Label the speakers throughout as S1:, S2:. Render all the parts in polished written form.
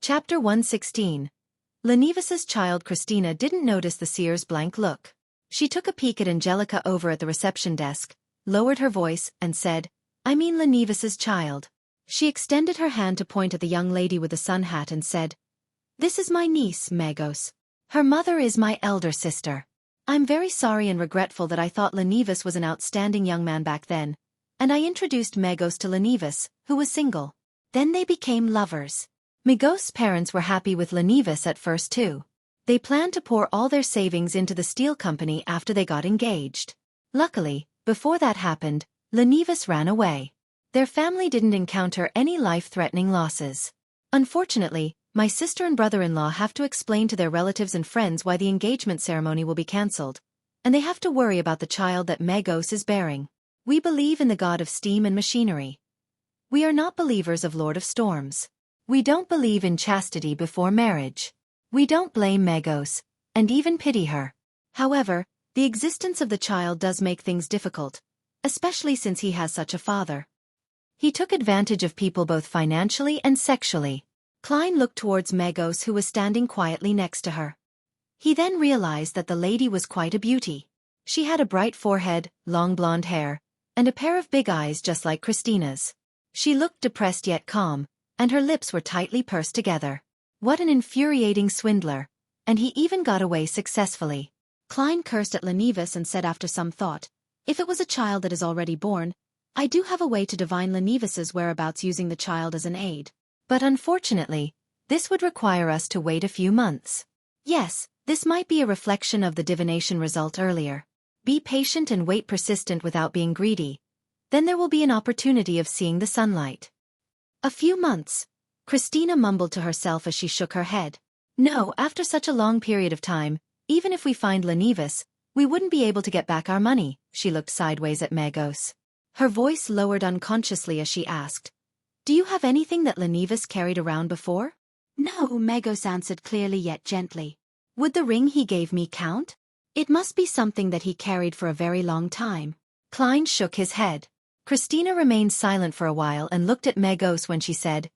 S1: Chapter 116. Lanevus's child Christina didn't notice the seer's blank look. She took a peek at Angelica over at the reception desk, lowered her voice, and said, "I mean Lanevus's child." She extended her hand to point at the young lady with the sun hat and said, "This is my niece, Magos. Her mother is my elder sister. I'm very sorry and regretful that I thought Lanevus was an outstanding young man back then, and I introduced Magos to Lanevus, who was single. Then they became lovers. Magos' parents were happy with Lanevus at first too. They planned to pour all their savings into the steel company after they got engaged. Luckily, before that happened, Lanevus ran away. Their family didn't encounter any life-threatening losses. Unfortunately, my sister and brother-in-law have to explain to their relatives and friends why the engagement ceremony will be cancelled, and they have to worry about the child that Magos is bearing. We believe in the god of steam and machinery. We are not believers of Lord of Storms. We don't believe in chastity before marriage. We don't blame Magos, and even pity her. However, the existence of the child does make things difficult, especially since he has such a father. He took advantage of people both financially and sexually." Klein looked towards Magos, who was standing quietly next to her. He then realized that the lady was quite a beauty. She had a bright forehead, long blonde hair, and a pair of big eyes just like Christina's. She looked depressed yet calm, and her lips were tightly pursed together. What an infuriating swindler, and he even got away successfully. Klein cursed at Lanevus and said after some thought, "If it was a child that is already born, I do have a way to divine Lanevus's whereabouts using the child as an aid. But unfortunately, this would require us to wait a few months. Yes, this might be a reflection of the divination result earlier. Be patient and wait persistent without being greedy. Then there will be an opportunity of seeing the sunlight." "A few months," Christina mumbled to herself as she shook her head. "No, after such a long period of time, even if we find Lanevus, we wouldn't be able to get back our money." She looked sideways at Magos. Her voice lowered unconsciously as she asked, "Do you have anything that Lanevus carried around before?" "No," Magos answered clearly yet gently. "Would the ring he gave me count? It must be something that he carried for a very long time." Klein shook his head. Christina remained silent for a while and looked at Magos when she said,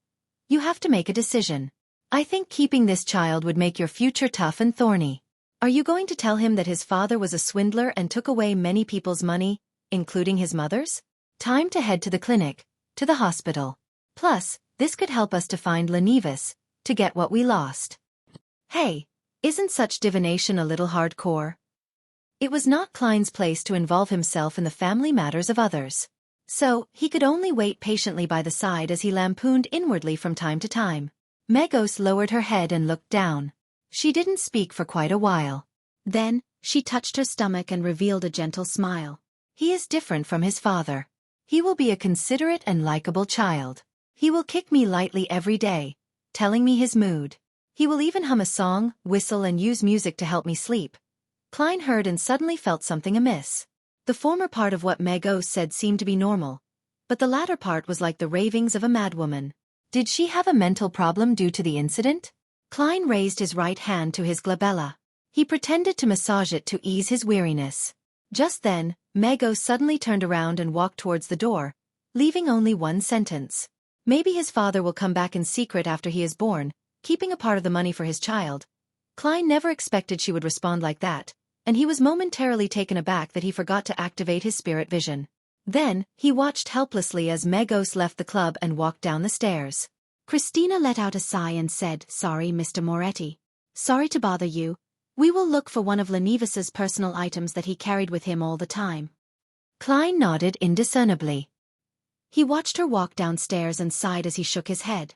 S1: "You have to make a decision. I think keeping this child would make your future tough and thorny. Are you going to tell him that his father was a swindler and took away many people's money, including his mother's? Time to head to the clinic, to the hospital. Plus, this could help us to find Lanevus, to get what we lost." Hey, isn't such divination a little hardcore? It was not Klein's place to involve himself in the family matters of others. So, he could only wait patiently by the side as he lampooned inwardly from time to time. Magos lowered her head and looked down. She didn't speak for quite a while. Then, she touched her stomach and revealed a gentle smile. "He is different from his father. He will be a considerate and likable child. He will kick me lightly every day, telling me his mood. He will even hum a song, whistle and use music to help me sleep." Klein heard and suddenly felt something amiss. The former part of what Magos said seemed to be normal, but the latter part was like the ravings of a madwoman. Did she have a mental problem due to the incident? Klein raised his right hand to his glabella. He pretended to massage it to ease his weariness. Just then, Magos suddenly turned around and walked towards the door, leaving only one sentence. "Maybe his father will come back in secret after he is born, keeping a part of the money for his child." Klein never expected she would respond like that, and he was momentarily taken aback that he forgot to activate his spirit vision. Then, he watched helplessly as Magos left the club and walked down the stairs. Christina let out a sigh and said, "Sorry, Mr. Moretti. Sorry to bother you. We will look for one of Lanevus's personal items that he carried with him all the time." Klein nodded indiscernibly. He watched her walk downstairs and sighed as he shook his head.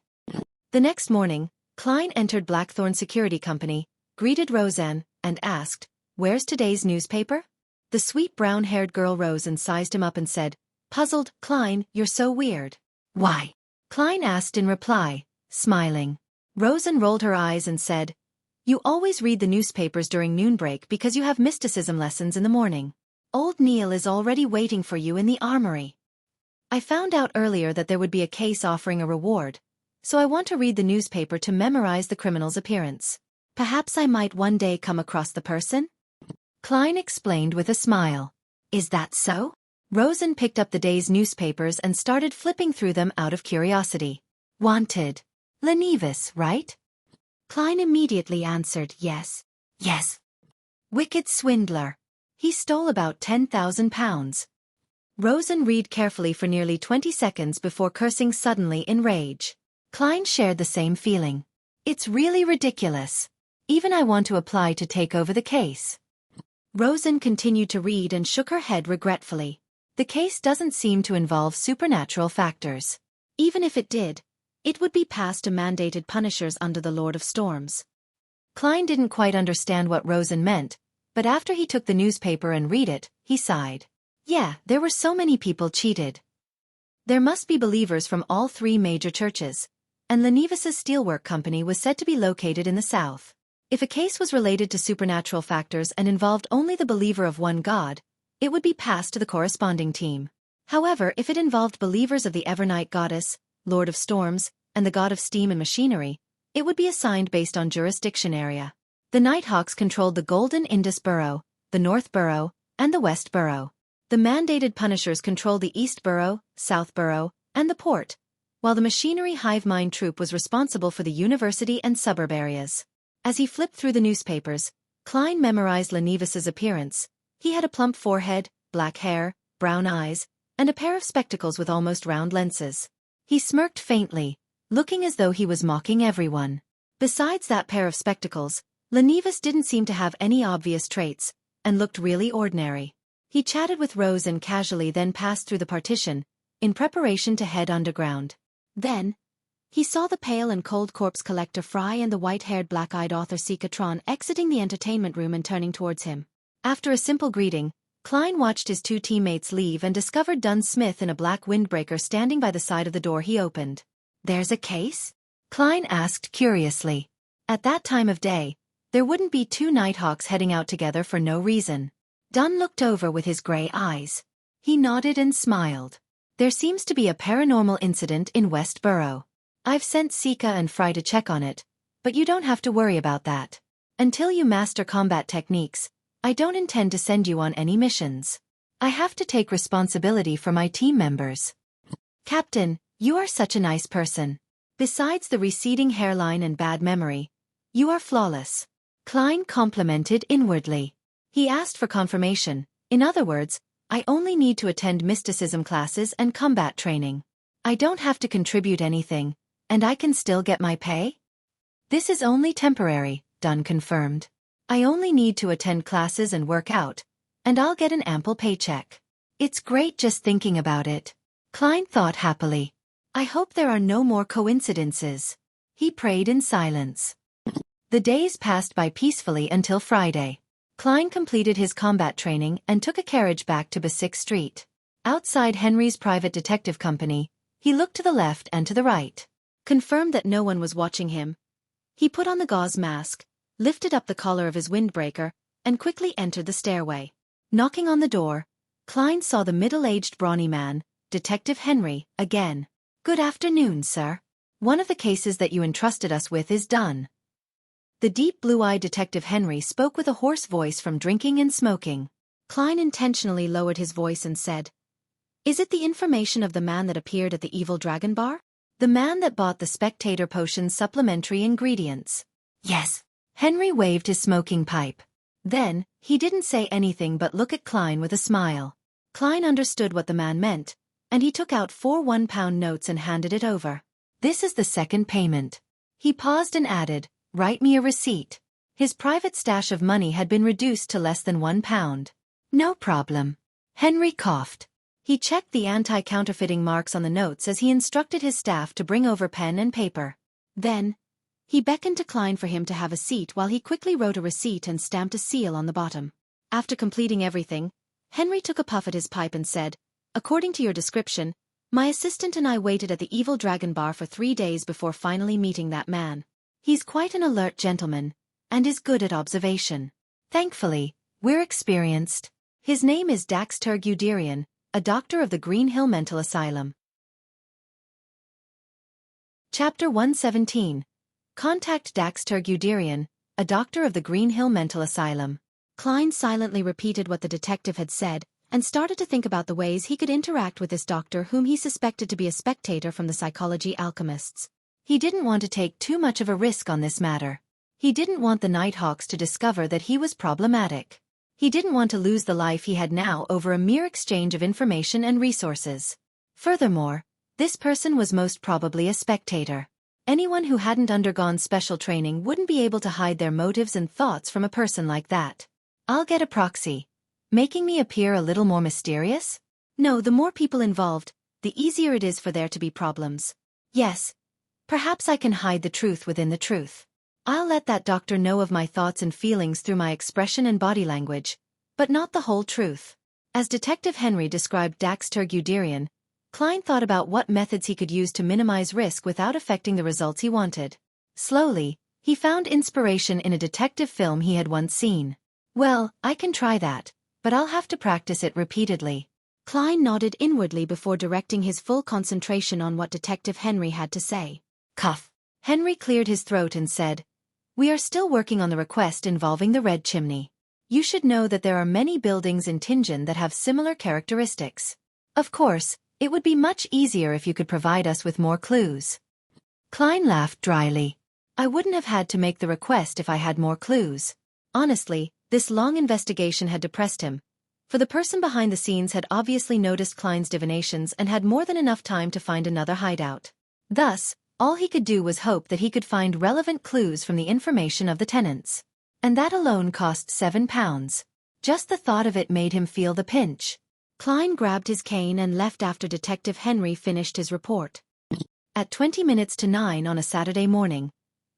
S1: The next morning, Klein entered Blackthorn Security Company, greeted Roseanne, and asked, "Where's today's newspaper?" The sweet brown-haired girl rose and sized him up and said, puzzled, "Klein, you're so weird." "Why?" Klein asked in reply, smiling. Roseanne rolled her eyes and said, "You always read the newspapers during noon break because you have mysticism lessons in the morning. Old Neil is already waiting for you in the armory. I found out earlier that there would be a case offering a reward, so I want to read the newspaper to memorize the criminal's appearance. Perhaps I might one day come across the person?" Klein explained with a smile. "Is that so?" Roseanne picked up the day's newspapers and started flipping through them out of curiosity. "Wanted. Lanevus, right? Klein immediately answered yes. Yes. Wicked swindler. He stole about £10,000. Rosen read carefully for nearly 20 seconds before cursing suddenly in rage. Klein shared the same feeling. It's really ridiculous. Even I want to apply to take over the case. Rosen continued to read and shook her head regretfully. The case doesn't seem to involve supernatural factors. Even if it did, it would be past to mandated punishers under the Lord of Storms. Klein didn't quite understand what Rosen meant, but after he took the newspaper and read it, he sighed. Yeah, there were so many people cheated. There must be believers from all 3 major churches, and Lanevus's steelwork company was said to be located in the south. If a case was related to supernatural factors and involved only the believer of one god, it would be passed to the corresponding team. However, if it involved believers of the Evernight goddess, Lord of Storms, and the god of steam and machinery, it would be assigned based on jurisdiction area. The Nighthawks controlled the Golden Indus Borough, the North Borough, and the West Borough. The mandated punishers controlled the East Borough, South Borough, and the port, while the machinery hive mind troop was responsible for the university and suburb areas. As he flipped through the newspapers, Klein memorized Lanevus's appearance. He had a plump forehead, black hair, brown eyes, and a pair of spectacles with almost round lenses. He smirked faintly, looking as though he was mocking everyone. Besides that pair of spectacles, Lanevus didn't seem to have any obvious traits, and looked really ordinary. He chatted with Rosen casually, then passed through the partition, in preparation to head underground. Then, he saw the pale and cold corpse collector Fry and the white-haired black-eyed author Xueqi exiting the entertainment room and turning towards him. After a simple greeting, Klein watched his 2 teammates leave and discovered Dunn Smith in a black windbreaker standing by the side of the door he opened. "There's a case?" Klein asked curiously. At that time of day, there wouldn't be 2 Nighthawks heading out together for no reason. Dunn looked over with his gray eyes. He nodded and smiled. "There seems to be a paranormal incident in West Borough. I've sent Sika and Fry to check on it, but you don't have to worry about that. Until you master combat techniques, I don't intend to send you on any missions. I have to take responsibility for my team members." "Captain, you are such a nice person. Besides the receding hairline and bad memory, you are flawless," Klein complimented inwardly. He asked for confirmation. In other words, I only need to attend mysticism classes and combat training. I don't have to contribute anything, and I can still get my pay? "This is only temporary," Dunn confirmed. "I only need to attend classes and work out, and I'll get an ample paycheck." "It's great just thinking about it," Klein thought happily. "I hope there are no more coincidences." He prayed in silence. The days passed by peacefully until Friday. Klein completed his combat training and took a carriage back to Basic Street. Outside Henry's private detective company, he looked to the left and to the right. Confirmed that no one was watching him, he put on the gauze mask, lifted up the collar of his windbreaker, and quickly entered the stairway. Knocking on the door, Klein saw the middle-aged brawny man, Detective Henry, again. "Good afternoon, sir. One of the cases that you entrusted us with is done." The deep blue-eyed Detective Henry spoke with a hoarse voice from drinking and smoking. Klein intentionally lowered his voice and said, "Is it the information of the man that appeared at the Evil Dragon Bar? The man that bought the Spectator Potion's supplementary ingredients?" "Yes." Henry waved his smoking pipe. Then, he didn't say anything but look at Klein with a smile. Klein understood what the man meant, and he took out 4 one-pound notes and handed it over. "This is the second payment." He paused and added, "Write me a receipt." His private stash of money had been reduced to less than £1. "No problem." Henry coughed. He checked the anti-counterfeiting marks on the notes as he instructed his staff to bring over pen and paper. Then, he beckoned to Klein for him to have a seat while he quickly wrote a receipt and stamped a seal on the bottom. After completing everything, Henry took a puff at his pipe and said, "According to your description, my assistant and I waited at the Evil Dragon Bar for 3 days before finally meeting that man. He's quite an alert gentleman, and is good at observation. Thankfully, we're experienced. His name is Daxter Guderian, a doctor of the Green Hill Mental Asylum." Chapter 117. Contact Daxter Guderian, a doctor of the Green Hill Mental Asylum. Klein silently repeated what the detective had said, and started to think about the ways he could interact with this doctor whom he suspected to be a spectator from the Psychology Alchemists. He didn't want to take too much of a risk on this matter. He didn't want the Nighthawks to discover that he was problematic. He didn't want to lose the life he had now over a mere exchange of information and resources. Furthermore, this person was most probably a spectator. Anyone who hadn't undergone special training wouldn't be able to hide their motives and thoughts from a person like that. I'll get a proxy. Making me appear a little more mysterious? No, the more people involved, the easier it is for there to be problems. Yes. Perhaps I can hide the truth within the truth. I'll let that doctor know of my thoughts and feelings through my expression and body language, but not the whole truth. As Detective Henry described Daxter Guderian, Klein thought about what methods he could use to minimize risk without affecting the results he wanted. Slowly, he found inspiration in a detective film he had once seen. Well, I can try that, but I'll have to practice it repeatedly. Klein nodded inwardly before directing his full concentration on what Detective Henry had to say. Cuff. Henry cleared his throat and said, "We are still working on the request involving the Red Chimney. You should know that there are many buildings in Tingen that have similar characteristics. Of course, it would be much easier if you could provide us with more clues." Klein laughed dryly. "I wouldn't have had to make the request if I had more clues." Honestly, this long investigation had depressed him, for the person behind the scenes had obviously noticed Klein's divinations and had more than enough time to find another hideout. Thus, all he could do was hope that he could find relevant clues from the information of the tenants. And that alone cost £7. Just the thought of it made him feel the pinch. Klein grabbed his cane and left after Detective Henry finished his report. At 20 minutes to 9 on a Saturday morning,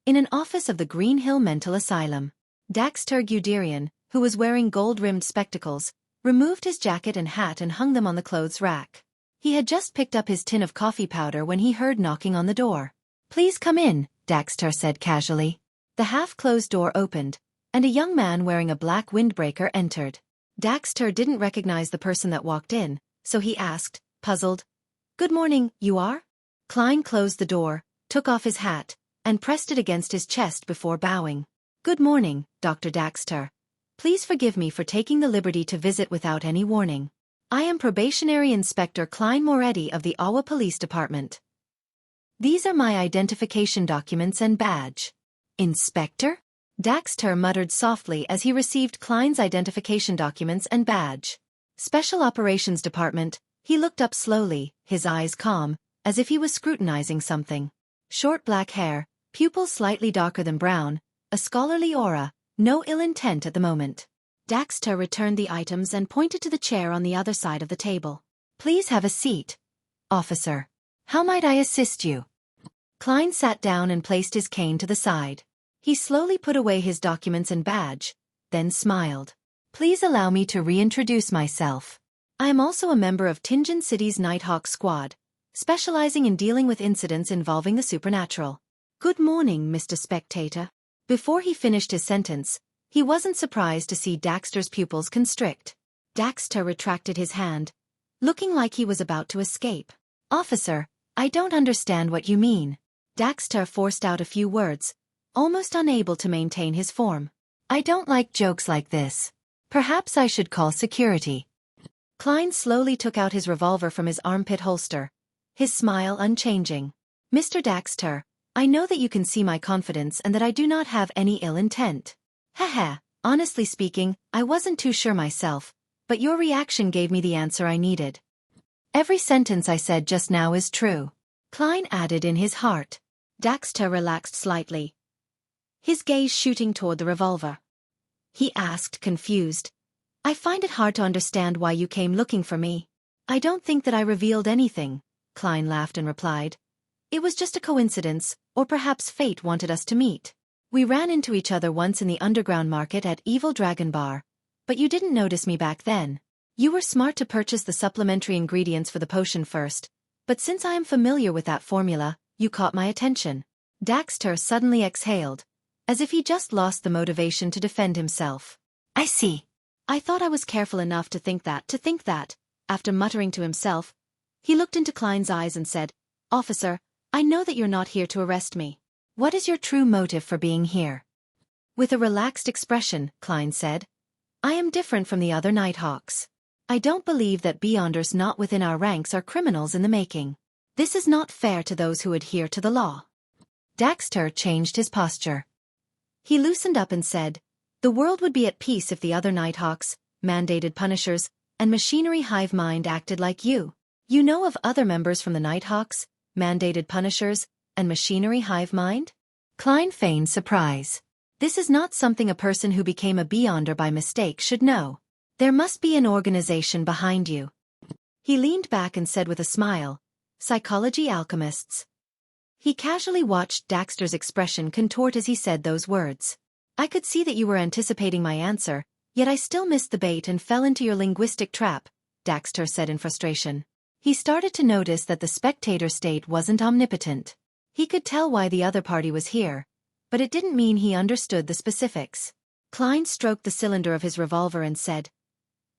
S1: in an office of the Green Hill Mental Asylum, Daxter Guderian, who was wearing gold-rimmed spectacles, removed his jacket and hat and hung them on the clothes rack. He had just picked up his tin of coffee powder when he heard knocking on the door. "Please come in," Daxter said casually. The half-closed door opened, and a young man wearing a black windbreaker entered. Daxter didn't recognize the person that walked in, so he asked, puzzled, "Good morning, you are?" Klein closed the door, took off his hat, and pressed it against his chest before bowing. "Good morning, Dr. Daxter. Please forgive me for taking the liberty to visit without any warning. I am Probationary Inspector Klein Moretti of the Awa Police Department. These are my identification documents and badge." "Inspector?" Daxter muttered softly as he received Klein's identification documents and badge. "Special Operations Department." He looked up slowly, his eyes calm, as if he was scrutinizing something. Short black hair, pupils slightly darker than brown, a scholarly aura, no ill intent at the moment. Daxter returned the items and pointed to the chair on the other side of the table. "Please have a seat, officer. How might I assist you?" Klein sat down and placed his cane to the side. He slowly put away his documents and badge, then smiled. "Please allow me to reintroduce myself. I am also a member of Tingen City's Nighthawk Squad, specializing in dealing with incidents involving the supernatural." "Good morning, Mr. Spectator." Before he finished his sentence, he wasn't surprised to see Daxter's pupils constrict. Daxter retracted his hand, looking like he was about to escape. "Officer, I don't understand what you mean." Daxter forced out a few words, almost unable to maintain his form. "I don't like jokes like this. Perhaps I should call security." Klein slowly took out his revolver from his armpit holster, his smile unchanging. "Mr. Daxter, I know that you can see my confidence and that I do not have any ill intent. Haha, honestly speaking, I wasn't too sure myself, but your reaction gave me the answer I needed. Every sentence I said just now is true," Klein added in his heart. Daxter relaxed slightly, his gaze shooting toward the revolver. He asked, confused, "I find it hard to understand why you came looking for me." "I don't think that I revealed anything," Klein laughed and replied. "It was just a coincidence, or perhaps fate wanted us to meet. We ran into each other once in the underground market at Evil Dragon Bar, but you didn't notice me back then. You were smart to purchase the supplementary ingredients for the potion first, but since I am familiar with that formula, you caught my attention." Daxter suddenly exhaled, as if he just lost the motivation to defend himself. "I see. I thought I was careful enough to think that, after muttering to himself, he looked into Klein's eyes and said, "Officer, I know that you're not here to arrest me. What is your true motive for being here?" With a relaxed expression, Klein said, "I am different from the other Nighthawks. I don't believe that beyonders not within our ranks are criminals in the making. This is not fair to those who adhere to the law. Daxter changed his posture. He loosened up and said, "The world would be at peace if the other Nighthawks, mandated punishers, and machinery hive mind acted like you. You know of other members from the Nighthawks, mandated punishers, and machinery hive mind?" Klein feigned surprise. This is not something a person who became a Beyonder by mistake should know. There must be an organization behind you. He leaned back and said with a smile, "Psychology alchemists." He casually watched Daxter's expression contort as he said those words. "I could see that you were anticipating my answer, yet I still missed the bait and fell into your linguistic trap," Daxter said in frustration. He started to notice that the spectator state wasn't omnipotent. He could tell why the other party was here, but it didn't mean he understood the specifics. Klein stroked the cylinder of his revolver and said,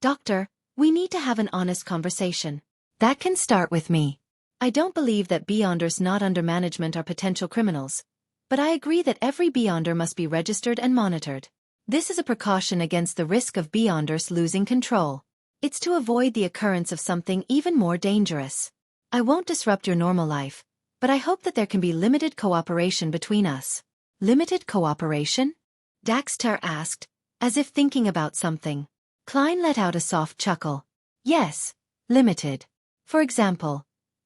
S1: "Doctor, we need to have an honest conversation. That can start with me. I don't believe that Beyonders not under management are potential criminals, but I agree that every Beyonder must be registered and monitored. This is a precaution against the risk of Beyonders losing control. It's to avoid the occurrence of something even more dangerous. I won't disrupt your normal life, but I hope that there can be limited cooperation between us." "Limited cooperation?" Daxter asked, as if thinking about something. Klein let out a soft chuckle. "Yes, limited. For example,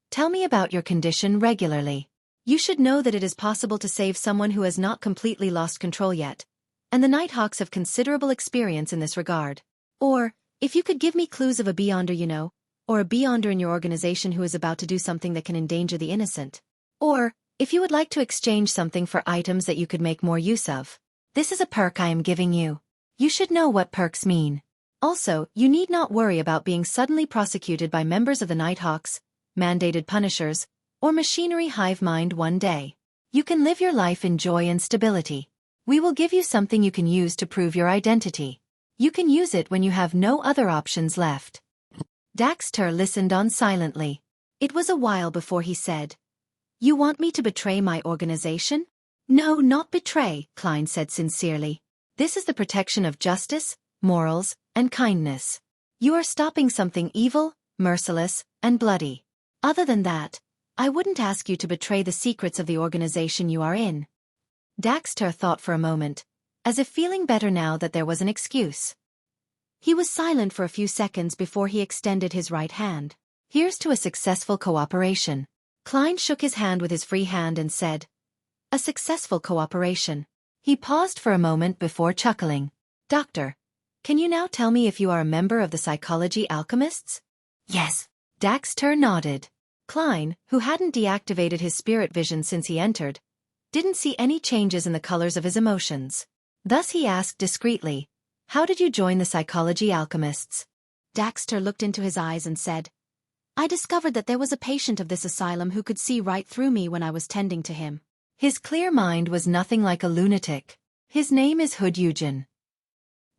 S1: tell me about your condition regularly. You should know that it is possible to save someone who has not completely lost control yet, and the Nighthawks have considerable experience in this regard. Or, if you could give me clues of a Beyonder you know, or a Beyonder in your organization who is about to do something that can endanger the innocent. Or, if you would like to exchange something for items that you could make more use of. This is a perk I am giving you. You should know what perks mean. Also, you need not worry about being suddenly prosecuted by members of the Nighthawks, mandated punishers, or machinery hive mind one day. You can live your life in joy and stability. We will give you something you can use to prove your identity. You can use it when you have no other options left." Daxter listened on silently. It was a while before he said, "You want me to betray my organization?" "No, not betray," Klein said sincerely. "This is the protection of justice, morals, and kindness. You are stopping something evil, merciless, and bloody. Other than that, I wouldn't ask you to betray the secrets of the organization you are in." Daxter thought for a moment, as if feeling better now that there was an excuse. He was silent for a few seconds before he extended his right hand. "Here's to a successful cooperation." Klein shook his hand with his free hand and said, "A successful cooperation." He paused for a moment before chuckling. "Doctor, can you now tell me if you are a member of the Psychology Alchemists?" "Yes." Daxter nodded. Klein, who hadn't deactivated his spirit vision since he entered, didn't see any changes in the colors of his emotions. Thus he asked discreetly, "How did you join the Psychology Alchemists?" Daxter looked into his eyes and said, "I discovered that there was a patient of this asylum who could see right through me when I was tending to him. His clear mind was nothing like a lunatic. His name is Hood Eugen."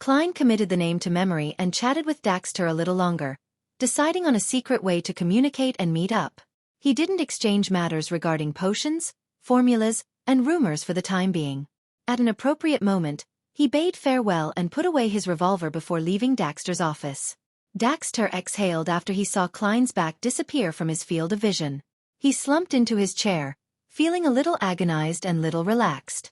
S1: Klein committed the name to memory and chatted with Daxter a little longer, deciding on a secret way to communicate and meet up. He didn't exchange matters regarding potions, formulas, and rumors for the time being. At an appropriate moment, he bade farewell and put away his revolver before leaving Daxter's office. Daxter exhaled after he saw Klein's back disappear from his field of vision. He slumped into his chair, feeling a little agonized and little relaxed.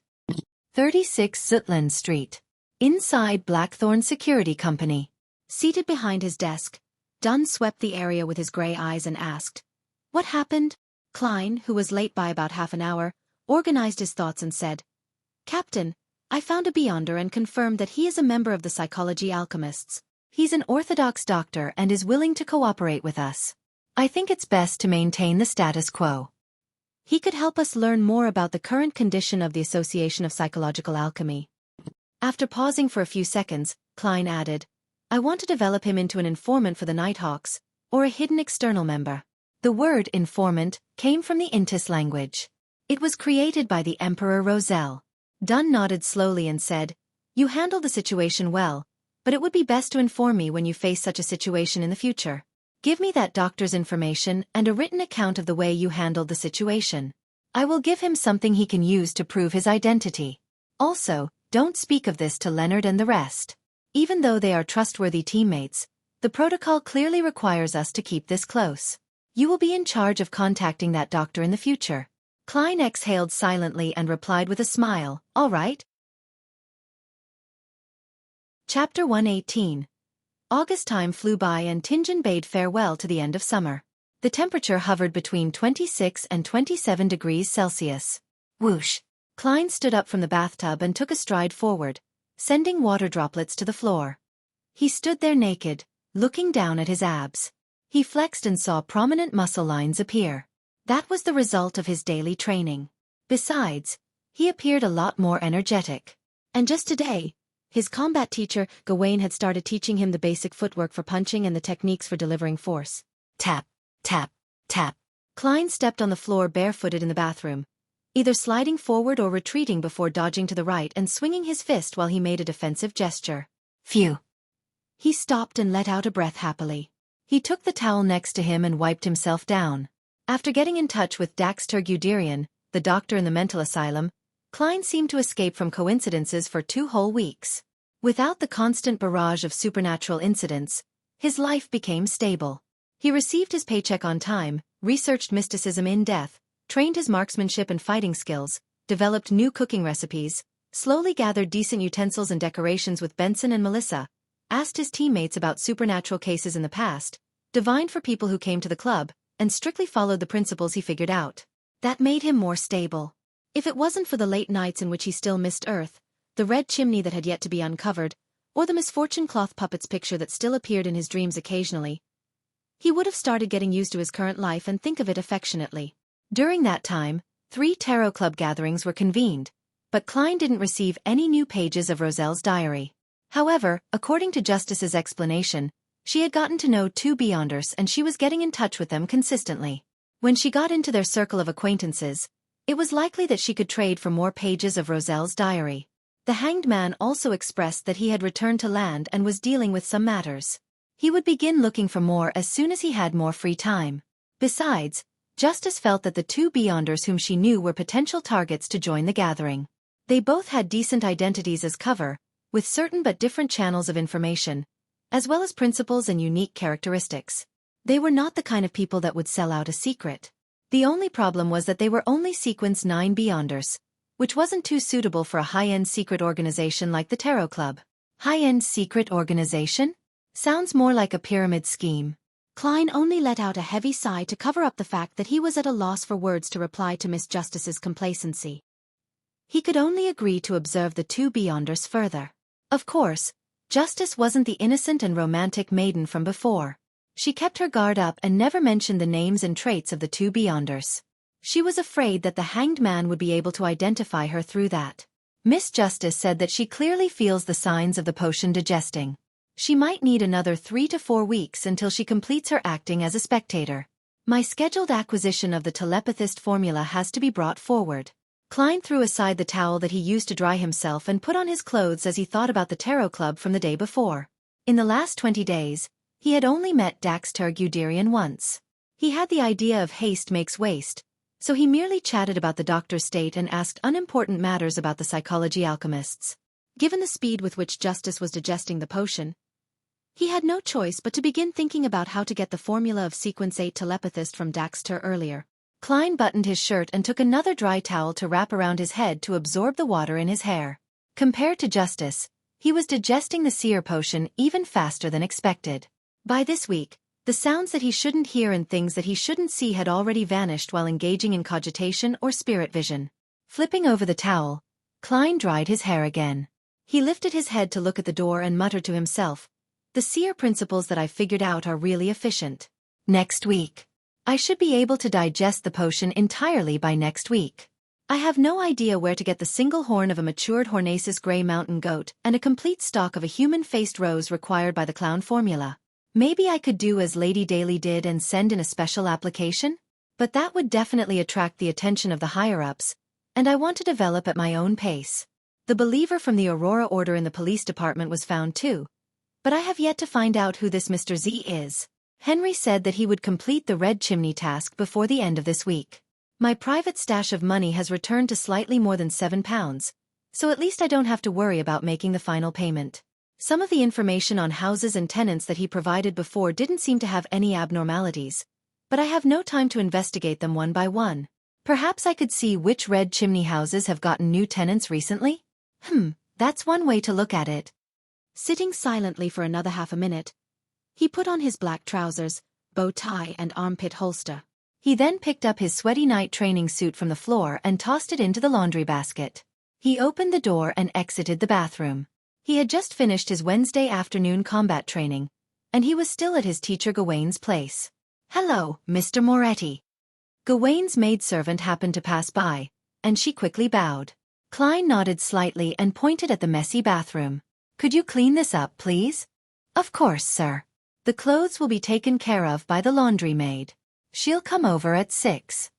S1: 36 Zutland Street. Inside Blackthorn Security Company. Seated behind his desk, Dunn swept the area with his gray eyes and asked, "What happened?" Klein, who was late by about half an hour, organized his thoughts and said, "Captain, I found a Beyonder and confirmed that he is a member of the Psychology Alchemists. He's an orthodox doctor and is willing to cooperate with us. I think it's best to maintain the status quo. He could help us learn more about the current condition of the Association of Psychological Alchemy." After pausing for a few seconds, Klein added, "I want to develop him into an informant for the Nighthawks, or a hidden external member." The word informant came from the Intis language. It was created by the Emperor Roselle. Dunn nodded slowly and said, "You handled the situation well, but it would be best to inform me when you face such a situation in the future. Give me that doctor's information and a written account of the way you handled the situation. I will give him something he can use to prove his identity. Also, don't speak of this to Leonard and the rest. Even though they are trustworthy teammates, the protocol clearly requires us to keep this close. You will be in charge of contacting that doctor in the future. Klein exhaled silently and replied with a smile, "All right." Chapter 118. August time flew by and Tingen bade farewell to the end of summer. The temperature hovered between 26 and 27 degrees Celsius. Whoosh! Klein stood up from the bathtub and took a stride forward, sending water droplets to the floor. He stood there naked, looking down at his abs. He flexed and saw prominent muscle lines appear. That was the result of his daily training. Besides, he appeared a lot more energetic. And just today, his combat teacher, Gawain, had started teaching him the basic footwork for punching and the techniques for delivering force. Tap, tap, tap. Klein stepped on the floor barefooted in the bathroom, either sliding forward or retreating before dodging to the right and swinging his fist while he made a defensive gesture. Phew! He stopped and let out a breath happily. He took the towel next to him and wiped himself down. After getting in touch with Dr. Guderian, the doctor in the mental asylum, Klein seemed to escape from coincidences for 2 whole weeks. Without the constant barrage of supernatural incidents, his life became stable. He received his paycheck on time, researched mysticism in depth, trained his marksmanship and fighting skills, developed new cooking recipes, slowly gathered decent utensils and decorations with Benson and Melissa, asked his teammates about supernatural cases in the past, divined for people who came to the club, and strictly followed the principles he figured out. That made him more stable. If it wasn't for the late nights in which he still missed Earth, the red chimney that had yet to be uncovered, or the misfortune cloth puppet's picture that still appeared in his dreams occasionally, he would have started getting used to his current life and think of it affectionately. During that time, 3 tarot club gatherings were convened, but Klein didn't receive any new pages of Roselle's diary. However, according to Justice's explanation, she had gotten to know 2 Beyonders and she was getting in touch with them consistently. When she got into their circle of acquaintances, it was likely that she could trade for more pages of Roselle's diary. The Hanged Man also expressed that he had returned to land and was dealing with some matters. He would begin looking for more as soon as he had more free time. Besides, Justice felt that the 2 Beyonders whom she knew were potential targets to join the gathering. They both had decent identities as cover, with certain but different channels of information, as well as principles and unique characteristics. They were not the kind of people that would sell out a secret. The only problem was that they were only Sequence 9 Beyonders, which wasn't too suitable for a high-end secret organization like the Tarot Club. High-end secret organization? Sounds more like a pyramid scheme. Klein only let out a heavy sigh to cover up the fact that he was at a loss for words to reply to Miss Justice's complacency. He could only agree to observe the 2 Beyonders further. Of course, Justice wasn't the innocent and romantic maiden from before. She kept her guard up and never mentioned the names and traits of the 2 Beyonders. She was afraid that the Hanged Man would be able to identify her through that. Miss Justice said that she clearly feels the signs of the potion digesting. She might need another 3 to 4 weeks until she completes her acting as a spectator. My scheduled acquisition of the telepathist formula has to be brought forward. Klein threw aside the towel that he used to dry himself and put on his clothes as he thought about the Tarot Club from the day before. In the last 20 days, he had only met Dr. Guderian once. He had the idea of haste makes waste, so he merely chatted about the doctor's state and asked unimportant matters about the psychology alchemists. Given the speed with which Justice was digesting the potion, he had no choice but to begin thinking about how to get the formula of Sequence 8 telepathist from Daxter earlier. Klein buttoned his shirt and took another dry towel to wrap around his head to absorb the water in his hair. Compared to Justice, he was digesting the seer potion even faster than expected. By this week, the sounds that he shouldn't hear and things that he shouldn't see had already vanished while engaging in cogitation or spirit vision. Flipping over the towel, Klein dried his hair again. He lifted his head to look at the door and muttered to himself, "The seer principles that I figured out are really efficient. Next week. I should be able to digest the potion entirely by next week. I have no idea where to get the single horn of a matured Hornaceous Grey Mountain goat and a complete stock of a human-faced rose required by the clown formula. Maybe I could do as Lady Daly did and send in a special application? But that would definitely attract the attention of the higher-ups, and I want to develop at my own pace. The believer from the Aurora Order in the police department was found too, but I have yet to find out who this Mr. Z is. Henry said that he would complete the red chimney task before the end of this week. My private stash of money has returned to slightly more than £7, so at least I don't have to worry about making the final payment. Some of the information on houses and tenants that he provided before didn't seem to have any abnormalities, but I have no time to investigate them one by one. Perhaps I could see which red chimney houses have gotten new tenants recently? That's one way to look at it. Sitting silently for another half a minute, he put on his black trousers, bow tie and armpit holster. He then picked up his sweaty night training suit from the floor and tossed it into the laundry basket. He opened the door and exited the bathroom. He had just finished his Wednesday afternoon combat training, and he was still at his teacher Gawain's place. "Hello, Mr. Moretti." Gawain's maidservant happened to pass by, and she quickly bowed. Klein nodded slightly and pointed at the messy bathroom. "Could you clean this up, please?" "Of course, sir. The clothes will be taken care of by the laundry maid. She'll come over at 6.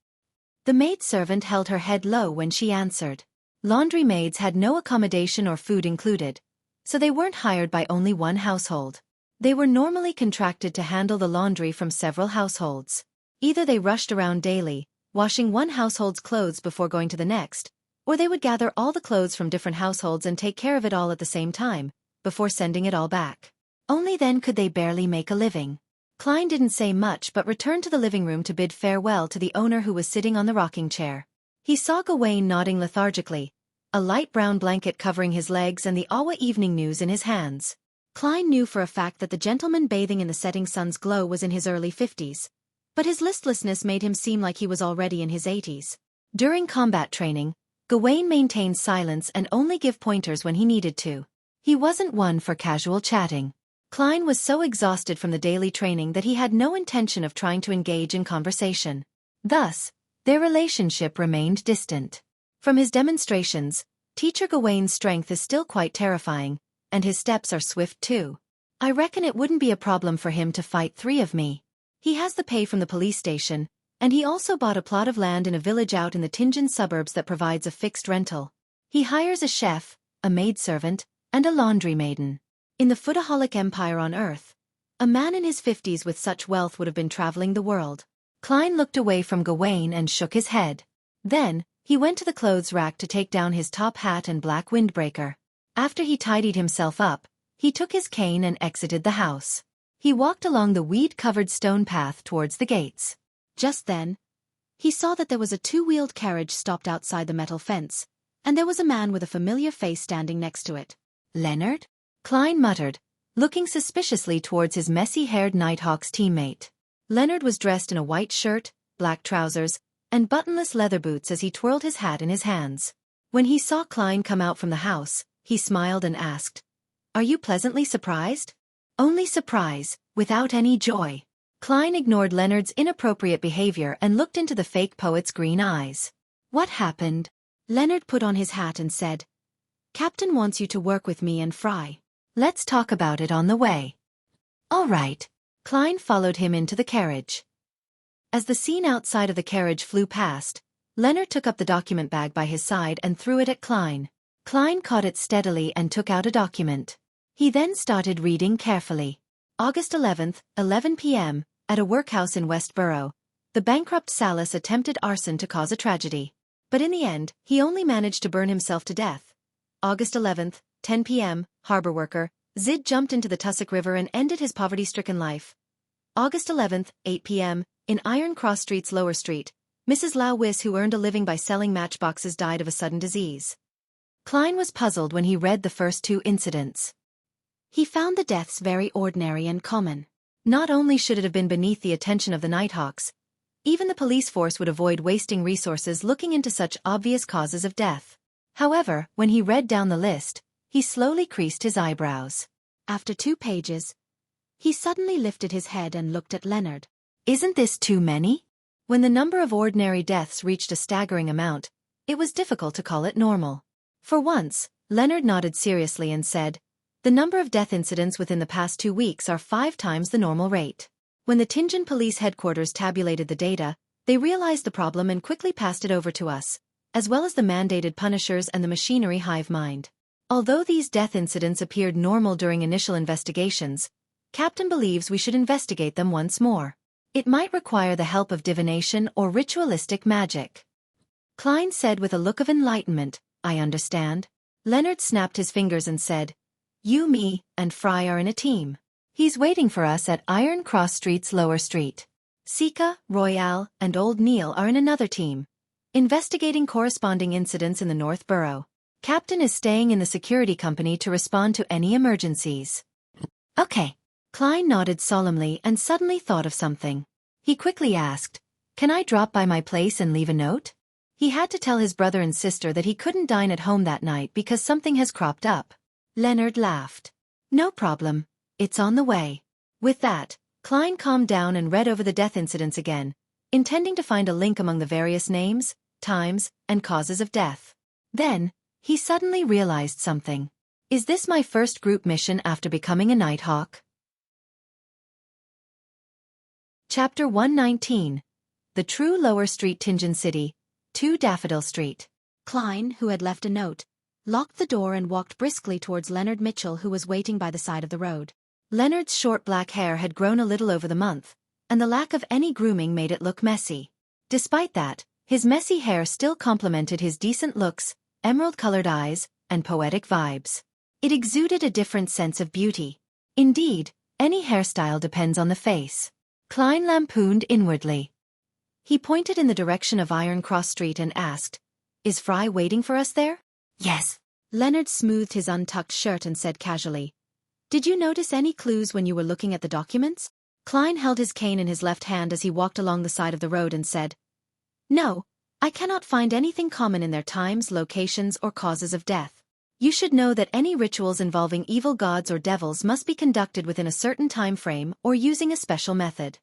S1: The maidservant held her head low when she answered. Laundry maids had no accommodation or food included, so they weren't hired by only one household. They were normally contracted to handle the laundry from several households. Either they rushed around daily, washing one household's clothes before going to the next, or they would gather all the clothes from different households and take care of it all at the same time, before sending it all back. Only then could they barely make a living. Klein didn't say much but returned to the living room to bid farewell to the owner who was sitting on the rocking chair. He saw Gawain nodding lethargically, a light brown blanket covering his legs and the Awa Evening News in his hands. Klein knew for a fact that the gentleman bathing in the setting sun's glow was in his early 50s, but his listlessness made him seem like he was already in his 80s. During combat training, Gawain maintained silence and only gave pointers when he needed to. He wasn't one for casual chatting. Klein was so exhausted from the daily training that he had no intention of trying to engage in conversation. Thus, their relationship remained distant. From his demonstrations, Teacher Gawain's strength is still quite terrifying, and his steps are swift too. I reckon it wouldn't be a problem for him to fight 3 of me. He has the pay from the police station, and he also bought a plot of land in a village out in the Tinjin suburbs that provides a fixed rental. He hires a chef, a maidservant, and a laundry maiden. In the foodaholic empire on Earth, a man in his 50s with such wealth would have been traveling the world. Klein looked away from Gawain and shook his head. Then, he went to the clothes rack to take down his top hat and black windbreaker. After he tidied himself up, he took his cane and exited the house. He walked along the weed-covered stone path towards the gates. Just then, he saw that there was a 2-wheeled carriage stopped outside the metal fence, and there was a man with a familiar face standing next to it. "Leonard?" Klein muttered, looking suspiciously towards his messy-haired Nighthawk's teammate. Leonard was dressed in a white shirt, black trousers, and buttonless leather boots as he twirled his hat in his hands. When he saw Klein come out from the house, he smiled and asked, "Are you pleasantly surprised?" "Only surprise, without any joy." Klein ignored Leonard's inappropriate behavior and looked into the fake poet's green eyes. "What happened?" Leonard put on his hat and said, "Captain wants you to work with me and Fry. Let's talk about it on the way." "All right." Klein followed him into the carriage. As the scene outside of the carriage flew past, Leonard took up the document bag by his side and threw it at Klein. Klein caught it steadily and took out a document. He then started reading carefully. August 11th, 11 p.m., at a workhouse in Westborough, the bankrupt Salas attempted arson to cause a tragedy. But in the end, he only managed to burn himself to death. August 11th, 10 p.m., harbor worker, Zid jumped into the Tussock River and ended his poverty-stricken life. August 11th, 8 p.m., in Iron Cross Street's Lower Street, Mrs. Lao Wis, who earned a living by selling matchboxes, died of a sudden disease. Klein was puzzled when he read the first 2 incidents. He found the deaths very ordinary and common. Not only should it have been beneath the attention of the Nighthawks, even the police force would avoid wasting resources looking into such obvious causes of death. However, when he read down the list, he slowly creased his eyebrows. After 2 pages, he suddenly lifted his head and looked at Leonard. "Isn't this too many?" When the number of ordinary deaths reached a staggering amount, it was difficult to call it normal. For once, Leonard nodded seriously and said, "The number of death incidents within the past 2 weeks are 5 times the normal rate." When the Tinjin Police Headquarters tabulated the data, they realized the problem and quickly passed it over to us, as well as the mandated punishers and the machinery hive mind. Although these death incidents appeared normal during initial investigations, Captain believes we should investigate them once more. It might require the help of divination or ritualistic magic. Klein said with a look of enlightenment, "I understand." Leonard snapped his fingers and said, "You, me, and Fry are in a team. He's waiting for us at Iron Cross Street's Lower Street. Sika, Royale, and Old Neil are in another team. Investigating corresponding incidents in the North Borough. Captain is staying in the security company to respond to any emergencies. Okay. Klein nodded solemnly and suddenly thought of something. He quickly asked, "Can I drop by my place and leave a note?" He had to tell his brother and sister that he couldn't dine at home that night because something has cropped up. Leonard laughed. "No problem. It's on the way." With that, Klein calmed down and read over the death incidents again, intending to find a link among the various names, times, and causes of death. Then, he suddenly realized something. Is this my first group mission after becoming a Nighthawk? Chapter 119. The True Lower Street Tingen City, 2 Daffodil Street. Klein, who had left a note, locked the door and walked briskly towards Leonard Mitchell, who was waiting by the side of the road. Leonard's short black hair had grown a little over the month, and the lack of any grooming made it look messy. Despite that, his messy hair still complemented his decent looks, emerald-colored eyes, and poetic vibes. It exuded a different sense of beauty. Indeed, any hairstyle depends on the face. Klein lampooned inwardly. He pointed in the direction of Iron Cross Street and asked, "Is Fry waiting for us there?" "Yes." Leonard smoothed his untucked shirt and said casually, "Did you notice any clues when you were looking at the documents?" Klein held his cane in his left hand as he walked along the side of the road and said, "No, I cannot find anything common in their times, locations, or causes of death. You should know that any rituals involving evil gods or devils must be conducted within a certain time frame or using a special method."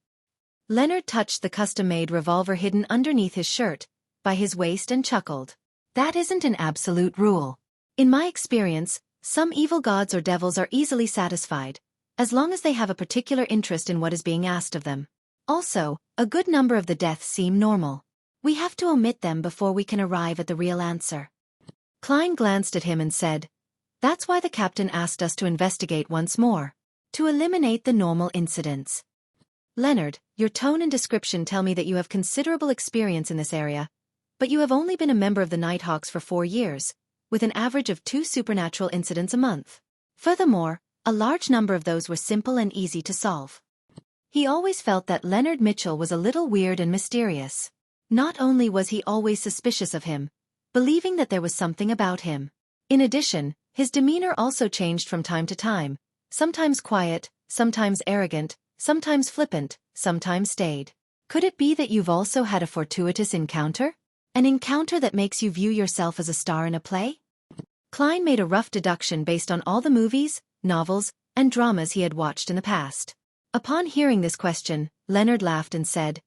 S1: Leonard touched the custom-made revolver hidden underneath his shirt, by his waist, and chuckled. "That isn't an absolute rule. In my experience, some evil gods or devils are easily satisfied, as long as they have a particular interest in what is being asked of them. Also, a good number of the deaths seem normal. We have to omit them before we can arrive at the real answer." Klein glanced at him and said, "That's why the captain asked us to investigate once more. To eliminate the normal incidents." "Leonard, your tone and description tell me that you have considerable experience in this area, but you have only been a member of the Nighthawks for 4 years, with an average of 2 supernatural incidents a month. Furthermore, a large number of those were simple and easy to solve." He always felt that Leonard Mitchell was a little weird and mysterious. Not only was he always suspicious of him, believing that there was something about him. In addition, his demeanor also changed from time to time, sometimes quiet, sometimes arrogant, sometimes flippant, sometimes staid. Could it be that you've also had a fortuitous encounter? An encounter that makes you view yourself as a star in a play? Klein made a rough deduction based on all the movies, novels, and dramas he had watched in the past. Upon hearing this question, Leonard laughed and said,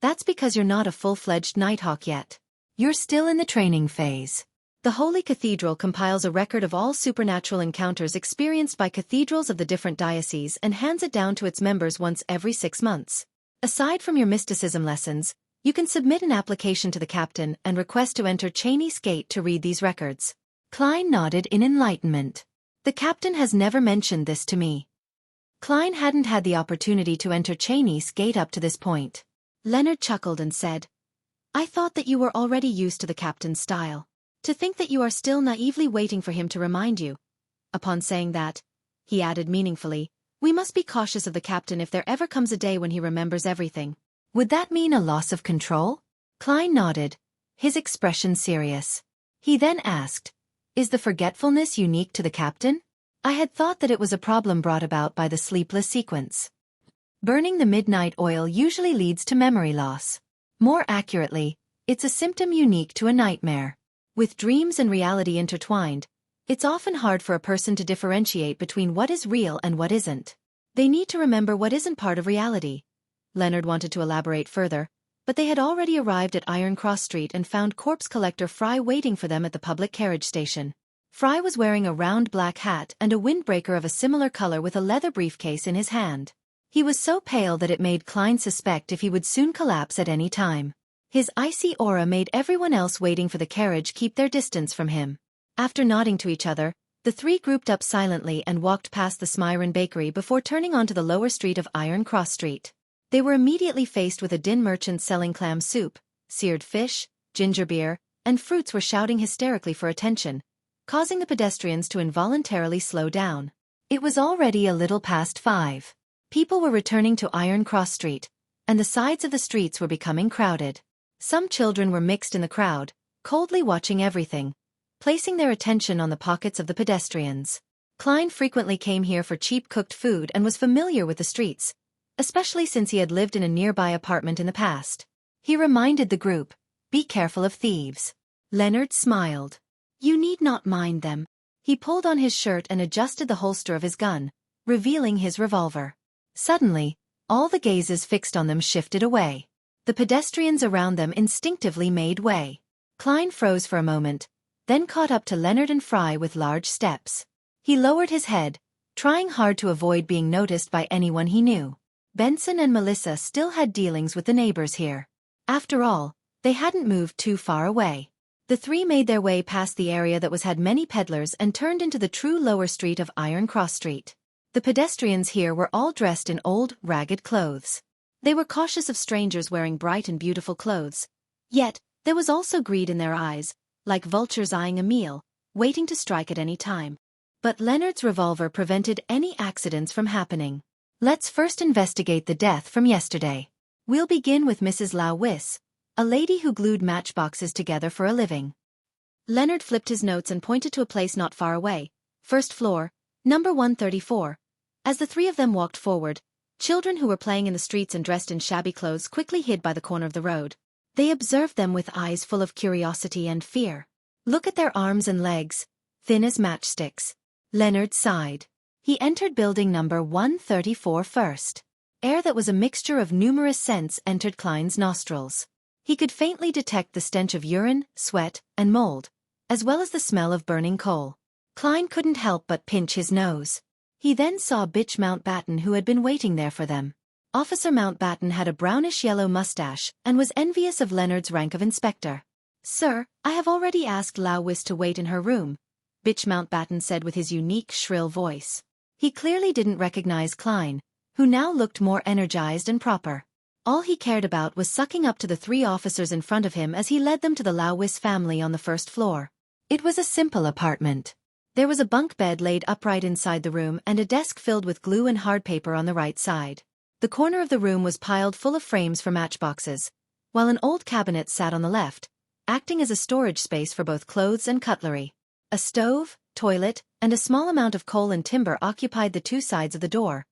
S1: "That's because you're not a full-fledged Nighthawk yet. You're still in the training phase." The Holy Cathedral compiles a record of all supernatural encounters experienced by cathedrals of the different dioceses and hands it down to its members once every 6 months. Aside from your mysticism lessons, you can submit an application to the captain and request to enter Cheney's Gate to read these records. Klein nodded in enlightenment. "The captain has never mentioned this to me." Klein hadn't had the opportunity to enter Cheney's Gate up to this point. Leonard chuckled and said, "I thought that you were already used to the captain's style. To think that you are still naively waiting for him to remind you." Upon saying that, he added meaningfully, "We must be cautious of the captain if there ever comes a day when he remembers everything." "Would that mean a loss of control?" Klein nodded, his expression serious. He then asked, "Is the forgetfulness unique to the captain? I had thought that it was a problem brought about by the sleepless sequence. Burning the midnight oil usually leads to memory loss. More accurately, it's a symptom unique to a nightmare. With dreams and reality intertwined, it's often hard for a person to differentiate between what is real and what isn't. They need to remember what isn't part of reality." Leonard wanted to elaborate further, but they had already arrived at Iron Cross Street and found corpse collector Fry waiting for them at the public carriage station. Fry was wearing a round black hat and a windbreaker of a similar color with a leather briefcase in his hand. He was so pale that it made Klein suspect if he would soon collapse at any time. His icy aura made everyone else waiting for the carriage keep their distance from him. After nodding to each other, the 3 grouped up silently and walked past the Smyron Bakery before turning onto the lower street of Iron Cross Street. They were immediately faced with a din merchant selling clam soup, seared fish, ginger beer, and fruits were shouting hysterically for attention, causing the pedestrians to involuntarily slow down. It was already a little past 5. People were returning to Iron Cross Street, and the sides of the streets were becoming crowded. Some children were mixed in the crowd, coldly watching everything, placing their attention on the pockets of the pedestrians. Klein frequently came here for cheap cooked food and was familiar with the streets, especially since he had lived in a nearby apartment in the past. He reminded the group, "Be careful of thieves." Leonard smiled. "You need not mind them." He pulled on his shirt and adjusted the holster of his gun, revealing his revolver. Suddenly, all the gazes fixed on them shifted away. The pedestrians around them instinctively made way. Klein froze for a moment, then caught up to Leonard and Fry with large steps. He lowered his head, trying hard to avoid being noticed by anyone he knew. Benson and Melissa still had dealings with the neighbors here. After all, they hadn't moved too far away. The three made their way past the area that had many peddlers and turned into the true lower street of Iron Cross Street. The pedestrians here were all dressed in old, ragged clothes. They were cautious of strangers wearing bright and beautiful clothes. Yet, there was also greed in their eyes, like vultures eyeing a meal, waiting to strike at any time. But Leonard's revolver prevented any accidents from happening. "Let's first investigate the death from yesterday. We'll begin with Mrs. Lanevus, a lady who glued matchboxes together for a living." Leonard flipped his notes and pointed to a place not far away, first floor, number 134. As the three of them walked forward, children who were playing in the streets and dressed in shabby clothes quickly hid by the corner of the road. They observed them with eyes full of curiosity and fear. "Look at their arms and legs, thin as matchsticks." Leonard sighed. He entered building number 134 first. Air that was a mixture of numerous scents entered Klein's nostrils. He could faintly detect the stench of urine, sweat, and mold, as well as the smell of burning coal. Klein couldn't help but pinch his nose. He then saw Bitch Mountbatten, who had been waiting there for them. Officer Mountbatten had a brownish-yellow mustache and was envious of Leonard's rank of inspector. "Sir, I have already asked Lanevus to wait in her room," Bitch Mountbatten said with his unique, shrill voice. He clearly didn't recognize Klein, who now looked more energized and proper. All he cared about was sucking up to the three officers in front of him as he led them to the Lanevus family on the first floor. It was a simple apartment. There was a bunk bed laid upright inside the room and a desk filled with glue and hard paper on the right side. The corner of the room was piled full of frames for matchboxes, while an old cabinet sat on the left, acting as a storage space for both clothes and cutlery. A stove, toilet, and a small amount of coal and timber occupied the two sides of the door,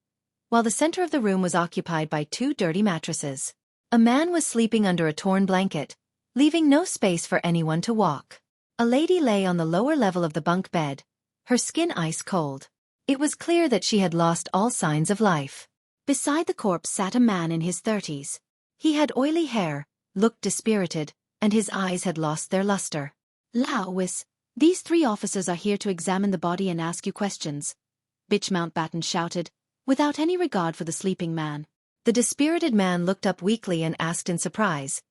S1: while the center of the room was occupied by two dirty mattresses. A man was sleeping under a torn blanket, leaving no space for anyone to walk. A lady lay on the lower level of the bunk bed, her skin ice cold. It was clear that she had lost all signs of life. Beside the corpse sat a man in his 30s. He had oily hair, looked dispirited, and his eyes had lost their luster. "Lanevus, these three officers are here to examine the body and ask you questions," Bitch Mountbatten shouted, without any regard for the sleeping man. The dispirited man looked up weakly and asked in surprise,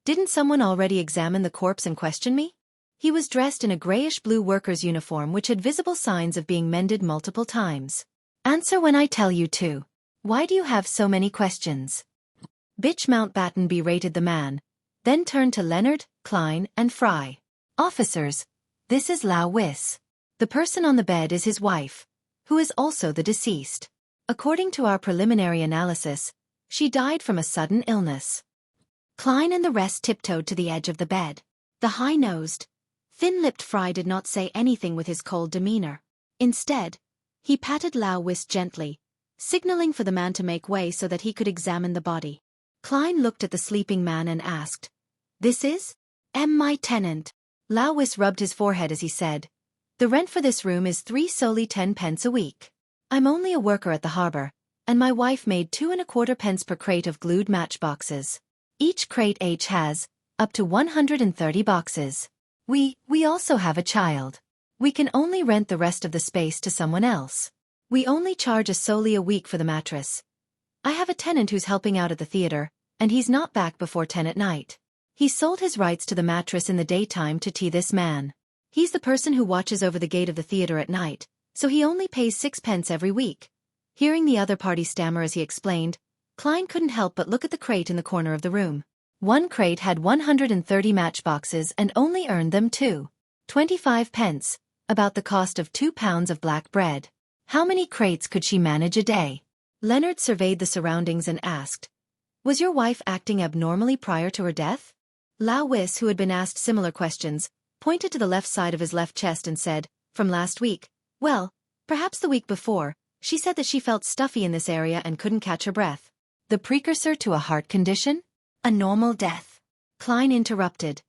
S1: "Didn't someone already examine the corpse and question me?" He was dressed in a grayish-blue worker's uniform which had visible signs of being mended multiple times. "Answer when I tell you to. Why do you have so many questions?" Bitch Mountbatten berated the man, then turned to Leonard, Klein, and Fry. "Officers, this is Lanevus. The person on the bed is his wife, who is also the deceased. According to our preliminary analysis, she died from a sudden illness." Klein and the rest tiptoed to the edge of the bed. The high-nosed, thin-lipped Fry did not say anything with his cold demeanor. Instead, he patted Lanevus gently, signaling for the man to make way so that he could examine the body. Klein looked at the sleeping man and asked, "This is? My tenant." Lanevus rubbed his forehead as he said, "The rent for this room is 3 solely 10 pence a week. I'm only a worker at the harbor, and my wife made 2¼ pence per crate of glued matchboxes. Each crate H has up to 130 boxes. We also have a child. We can only rent the rest of the space to someone else. We only charge a solely a week for the mattress. I have a tenant who's helping out at the theater, and he's not back before 10 at night. He sold his rights to the mattress in the daytime to this man. He's the person who watches over the gate of the theater at night, so he only pays 6 pence every week." Hearing the other party stammer as he explained, Klein couldn't help but look at the crate in the corner of the room. One crate had 130 matchboxes and only earned them 25 pence, about the cost of 2 pounds of black bread. How many crates could she manage a day? Leonard surveyed the surroundings and asked, "Was your wife acting abnormally prior to her death?" Lanevus, who had been asked similar questions, pointed to the left side of his left chest and said, "From last week. Well, perhaps the week before. She said that she felt stuffy in this area and couldn't catch her breath." "The precursor to a heart condition? A normal death?" Klein interrupted.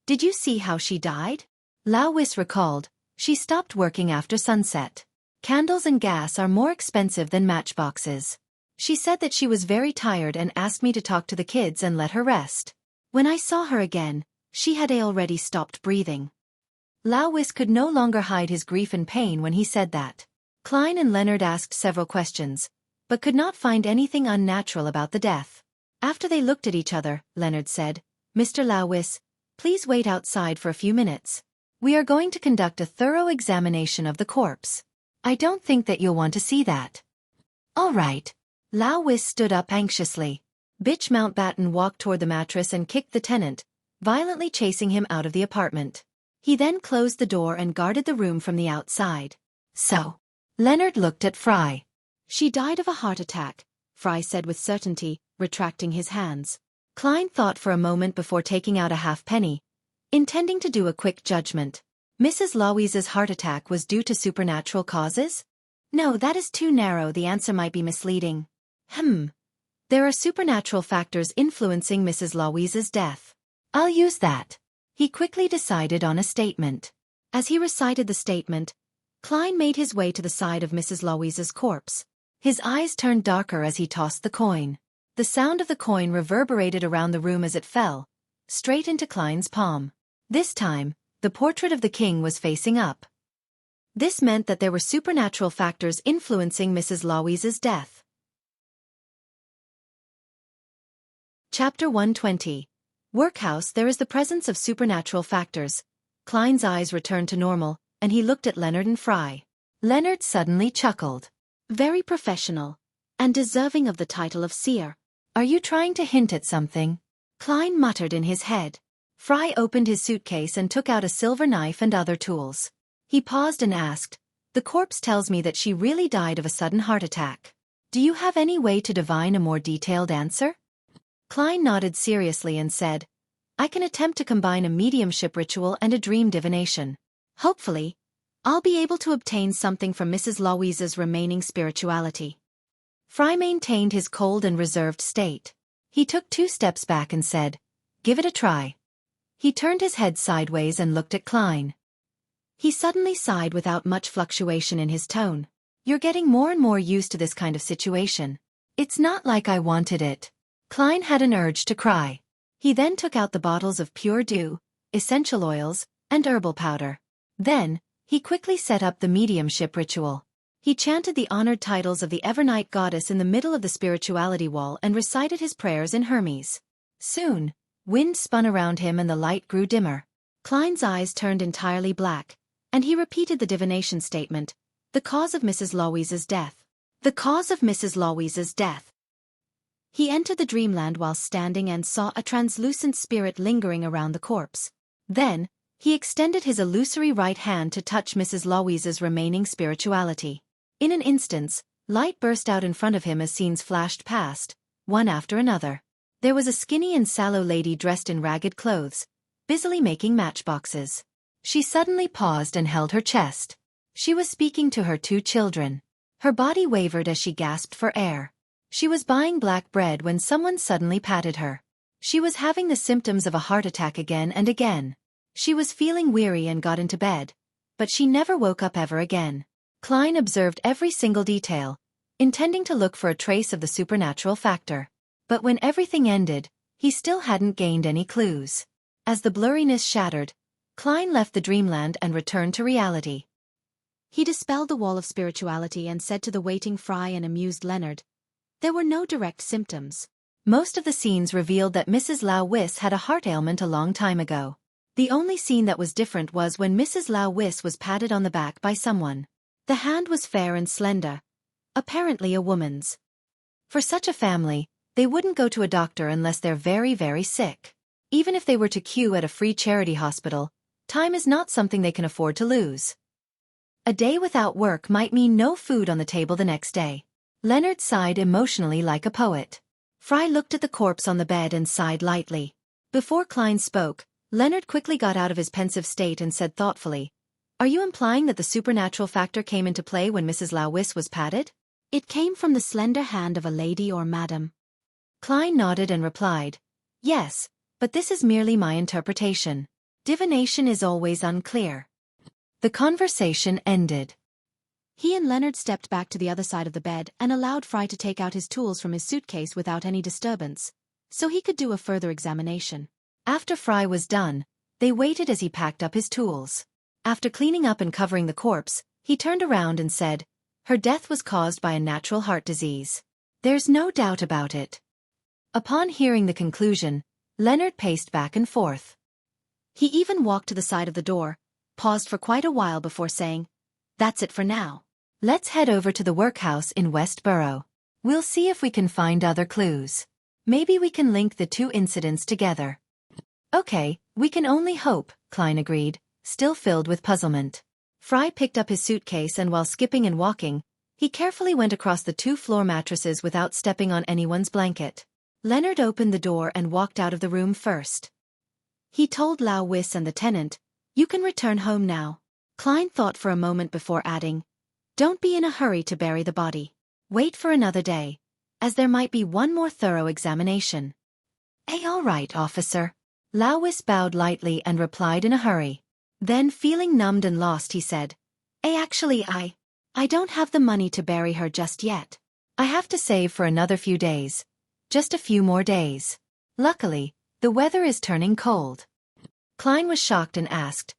S1: "Did you see how she died?" Lanevus recalled. "She stopped working after sunset. Candles and gas are more expensive than matchboxes. She said that she was very tired and asked me to talk to the kids and let her rest. When I saw her again, she had already stopped breathing." Lanevus could no longer hide his grief and pain when he said that. Klein and Leonard asked several questions, but could not find anything unnatural about the death. After they looked at each other, Leonard said, "Mr. Lanevus, please wait outside for a few minutes. We are going to conduct a thorough examination of the corpse. I don't think that you'll want to see that." "All right." Lanevus stood up anxiously. Bitch Mountbatten walked toward the mattress and kicked the tenant, violently chasing him out of the apartment. He then closed the door and guarded the room from the outside. "So." Leonard looked at Fry. "She died of a heart attack," Fry said with certainty, retracting his hands. Klein thought for a moment before taking out a halfpenny, intending to do a quick judgment. "Mrs. Lanevus's heart attack was due to supernatural causes?" "No, that is too narrow. The answer might be misleading." "There are supernatural factors influencing Mrs. Lanevus's death." "I'll use that." He quickly decided on a statement. As he recited the statement, Klein made his way to the side of Mrs. Lanevus's corpse. His eyes turned darker as he tossed the coin. The sound of the coin reverberated around the room as it fell, straight into Klein's palm. This time, the portrait of the king was facing up. This meant that there were supernatural factors influencing Mrs. Lanevus's death. Chapter 120. Workhouse. There is the presence of supernatural factors. Klein's eyes returned to normal, and he looked at Leonard and Fry. Leonard suddenly chuckled. "Very professional, and deserving of the title of seer. Are you trying to hint at something?" Klein muttered in his head. Fry opened his suitcase and took out a silver knife and other tools. He paused and asked, "The corpse tells me that she really died of a sudden heart attack. Do you have any way to divine a more detailed answer?" Klein nodded seriously and said, "I can attempt to combine a mediumship ritual and a dream divination. Hopefully, I'll be able to obtain something from Mrs. Lanevus's remaining spirituality." Fry maintained his cold and reserved state. He took 2 steps back and said, "Give it a try." He turned his head sideways and looked at Klein. He suddenly sighed without much fluctuation in his tone. "You're getting more and more used to this kind of situation. It's not like I wanted it." Klein had an urge to cry. He then took out the bottles of pure dew, essential oils, and herbal powder. Then, he quickly set up the mediumship ritual. He chanted the honored titles of the Evernight goddess in the middle of the spirituality wall and recited his prayers in Hermes. Soon, wind spun around him and the light grew dimmer. Klein's eyes turned entirely black, and he repeated the divination statement, "The cause of Mrs. Lanevus's death. The cause of Mrs. Lanevus's death." He entered the dreamland while standing and saw a translucent spirit lingering around the corpse. Then, he extended his illusory right hand to touch Mrs. Lanevus's remaining spirituality. In an instant, light burst out in front of him as scenes flashed past, one after another. There was a skinny and sallow lady dressed in ragged clothes, busily making matchboxes. She suddenly paused and held her chest. She was speaking to her 2 children. Her body wavered as she gasped for air. She was buying black bread when someone suddenly patted her. She was having the symptoms of a heart attack again and again. She was feeling weary and got into bed, but she never woke up ever again. Klein observed every single detail, intending to look for a trace of the supernatural factor. But when everything ended, he still hadn't gained any clues. As the blurriness shattered, Klein left the dreamland and returned to reality. He dispelled the wall of spirituality and said to the waiting Fry and amused Leonard, "There were no direct symptoms. Most of the scenes revealed that Mrs. Lanevus had a heart ailment a long time ago. The only scene that was different was when Mrs. Lanevus was patted on the back by someone. The hand was fair and slender, apparently a woman's. For such a family, they wouldn't go to a doctor unless they're very, very sick. Even if they were to queue at a free charity hospital, time is not something they can afford to lose. A day without work might mean no food on the table the next day." Leonard sighed emotionally like a poet. Fry looked at the corpse on the bed and sighed lightly. Before Klein spoke, Leonard quickly got out of his pensive state and said thoughtfully, "Are you implying that the supernatural factor came into play when Mrs. Lawis was patted?"
S2: "It came from the slender hand of a lady or madam."
S1: Klein nodded and replied, "Yes, but this is merely my interpretation. Divination is always unclear." The conversation ended.
S2: He and Leonard stepped back to the other side of the bed and allowed Fry to take out his tools from his suitcase without any disturbance, so he could do a further examination.
S1: After Fry was done, they waited as he packed up his tools. After cleaning up and covering the corpse, he turned around and said, "Her death was caused by a natural heart disease. There's no doubt about it." Upon hearing the conclusion, Leonard paced back and forth.
S2: He even walked to the side of the door, paused for quite a while before saying, "That's it for now.
S1: Let's head over to the workhouse in Westboro. We'll see if we can find other clues. Maybe we can link the two incidents together." "Okay, we can only hope," Klein agreed, still filled with puzzlement. Fry picked up his suitcase and while skipping and walking, he carefully went across the 2 floor mattresses without stepping on anyone's blanket. Leonard opened the door and walked out of the room first. He told Lawis and the tenant, "You can return home now." Klein thought for a moment before adding, "Don't be in a hurry to bury the body. Wait for another day, as there might be one more thorough examination." All right, officer." Lawis bowed lightly and replied in a hurry. Then, feeling numbed and lost, he said, Actually, I don't have the money to bury her just yet. I have to save for another few days. Just a few more days. Luckily, the weather is turning cold." Klein was shocked and asked,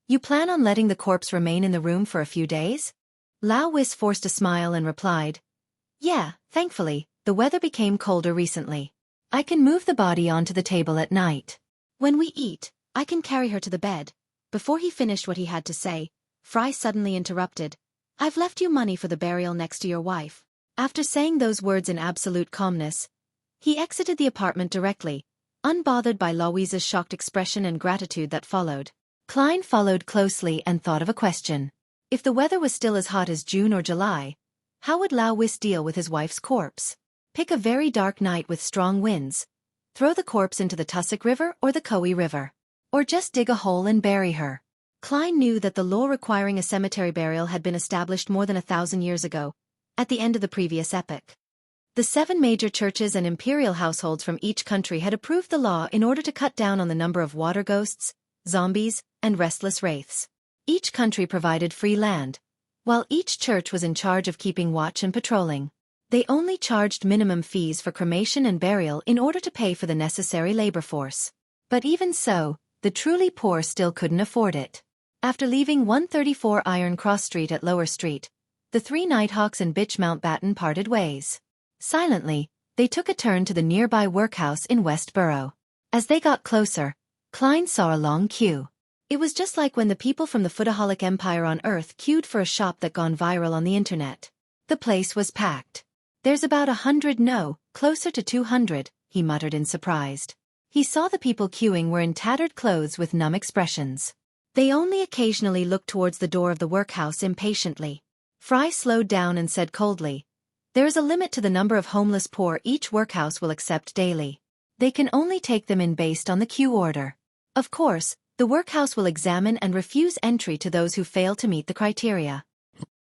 S1: "You plan on letting the corpse remain in the room for a few days?" Lawis forced a smile and replied, "Yeah, thankfully, the weather became colder recently. I can move the body onto the table at night.
S2: When we eat, I can carry her to the bed." Before he finished what he had to say, Fry suddenly interrupted, "I've left you money for the burial next to your wife." After saying those words in absolute calmness, he exited the apartment directly, unbothered by Louise's shocked expression and gratitude that followed. Klein followed closely and thought of a question. If the weather was still as hot as June or July, how would Lawis deal with his wife's corpse? Pick a very dark night with strong winds. Throw the corpse into the Tussock River or the Coe River. Or just dig a hole and bury her. Klein knew that the law requiring a cemetery burial had been established more than 1,000 years ago, at the end of the previous epoch. The 7 major churches and imperial households from each country had approved the law in order to cut down on the number of water ghosts, zombies, and restless wraiths. Each country provided free land, while each church was in charge of keeping watch and patrolling. They only charged minimum fees for cremation and burial in order to pay for the necessary labor force. But even so, the truly poor still couldn't afford it. After leaving 134 Iron Cross Street at Lower Street, the 3 Nighthawks and Bitch Mountbatten parted ways. Silently, they took a turn to the nearby workhouse in Westboro. As they got closer, Klein saw a long queue. It was just like when the people from the Foodaholic Empire on Earth queued for a shop that gone viral on the internet. The place was packed. "There's about 100, no, closer to 200, he muttered in surprise. He saw the people queuing were in tattered clothes with numb expressions. They only occasionally looked towards the door of the workhouse impatiently. Fry slowed down and said coldly, "There is a limit to the number of homeless poor each workhouse will accept daily. They can only take them in based on the queue order. Of course, the workhouse will examine and refuse entry to those who fail to meet the criteria."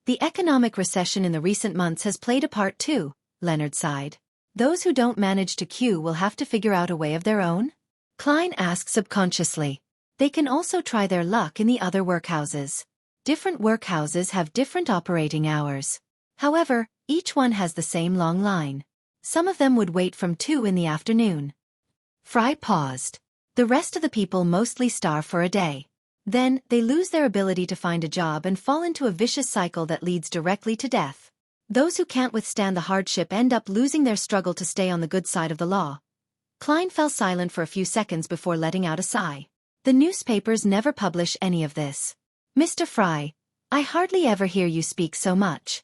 S2: "The economic recession in the recent months has played a part too," Leonard sighed. "Those who don't manage to queue will have to figure out a way of their own?" Klein asked subconsciously. "They can also try their luck in the other workhouses. Different workhouses have different operating hours. However, each one has the same long line. Some of them would wait from 2 in the afternoon." Fry paused. "The rest of the people mostly starve for a day. Then, they lose their ability to find a job and fall into a vicious cycle that leads directly to death. Those who can't withstand the hardship end up losing their struggle to stay on the good side of the law." Klein fell silent for a few seconds before letting out a sigh. "The newspapers never publish any of this. Mr. Fry, I hardly ever hear you speak so much.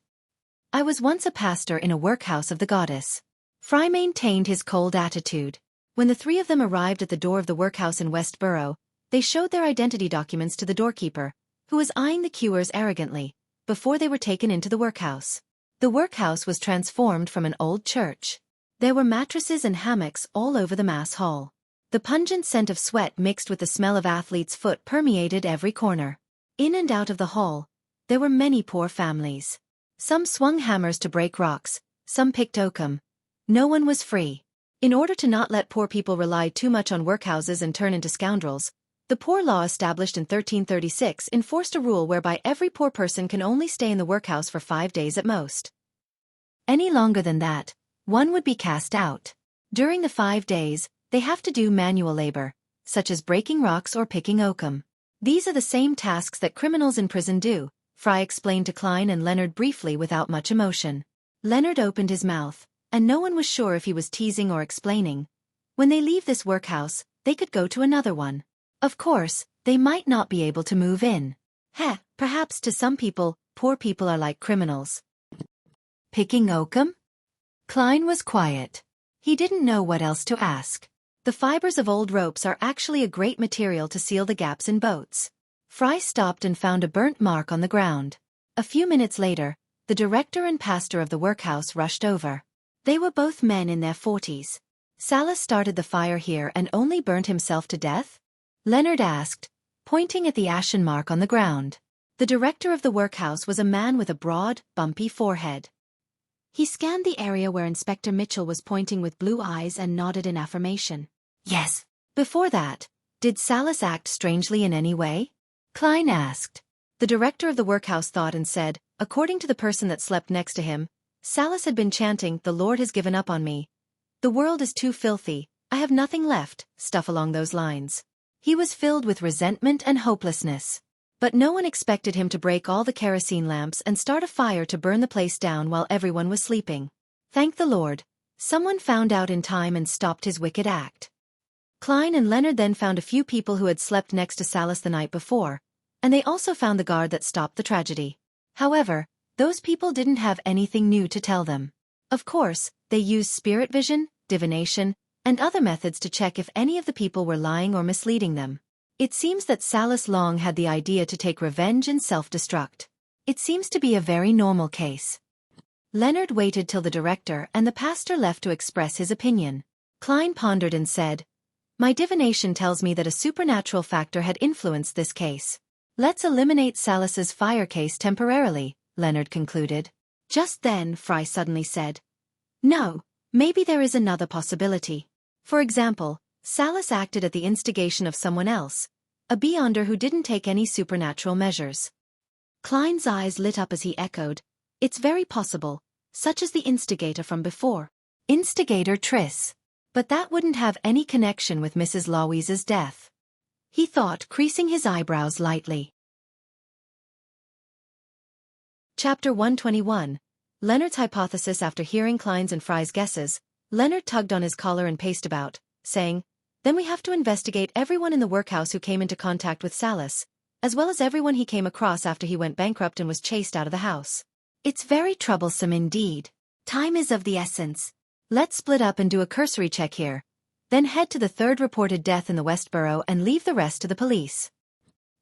S2: I was once a pastor in a workhouse of the goddess." Fry maintained his cold attitude. When the 3 of them arrived at the door of the workhouse in Westboro, they showed their identity documents to the doorkeeper, who was eyeing the queuers arrogantly, before they were taken into the workhouse. The workhouse was transformed from an old church. There were mattresses and hammocks all over the mass hall.
S1: The pungent scent of sweat mixed with the smell of athlete's foot permeated every corner. In and out of the hall, there were many poor families. Some swung hammers to break rocks, some picked oakum. No one was free. In order to not let poor people rely too much on workhouses and turn into scoundrels, the Poor Law established in 1336 enforced a rule whereby every poor person can only stay in the workhouse for 5 days at most. Any longer than that, one would be cast out. During the 5 days, they have to do manual labor, such as breaking rocks or picking oakum. These are the same tasks that criminals in prison do, Fry explained to Klein and Leonard briefly without much emotion. Leonard opened his mouth, and no one was sure if he was teasing or explaining. When they leave this workhouse, they could go to another one. Of course, they might not be able to move in. Perhaps to some people, poor people are like criminals. Picking oakum? Klein was quiet. He didn't know what else to ask. The fibers of old ropes are actually a great material to seal the gaps in boats. Fry stopped and found a burnt mark on the ground. A few minutes later, the director and pastor of the workhouse rushed over. They were both men in their 40s. Salas started the fire here and only burnt himself to death? Leonard asked, pointing at the ashen mark on the ground. The director of the workhouse was a man with a broad, bumpy forehead.
S2: He scanned the area where Inspector Mitchell was pointing with blue eyes and nodded in affirmation.
S1: Yes. Before that, did Salas act strangely in any way? Klein asked. The director of the workhouse thought and said, according to the person that slept next to him, Salas had been chanting, "The Lord has given up on me. The world is too filthy, I have nothing left," stuff along those lines. He was filled with resentment and hopelessness. But no one expected him to break all the kerosene lamps and start a fire to burn the place down while everyone was sleeping. Thank the Lord, someone found out in time and stopped his wicked act. Klein and Leonard then found a few people who had slept next to Salas the night before, and they also found the guard that stopped the tragedy. However, those people didn't have anything new to tell them. Of course, they used spirit vision, divination, and other methods to check if any of the people were lying or misleading them. It seems that Salas long had the idea to take revenge and self-destruct. It seems to be a very normal case. Leonard waited till the director and the pastor left to express his opinion. Klein pondered and said, "My divination tells me that a supernatural factor had influenced this case. Let's eliminate Salas's fire case temporarily," Leonard concluded. Just then, Fry suddenly said, "No, maybe there is another possibility. For example, Salas acted at the instigation of someone else, a beyonder who didn't take any supernatural measures." Klein's eyes lit up as he echoed, "It's very possible, such as the instigator from before." Instigator Triss. But that wouldn't have any connection with Mrs. Lawee's death. He thought, creasing his eyebrows lightly. Chapter 121. Leonard's hypothesis. After hearing Klein's and Fry's guesses, Leonard tugged on his collar and paced about, saying, "Then we have to investigate everyone in the workhouse who came into contact with Salas, as well as everyone he came across after he went bankrupt and was chased out of the house. It's very troublesome indeed. Time is of the essence. Let's split up and do a cursory check here, then head to the third reported death in the Westborough and leave the rest to the police."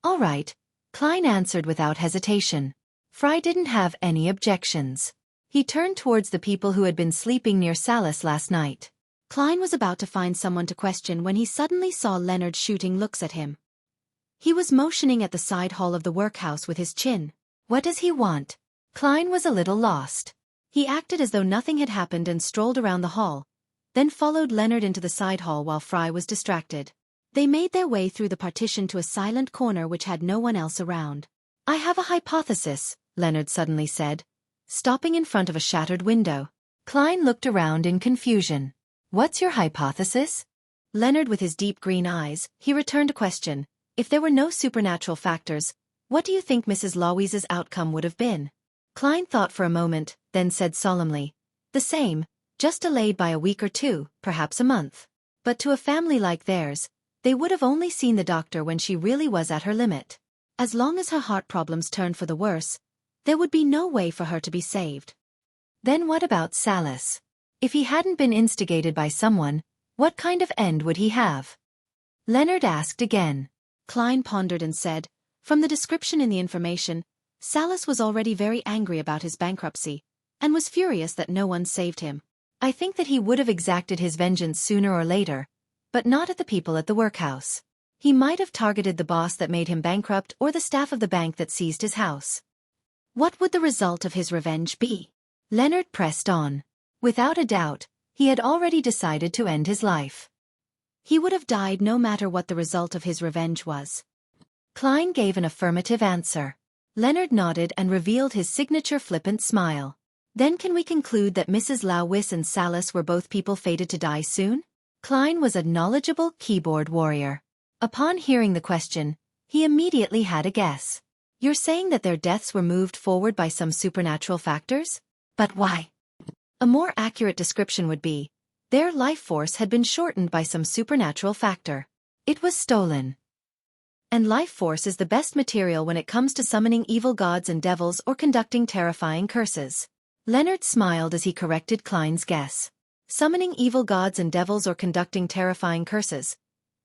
S1: "All right," Klein answered without hesitation. Fry didn't have any objections. He turned towards the people who had been sleeping near Salas last night.
S2: Klein was about to find someone to question when he suddenly saw Leonard shooting looks at him. He was motioning at the side hall of the workhouse with his chin.
S1: What does he want? Klein was a little lost. He acted as though nothing had happened and strolled around the hall, then followed Leonard into the side hall while Fry was distracted.
S2: They made their way through the partition to a silent corner which had no one else around.
S1: "I have a hypothesis," Leonard suddenly said, stopping in front of a shattered window. Klein looked around in confusion. "What's your hypothesis?" Leonard, with his deep green eyes, he returned a question. "If there were no supernatural factors, what do you think Mrs. Lawee's outcome would have been?" Klein thought for a moment, then said solemnly, "The same, just delayed by a week or two, perhaps a month. But to a family like theirs, they would have only seen the doctor when she really was at her limit.
S2: As long as her heart problems turned for the worse, there would be no way for her to be saved."
S1: Then what about Salas? If he hadn't been instigated by someone, what kind of end would he have? Leonard asked again.
S2: Klein pondered and said, "From the description in the information, Salas was already very angry about his bankruptcy, and was furious that no one saved him.
S1: I think that he would have exacted his vengeance sooner or later, but not at the people at the workhouse. He might have targeted the boss that made him bankrupt or the staff of the bank that seized his house.
S2: What would the result of his revenge be?
S1: Leonard pressed on. Without a doubt, he had already decided to end his life.
S2: He would have died no matter what the result of his revenge was.
S1: Klein gave an affirmative answer. Leonard nodded and revealed his signature flippant smile. Then can we conclude that Mrs. Lanevus and Salas were both people fated to die soon? Klein was a knowledgeable keyboard warrior. Upon hearing the question, he immediately had a guess. You're saying that their deaths were moved forward by some supernatural factors? But why? A more accurate description would be, their life force had been shortened by some supernatural factor. It was stolen. And life force is the best material when it comes to summoning evil gods and devils or conducting terrifying curses. Leonard smiled as he corrected Klein's guess. Summoning evil gods and devils or conducting terrifying curses.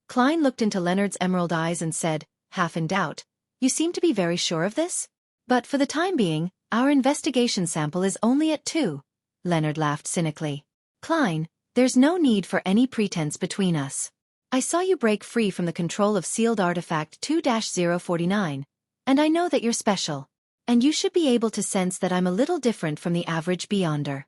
S1: Klein looked into Leonard's emerald eyes and said, half in doubt, "You seem to be very sure of this?" "But for the time being, our investigation sample is only at 2. Leonard laughed cynically. "Klein, there's no need for any pretense between us. I saw you break free from the control of sealed artifact 2-049, and I know that you're special. And you should be able to sense that I'm a little different from the average Beyonder."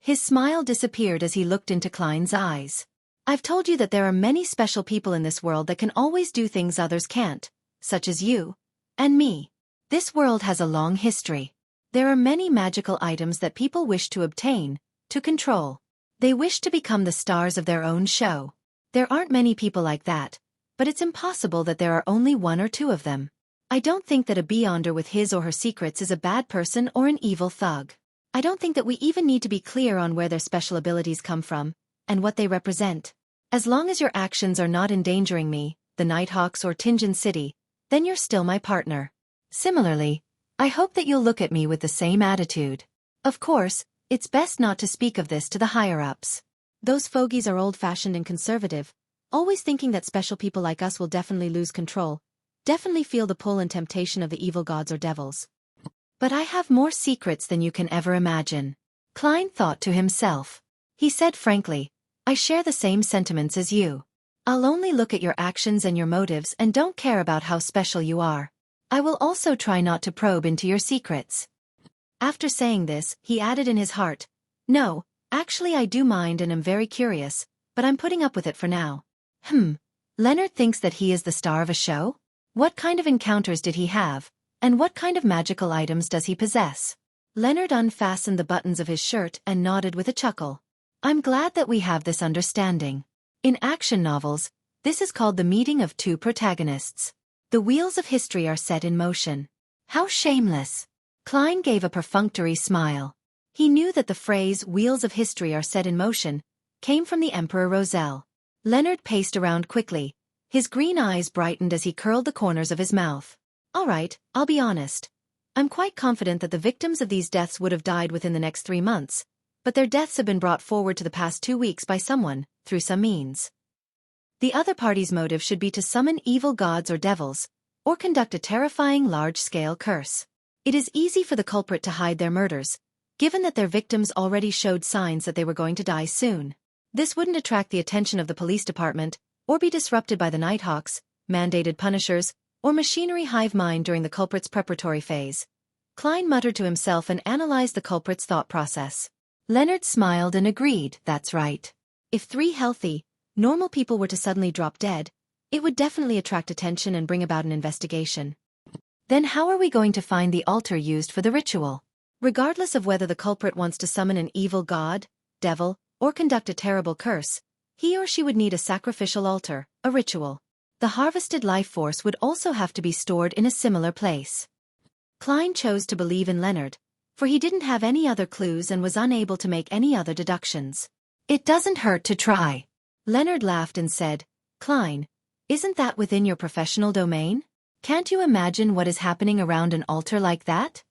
S1: His smile disappeared as he looked into Klein's eyes. "I've told you that there are many special people in this world that can always do things others can't, such as you and me. This world has a long history. There are many magical items that people wish to obtain, to control. They wish to become the stars of their own show. There aren't many people like that, but it's impossible that there are only 1 or 2 of them. I don't think that a Beyonder with his or her secrets is a bad person or an evil thug. I don't think that we even need to be clear on where their special abilities come from, and what they represent. As long as your actions are not endangering me, the Nighthawks or Tingen City, then you're still my partner. Similarly, I hope that you'll look at me with the same attitude. Of course, it's best not to speak of this to the higher-ups.
S2: Those fogies are old-fashioned and conservative, always thinking that special people like us will definitely lose control, definitely feel the pull and temptation of the evil gods or devils.
S1: But I have more secrets than you can ever imagine. Klein thought to himself. He said frankly, I share the same sentiments as you. I'll only look at your actions and your motives and don't care about how special you are. I will also try not to probe into your secrets. After saying this, he added in his heart, No, actually I do mind and am very curious, but I'm putting up with it for now. Leonard thinks that he is the star of a show? What kind of encounters did he have, and what kind of magical items does he possess? Leonard unfastened the buttons of his shirt and nodded with a chuckle. I'm glad that we have this understanding. In action novels, this is called the meeting of 2 protagonists. The wheels of history are set in motion. How shameless! Klein gave a perfunctory smile. He knew that the phrase wheels of history are set in motion came from the Emperor Roselle. Leonard paced around quickly. His green eyes brightened as he curled the corners of his mouth. All right, I'll be honest. I'm quite confident that the victims of these deaths would have died within the next 3 months, but their deaths have been brought forward to the past 2 weeks by someone, through some means. The other party's motive should be to summon evil gods or devils, or conduct a terrifying large-scale curse. It is easy for the culprit to hide their murders, given that their victims already showed signs that they were going to die soon. This wouldn't attract the attention of the police department, or be disrupted by the Nighthawks, mandated punishers, or machinery hive mind during the culprit's preparatory phase. Klein muttered to himself and analyzed the culprit's thought process. Leonard smiled and agreed, that's right. If 3 healthy, normal people were to suddenly drop dead, it would definitely attract attention and bring about an investigation. Then how are we going to find the altar used for the ritual? Regardless of whether the culprit wants to summon an evil god, devil, or conduct a terrible curse, he or she would need a sacrificial altar, a ritual. The harvested life force would also have to be stored in a similar place. Klein chose to believe in Leonard, for he didn't have any other clues and was unable to make any other deductions. It doesn't hurt to try. Leonard laughed and said, Klein, isn't that within your professional domain? Can't you imagine what is happening around an altar like that?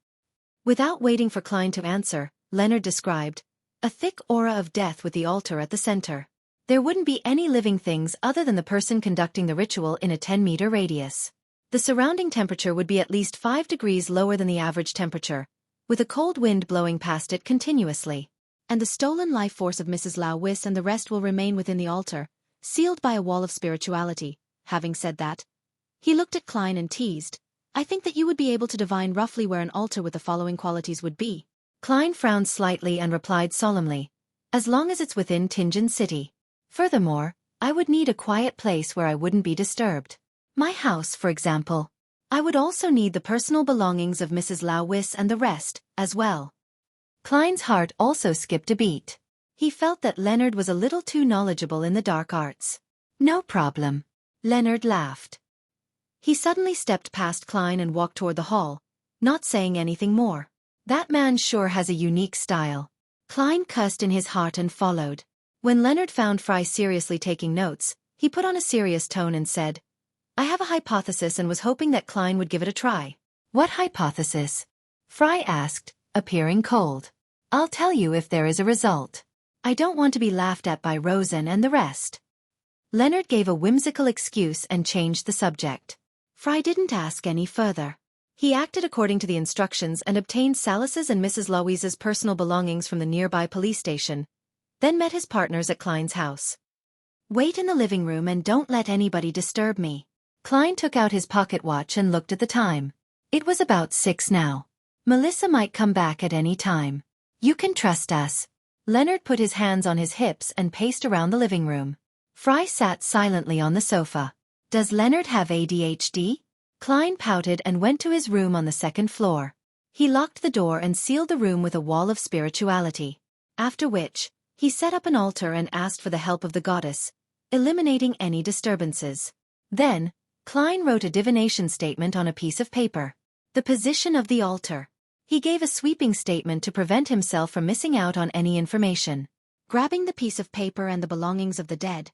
S1: Without waiting for Klein to answer, Leonard described a thick aura of death with the altar at the center. There wouldn't be any living things other than the person conducting the ritual in a 10-meter radius. The surrounding temperature would be at least 5 degrees lower than the average temperature, with a cold wind blowing past it continuously.
S2: And the stolen life force of Mrs. Lanevus and the rest will remain within the altar, sealed by a wall of spirituality. Having said that, he looked at Klein and teased, I think that you would be able to divine roughly where an altar with the following qualities would be.
S1: Klein frowned slightly and replied solemnly, as long as it's within Tingen City. Furthermore, I would need a quiet place where I wouldn't be disturbed. My house, for example. I would also need the personal belongings of Mrs. Lawis and the rest, as well. Klein's heart also skipped a beat. He felt that Leonard was a little too knowledgeable in the dark arts. No problem. Leonard laughed. He suddenly stepped past Klein and walked toward the hall, not saying anything more. That man sure has a unique style. Klein cussed in his heart and followed. When Leonard found Fry seriously taking notes, he put on a serious tone and said, I have a hypothesis and was hoping that Klein would give it a try. What hypothesis? Fry asked, appearing cold. I'll tell you if there is a result. I don't want to be laughed at by Rosen and the rest. Leonard gave a whimsical excuse and changed the subject. Fry didn't ask any further. He acted according to the instructions and obtained Salas's and Mrs. Louise's personal belongings from the nearby police station, then met his partners at Klein's house. Wait in the living room and don't let anybody disturb me. Klein took out his pocket watch and looked at the time. It was about 6 now. Melissa might come back at any time. You can trust us. Leonard put his hands on his hips and paced around the living room. Fry sat silently on the sofa. Does Leonard have ADHD? Klein pouted and went to his room on the second floor. He locked the door and sealed the room with a wall of spirituality. After which, he set up an altar and asked for the help of the goddess, eliminating any disturbances. Then, Klein wrote a divination statement on a piece of paper. The position of the altar. He gave a sweeping statement to prevent himself from missing out on any information. Grabbing the piece of paper and the belongings of the dead,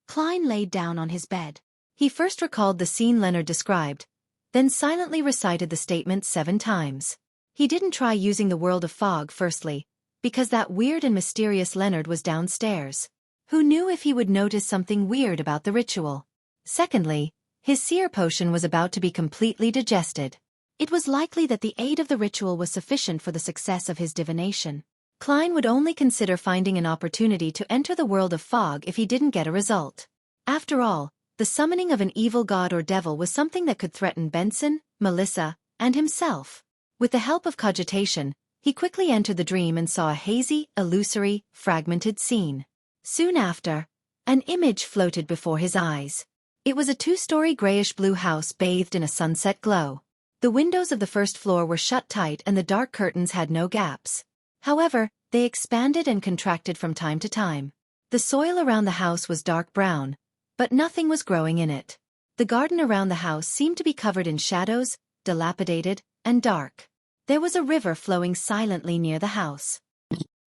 S1: Klein laid down on his bed. He first recalled the scene Leonard described, then silently recited the statement 7 times. He didn't try using the world of fog firstly, because that weird and mysterious Leonard was downstairs. Who knew if he would notice something weird about the ritual? Secondly, his seer potion was about to be completely digested. It was likely that the aid of the ritual was sufficient for the success of his divination. Klein would only consider finding an opportunity to enter the world of fog if he didn't get a result. After all, the summoning of an evil god or devil was something that could threaten Benson, Melissa, and himself. With the help of cogitation, he quickly entered the dream and saw a hazy, illusory, fragmented scene. Soon after, an image floated before his eyes. It was a 2-story grayish-blue house bathed in a sunset glow. The windows of the first floor were shut tight and the dark curtains had no gaps. However, they expanded and contracted from time to time. The soil around the house was dark brown, but nothing was growing in it. The garden around the house seemed to be covered in shadows, dilapidated, and dark. There was a river flowing silently near the house.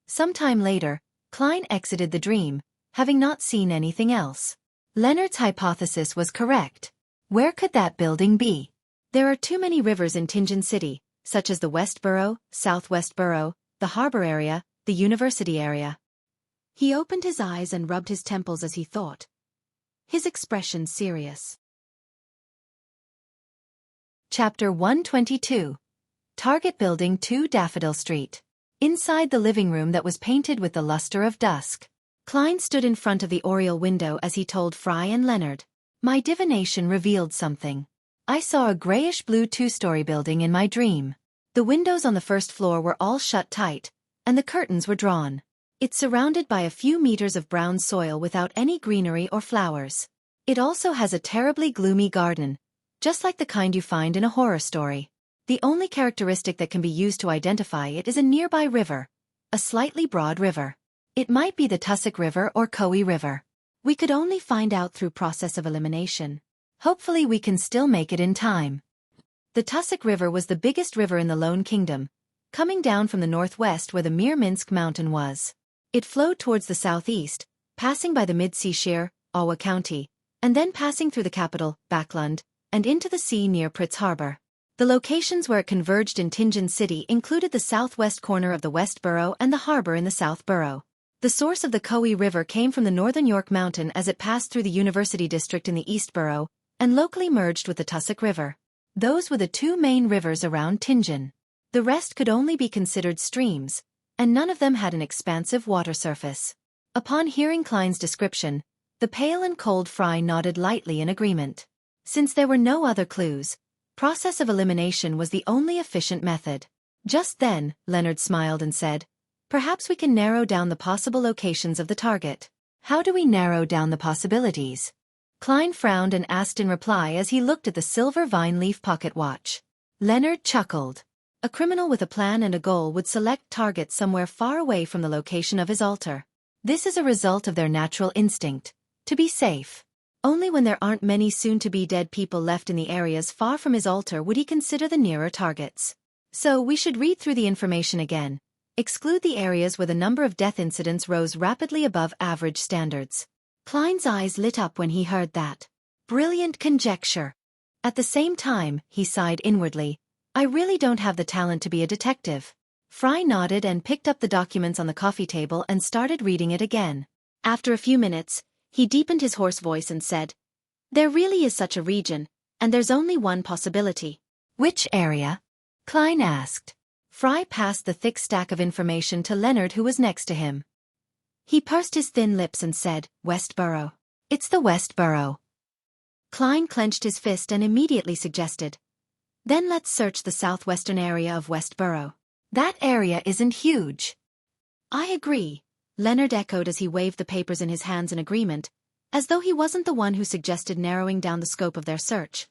S1: Some time later, Klein exited the dream, having not seen anything else. Leonard's hypothesis was correct. Where could that building be? There are too many rivers in Tingen City, such as the West Borough, Southwest Borough, the harbor area, the university area. He opened his eyes and rubbed his temples as he thought, his expression serious. Chapter 122. Target Building 2 Daffodil Street. Inside the living room that was painted with the luster of dusk, Klein stood in front of the oriel window as he told Fry and Leonard. My divination revealed something. I saw a grayish-blue 2-story building in my dream. The windows on the first floor were all shut tight, and the curtains were drawn. It's surrounded by a few meters of brown soil without any greenery or flowers. It also has a terribly gloomy garden, just like the kind you find in a horror story. The only characteristic that can be used to identify it is a nearby river, a slightly broad river. It might be the Tussock River or Xueqi River. We could only find out through process of elimination. Hopefully we can still make it in time. The Tussock River was the biggest river in the Lone Kingdom, coming down from the northwest where the Mirminsk mountain was. It flowed towards the southeast, passing by the mid-sea sheer, Awa County, and then passing through the capital, Backlund, and into the sea near Pritz Harbor. The locations where it converged in Tingen City included the southwest corner of the West Borough and the harbor in the South Borough. The source of the Xueqi River came from the northern York Mountain as it passed through the University District in the East Borough, and locally merged with the Tussock River. Those were the 2 main rivers around Tingen. The rest could only be considered streams, and none of them had an expansive water surface. Upon hearing Klein's description, The pale and cold Fry nodded lightly in agreement. Since there were no other clues, process of elimination was the only efficient method. Just then, Leonard smiled and said, "Perhaps we can narrow down the possible locations of the target." "How do we narrow down the possibilities?" Klein frowned and asked in reply as he looked at the silver vine leaf pocket watch. Leonard chuckled. A criminal with a plan and a goal would select targets somewhere far away from the location of his altar. This is a result of their natural instinct, to be safe. Only when there aren't many soon-to-be dead people left in the areas far from his altar would he consider the nearer targets. So we should read through the information again. Exclude the areas where the number of death incidents rose rapidly above average standards. Klein's eyes lit up when he heard that. Brilliant conjecture. At the same time, he sighed inwardly, I really don't have the talent to be a detective. Fry nodded and picked up the documents on the coffee table and started reading it again. After a few minutes, he deepened his hoarse voice and said, "There really is such a region, and there's only one possibility." "Which area?" Klein asked. Fry passed the thick stack of information to Leonard, who was next to him.
S2: He pursed his thin lips and said, "Westboro."
S1: "It's the Westboro."
S2: Klein clenched his fist and immediately suggested, "Then let's search the southwestern area of Westboro."
S1: "That area isn't huge."
S2: "I agree," Leonard echoed as he waved the papers in his hands in agreement, as though he wasn't the one who suggested narrowing down the scope of their search.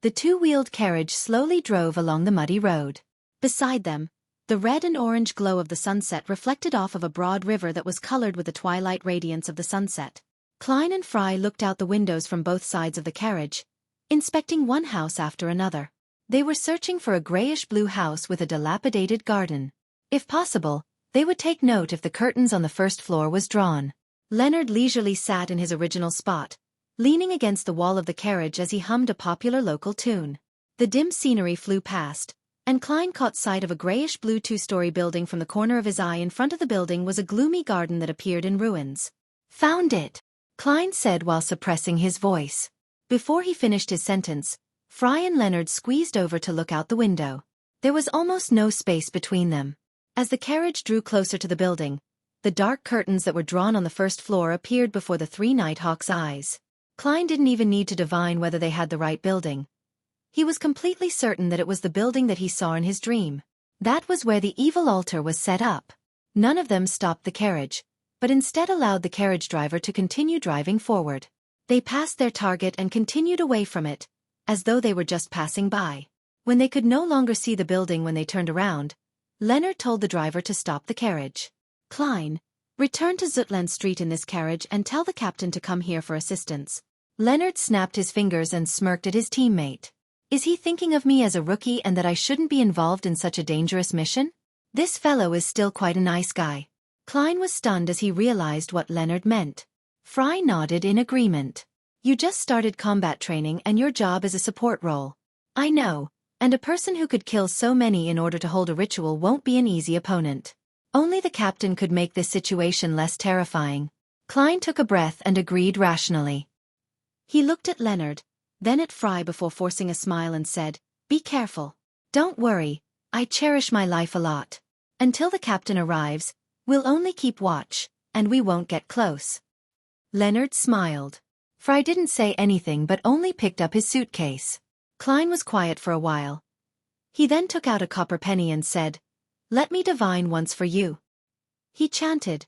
S1: The two-wheeled carriage slowly drove along the muddy road.
S2: Beside them, the red and orange glow of the sunset reflected off of a broad river that was colored with the twilight radiance of the sunset. Klein and Fry looked out the windows from both sides of the carriage, inspecting one house after another.
S1: They were searching for a grayish-blue house with a dilapidated garden. If possible, they would take note if the curtains on the first floor was drawn.
S2: Leonard leisurely sat in his original spot, leaning against the wall of the carriage as he hummed a popular local tune. The dim scenery flew past, and Klein caught sight of a grayish-blue two-story building. From the corner of his eye in front of the building was a gloomy garden that appeared in ruins.
S1: "Found it," Klein said while suppressing his voice. Before he finished his sentence, Fry and Leonard squeezed over to look out the window. There was almost no space between them. As the carriage drew closer to the building, the dark curtains that were drawn on the first floor appeared before the three Nighthawks' eyes. Klein didn't even need to divine whether they had the right building. He was completely certain that it was the building that he saw in his dream. That was where the evil altar was set up. None of them stopped the carriage, but instead allowed the carriage driver to continue driving forward. They passed their target and continued away from it, as though they were just passing by. When they could no longer see the building when they turned around, Leonard told the driver to stop the carriage.
S2: "Klein, return to Zutland Street in this carriage and tell the captain to come here for assistance."
S1: Leonard snapped his fingers and smirked at his teammate. Is he thinking of me as a rookie and that I shouldn't be involved in such a dangerous mission? This fellow is still quite a nice guy. Klein was stunned as he realized what Leonard meant. Fry nodded in agreement. "You just started combat training and your job is a support role." "I know, and a person who could kill so many in order to hold a ritual won't be an easy opponent. Only the captain could make this situation less terrifying." Klein took a breath and agreed rationally.
S2: He looked at Leonard, then at Fry before forcing a smile and said, "Be careful."
S1: "Don't worry, I cherish my life a lot. Until the captain arrives, we'll only keep watch, and we won't get close." Leonard smiled. Fry didn't say anything but only picked up his suitcase. Klein was quiet for a while. He then took out a copper penny and said, "Let me divine once for you."
S2: He chanted,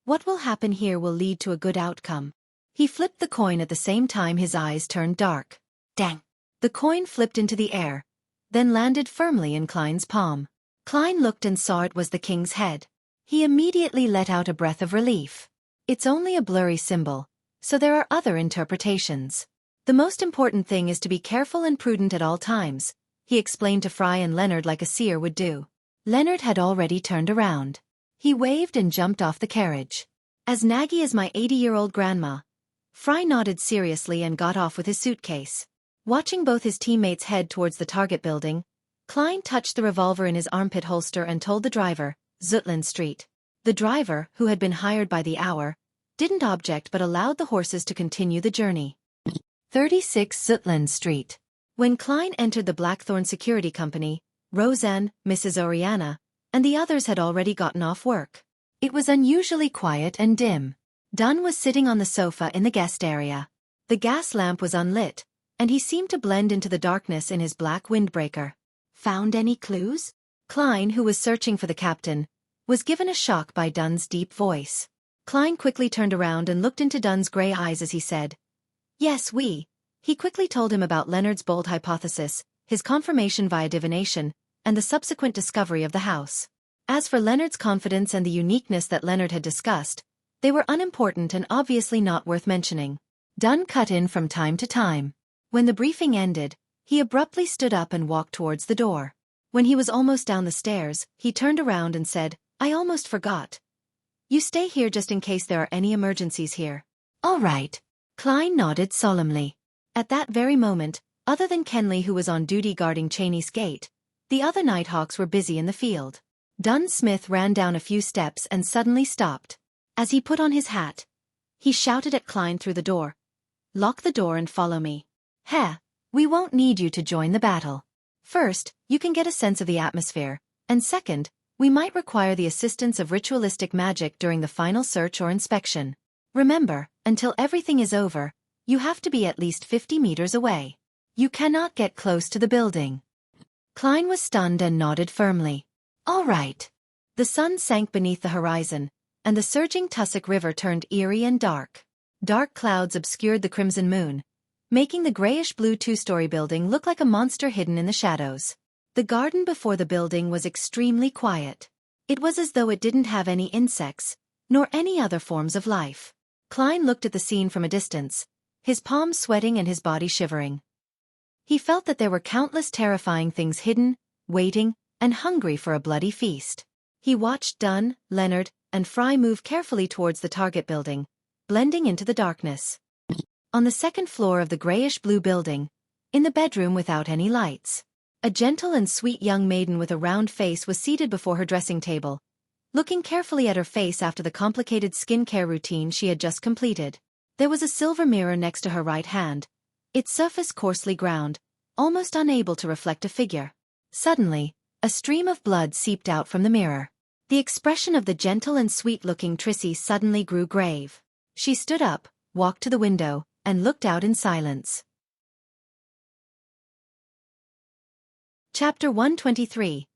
S2: "What will happen here will lead to a good outcome."
S1: He flipped the coin at the same time his eyes turned dark. Dang! The coin flipped into the air, then landed firmly in Klein's palm. Klein looked and saw it was the king's head. He immediately let out a breath of relief. It's only a blurry symbol, so there are other interpretations. The most important thing is to be careful and prudent at all times, he explained to Fry and Leonard like a seer would do. Leonard had already turned around. He waved and jumped off the carriage. "As naggy as my 80-year-old grandma." Fry nodded seriously and got off with his suitcase. Watching both his teammates head towards the target building, Klein touched the revolver in his armpit holster and told the driver, "Zutland Street." The driver, who had been hired by the hour, didn't object but allowed the horses to continue the journey. 36 Zutland Street. When Klein entered the Blackthorn Security Company, Roseanne, Mrs. Oriana, and the others had already gotten off work. It was unusually quiet and dim. Dunn was sitting on the sofa in the guest area. The gas lamp was unlit, and he seemed to blend into the darkness in his black windbreaker.
S2: Found any clues?
S1: Klein, who was searching for the captain, was given a shock by Dunn's deep voice. Klein quickly turned around and looked into Dunn's gray eyes as he said, "Yes, we." He quickly told him about Leonard's bold hypothesis, his confirmation via divination, and the subsequent discovery of the house. As for Leonard's confidence and the uniqueness that Leonard had discussed, they were unimportant and obviously not worth mentioning. Dunn cut in from time to time. When the briefing ended, he abruptly stood up and walked towards the door. When he was almost down the stairs, he turned around and said, "I almost forgot. You stay here just in case there are any emergencies here."
S2: "All right."
S1: Klein nodded solemnly. At that very moment, other than Kenley, who was on duty guarding Cheney's gate, the other Nighthawks were busy in the field. Dunn Smith ran down a few steps and suddenly stopped. As he put on his hat, he shouted at Klein through the door, "Lock the door and follow me." "Heh, we won't need you to join the battle. First, you can get a sense of the atmosphere, and second, we might require the assistance of ritualistic magic during the final search or inspection. Remember, until everything is over, you have to be at least 50 meters away. You cannot get close to the building." Klein was stunned and nodded firmly. "All right." The sun sank beneath the horizon, and the surging Tussock River turned eerie and dark. Dark clouds obscured the crimson moon, making the grayish-blue two-story building look like a monster hidden in the shadows. The garden before the building was extremely quiet. It was as though it didn't have any insects, nor any other forms of life. Klein looked at the scene from a distance, his palms sweating and his body shivering. He felt that there were countless terrifying things hidden, waiting, and hungry for a bloody feast. He watched Dunn, Leonard, and Fry move carefully towards the target building, blending into the darkness. On the second floor of the grayish-blue building, in the bedroom without any lights, a gentle and sweet young maiden with a round face was seated before her dressing table, looking carefully at her face after the complicated skincare routine she had just completed. There was a silver mirror next to her right hand, its surface coarsely ground, almost unable to reflect a figure. Suddenly, a stream of blood seeped out from the mirror. The expression of the gentle and sweet-looking Trissy suddenly grew grave. She stood up, walked to the window, and looked out in silence. Chapter 123.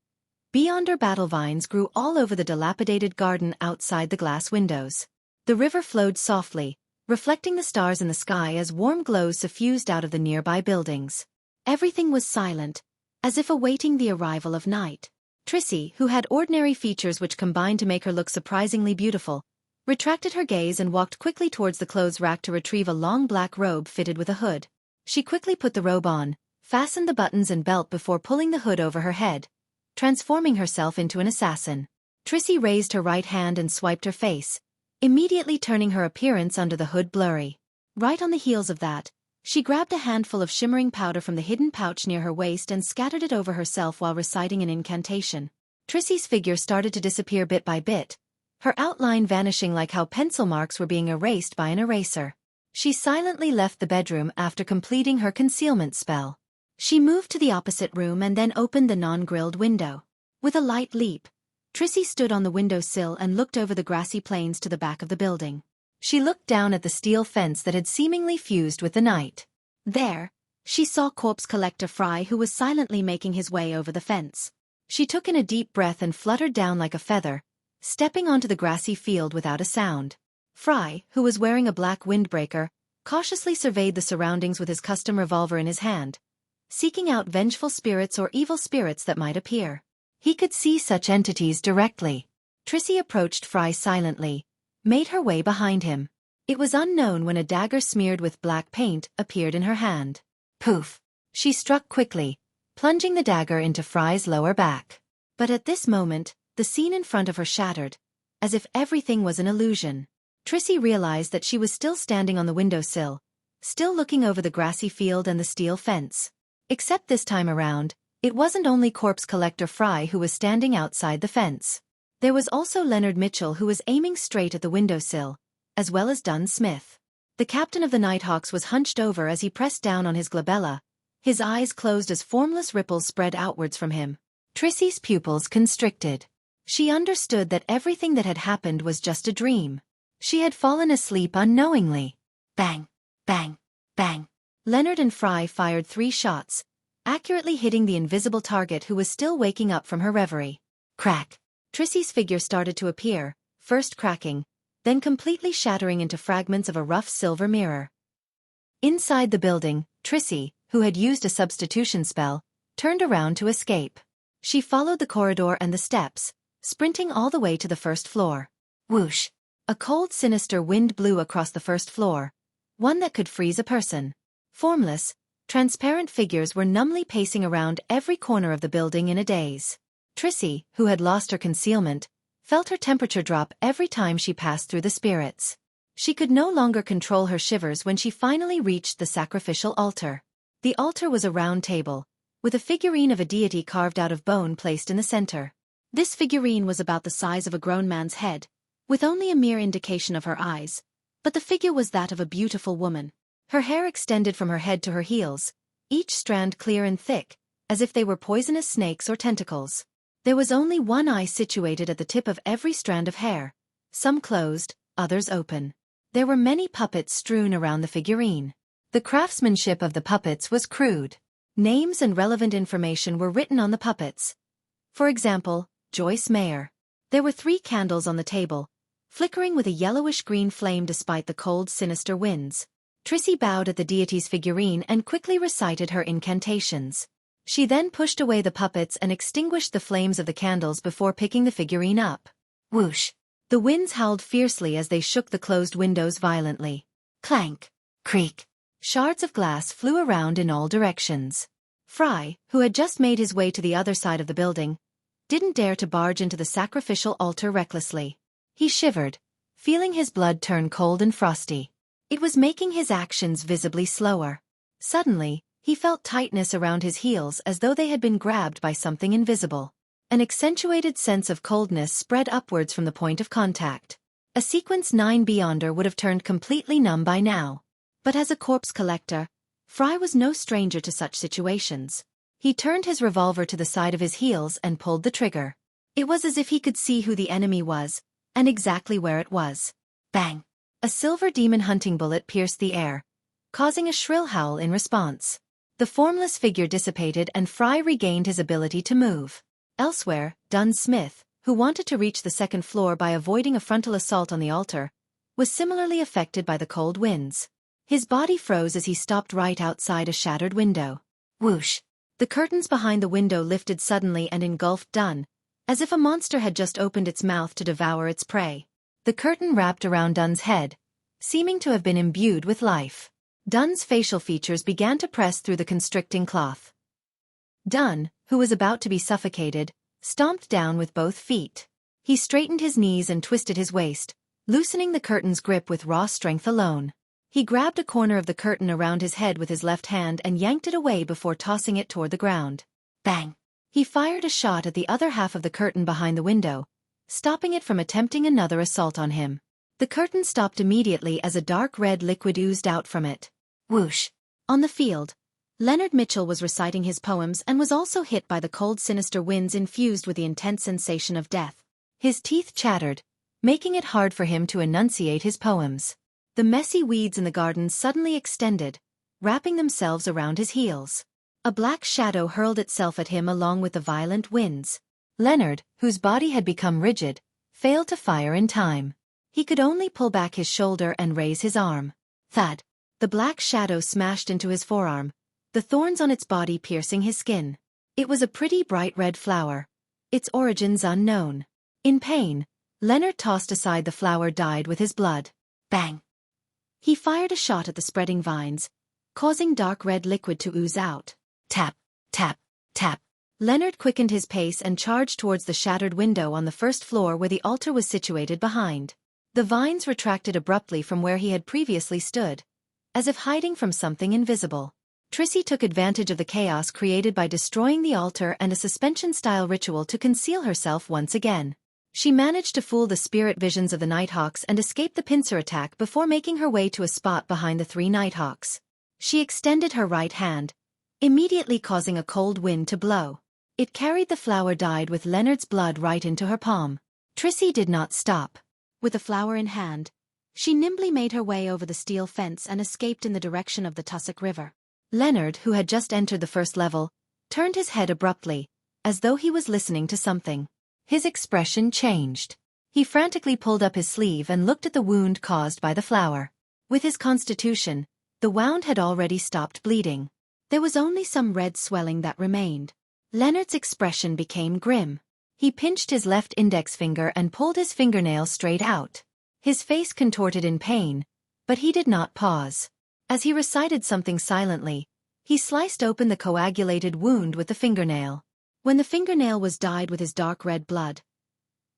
S1: Beyonder battle vines grew all over the dilapidated garden outside the glass windows. The river flowed softly, reflecting the stars in the sky as warm glows suffused out of the nearby buildings. Everything was silent, as if awaiting the arrival of night. Trissy, who had ordinary features which combined to make her look surprisingly beautiful, retracted her gaze and walked quickly towards the clothes rack to retrieve a long black robe fitted with a hood. She quickly put the robe on, fastened the buttons and belt before pulling the hood over her head, transforming herself into an assassin. Trissy raised her right hand and swiped her face, immediately turning her appearance under the hood blurry. Right on the heels of that, she grabbed a handful of shimmering powder from the hidden pouch near her waist and scattered it over herself while reciting an incantation. Trissy's figure started to disappear bit by bit, her outline vanishing like how pencil marks were being erased by an eraser. She silently left the bedroom after completing her concealment spell. She moved to the opposite room and then opened the non-grilled window. With a light leap, Trissy stood on the windowsill and looked over the grassy plains to the back of the building. She looked down at the steel fence that had seemingly fused with the night. There, she saw Corpse Collector Fry, who was silently making his way over the fence. She took in a deep breath and fluttered down like a feather, stepping onto the grassy field without a sound. Fry, who was wearing a black windbreaker, cautiously surveyed the surroundings with his custom revolver in his hand, seeking out vengeful spirits or evil spirits that might appear. He could see such entities directly. Trissy approached Fry silently, made her way behind him. It was unknown when a dagger smeared with black paint appeared in her hand. Poof! She struck quickly, plunging the dagger into Fry's lower back. But at this moment, the scene in front of her shattered, as if everything was an illusion. Trissy realized that she was still standing on the windowsill, still looking over the grassy field and the steel fence. Except this time around, it wasn't only Corpse Collector Fry who was standing outside the fence. There was also Leonard Mitchell, who was aiming straight at the windowsill, as well as Dunn Smith. The captain of the Nighthawks was hunched over as he pressed down on his glabella, his eyes closed as formless ripples spread outwards from him. Trissy's pupils constricted. She understood that everything that had happened was just a dream. She had fallen asleep unknowingly. Bang, bang, bang. Leonard and Fry fired 3 shots, accurately hitting the invisible target who was still waking up from her reverie. Crack. Trissy's figure started to appear, first cracking, then completely shattering into fragments of a rough silver mirror. Inside the building, Trissy, who had used a substitution spell, turned around to escape. She followed the corridor and the steps, sprinting all the way to the first floor. Whoosh! A cold, sinister wind blew across the first floor, one that could freeze a person. Formless, transparent figures were numbly pacing around every corner of the building in a daze. Trissy, who had lost her concealment, felt her temperature drop every time she passed through the spirits. She could no longer control her shivers when she finally reached the sacrificial altar. The altar was a round table, with a figurine of a deity carved out of bone placed in the center. This figurine was about the size of a grown man's head, with only a mere indication of her eyes, but the figure was that of a beautiful woman. Her hair extended from her head to her heels, each strand clear and thick, as if they were poisonous snakes or tentacles. There was only one eye situated at the tip of every strand of hair, some closed, others open. There were many puppets strewn around the figurine. The craftsmanship of the puppets was crude. Names and relevant information were written on the puppets. For example, Joyce Mayer. There were 3 candles on the table, flickering with a yellowish-green flame despite the cold, sinister winds. Trissy bowed at the deity's figurine and quickly recited her incantations. She then pushed away the puppets and extinguished the flames of the candles before picking the figurine up. Whoosh! The winds howled fiercely as they shook the closed windows violently. Clank! Creak! Shards of glass flew around in all directions. Fry, who had just made his way to the other side of the building, didn't dare to barge into the sacrificial altar recklessly. He shivered, feeling his blood turn cold and frosty. It was making his actions visibly slower. Suddenly, he felt tightness around his heels as though they had been grabbed by something invisible. An accentuated sense of coldness spread upwards from the point of contact. A Sequence 9 Beyonder would have turned completely numb by now. But as a corpse collector, Fry was no stranger to such situations. He turned his revolver to the side of his heels and pulled the trigger. It was as if he could see who the enemy was, and exactly where it was. Bang! A silver demon hunting bullet pierced the air, causing a shrill howl in response. The formless figure dissipated and Fry regained his ability to move. Elsewhere, Dunn Smith, who wanted to reach the second floor by avoiding a frontal assault on the altar, was similarly affected by the cold winds. His body froze as he stopped right outside a shattered window. Whoosh! The curtains behind the window lifted suddenly and engulfed Dunn, as if a monster had just opened its mouth to devour its prey. The curtain wrapped around Dunn's head, seeming to have been imbued with life. Dunn's facial features began to press through the constricting cloth. Dunn, who was about to be suffocated, stomped down with both feet. He straightened his knees and twisted his waist, loosening the curtain's grip with raw strength alone. He grabbed a corner of the curtain around his head with his left hand and yanked it away before tossing it toward the ground. Bang! He fired a shot at the other half of the curtain behind the window, stopping it from attempting another assault on him. The curtain stopped immediately as a dark red liquid oozed out from it. Whoosh! On the field, Leonard Mitchell was reciting his poems and was also hit by the cold, sinister winds infused with the intense sensation of death. His teeth chattered, making it hard for him to enunciate his poems. The messy weeds in the garden suddenly extended, wrapping themselves around his heels. A black shadow hurled itself at him along with the violent winds. Leonard, whose body had become rigid, failed to fire in time. He could only pull back his shoulder and raise his arm. Thud! The black shadow smashed into his forearm, the thorns on its body piercing his skin. It was a pretty bright red flower, its origins unknown. In pain, Leonard tossed aside the flower dyed with his blood. Bang! He fired a shot at the spreading vines, causing dark red liquid to ooze out. Tap, tap, tap. Leonard quickened his pace and charged towards the shattered window on the first floor where the altar was situated behind. The vines retracted abruptly from where he had previously stood, as if hiding from something invisible. Trissy took advantage of the chaos created by destroying the altar and a suspension-style ritual to conceal herself once again. She managed to fool the spirit visions of the Nighthawks and escape the pincer attack before making her way to a spot behind the 3 Nighthawks. She extended her right hand, immediately causing a cold wind to blow. It carried the flower dyed with Leonard's blood right into her palm. Trissy did not stop. With the flower in hand,
S2: She nimbly made her way over the steel fence and escaped in the direction of the tussock river.
S1: Leonard, who had just entered the first level, turned his head abruptly, as though he was listening to something. His expression changed. He frantically pulled up his sleeve and looked at the wound caused by the flower. With his constitution, the wound had already stopped bleeding.
S2: There was only some red swelling that remained.
S1: Leonard's expression became grim. He pinched his left index finger and pulled his fingernail straight out. His face contorted in pain, but he did not pause. As he recited something silently, he sliced open the coagulated wound with the fingernail.
S2: When the fingernail was dyed with his dark red blood,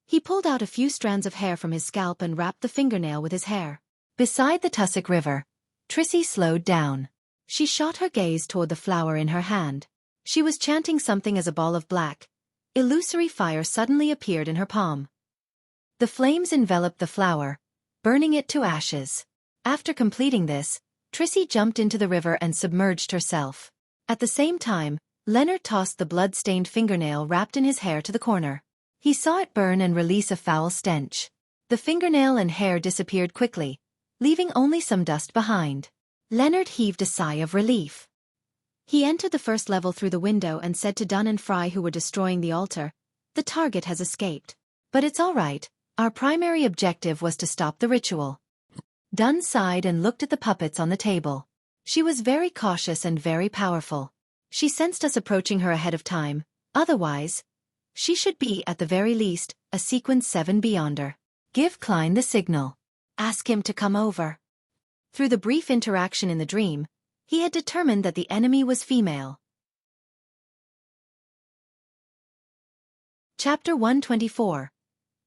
S2: he pulled out a few strands of hair from his scalp and wrapped the fingernail with his hair.
S1: Beside the tussock river, Trissy slowed down.
S2: She shot her gaze toward the flower in her hand. She was chanting something as a ball of black, illusory fire suddenly appeared in her palm.
S1: The flames enveloped the flower, burning it to ashes. After completing this, Trissy jumped into the river and submerged herself. At the same time, Leonard tossed the blood-stained fingernail wrapped in his hair to the corner. He saw it burn and release a foul stench. The fingernail and hair disappeared quickly, leaving only some dust behind. Leonard heaved a sigh of relief.
S2: He entered the first level through the window and said to Dunn and Fry, who were destroying the altar, "The target has escaped.
S1: But it's all right. Our primary objective was to stop the ritual." Dunn sighed and looked at the puppets on the table. She was very cautious and very powerful. She sensed us approaching her ahead of time, otherwise, she should be, at the very least, a sequence 7 beyonder. Give Klein the signal. Ask him to come over. Through the brief interaction in the dream, he had determined that the enemy was female. Chapter 124.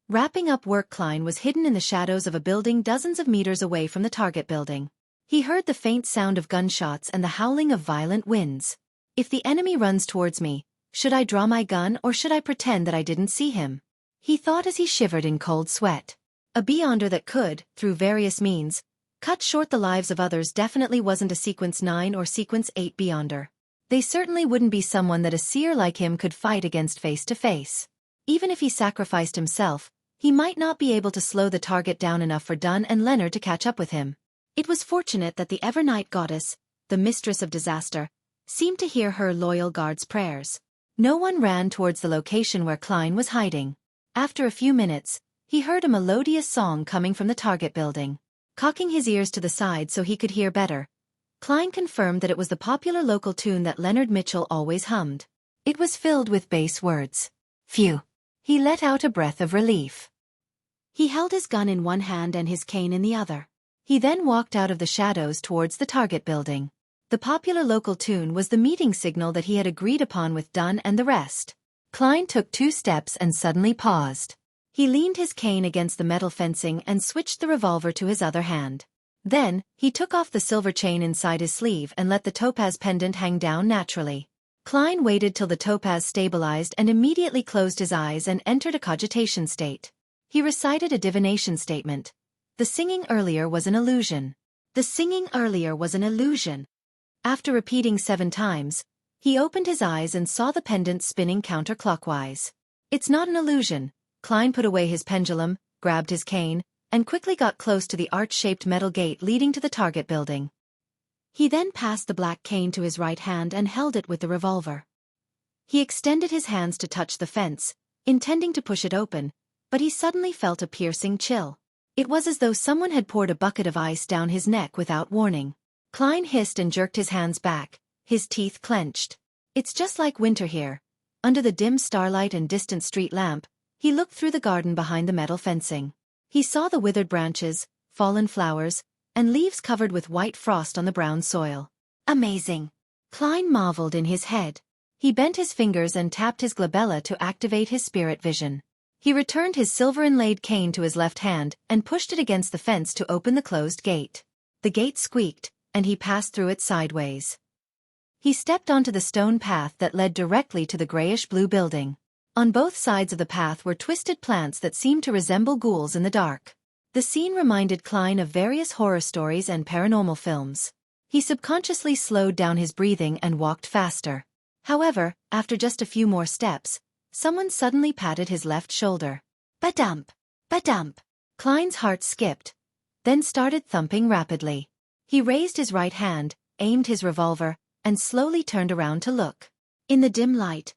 S1: Wrapping up work. Klein was hidden in the shadows of a building dozens of meters away from the target building. He heard the faint sound of gunshots and the howling of violent winds. If the enemy runs towards me, should I draw my gun or should I pretend that I didn't see him? He thought as he shivered in cold sweat. A beyonder that could, through various means, cut short the lives of others definitely wasn't a sequence 9 or sequence 8 beyonder. They certainly wouldn't be someone that a seer like him could fight against face to face. Even if he sacrificed himself, he might not be able to slow the target down enough for Dunn and Leonard to catch up with him.
S2: It was fortunate that the Evernight goddess, the mistress of disaster, seemed to hear her loyal guard's prayers.
S1: No one ran towards the location where Klein was hiding. After a few minutes, he heard a melodious song coming from the target building. Cocking his ears to the side so he could hear better, Klein confirmed that it was the popular local tune that Leonard Mitchell always hummed. It was filled with bass words. Phew! He let out a breath of relief.
S2: He held his gun in one hand and his cane in the other.
S1: He then walked out of the shadows towards the target building. The popular local tune was the meeting signal that he had agreed upon with Dunn and the rest. Klein took 2 steps and suddenly paused. He leaned his cane against the metal fencing and switched the revolver to his other hand. Then, he took off the silver chain inside his sleeve and let the topaz pendant hang down naturally. Klein waited till the topaz stabilized and immediately closed his eyes and entered a cogitation state. He recited a divination statement. The singing earlier was an illusion. The singing earlier was an illusion. After repeating 7 times, he opened his eyes and saw the pendant spinning counterclockwise. It's not an illusion. Klein put away his pendulum, grabbed his cane, and quickly got close to the arch-shaped metal gate leading to the target building. He then passed the black cane to his right hand and held it with the revolver. He extended his hands to touch the fence, intending to push it open, but he suddenly felt a piercing chill. It was as though someone had poured a bucket of ice down his neck without warning. Klein hissed and jerked his hands back, his teeth clenched. It's just like winter here. Under the dim starlight and distant street lamp, he looked through the garden behind the metal fencing. He saw the withered branches, fallen flowers, and leaves covered with white frost on the brown soil. Amazing! Klein marveled in his head. He bent his fingers and tapped his glabella to activate his spirit vision. He returned his silver-inlaid cane to his left hand and pushed it against the fence to open the closed gate. The gate squeaked, and he passed through it sideways. He stepped onto the stone path that led directly to the grayish-blue building. On both sides of the path were twisted plants that seemed to resemble ghouls in the dark. The scene reminded Klein of various horror stories and paranormal films. He subconsciously slowed down his breathing and walked faster. However, after just a few more steps, someone suddenly patted his left shoulder. Badump! Badump! Klein's heart skipped. then started thumping rapidly. He raised his right hand, aimed his revolver, and slowly turned around to look.
S2: In the dim light,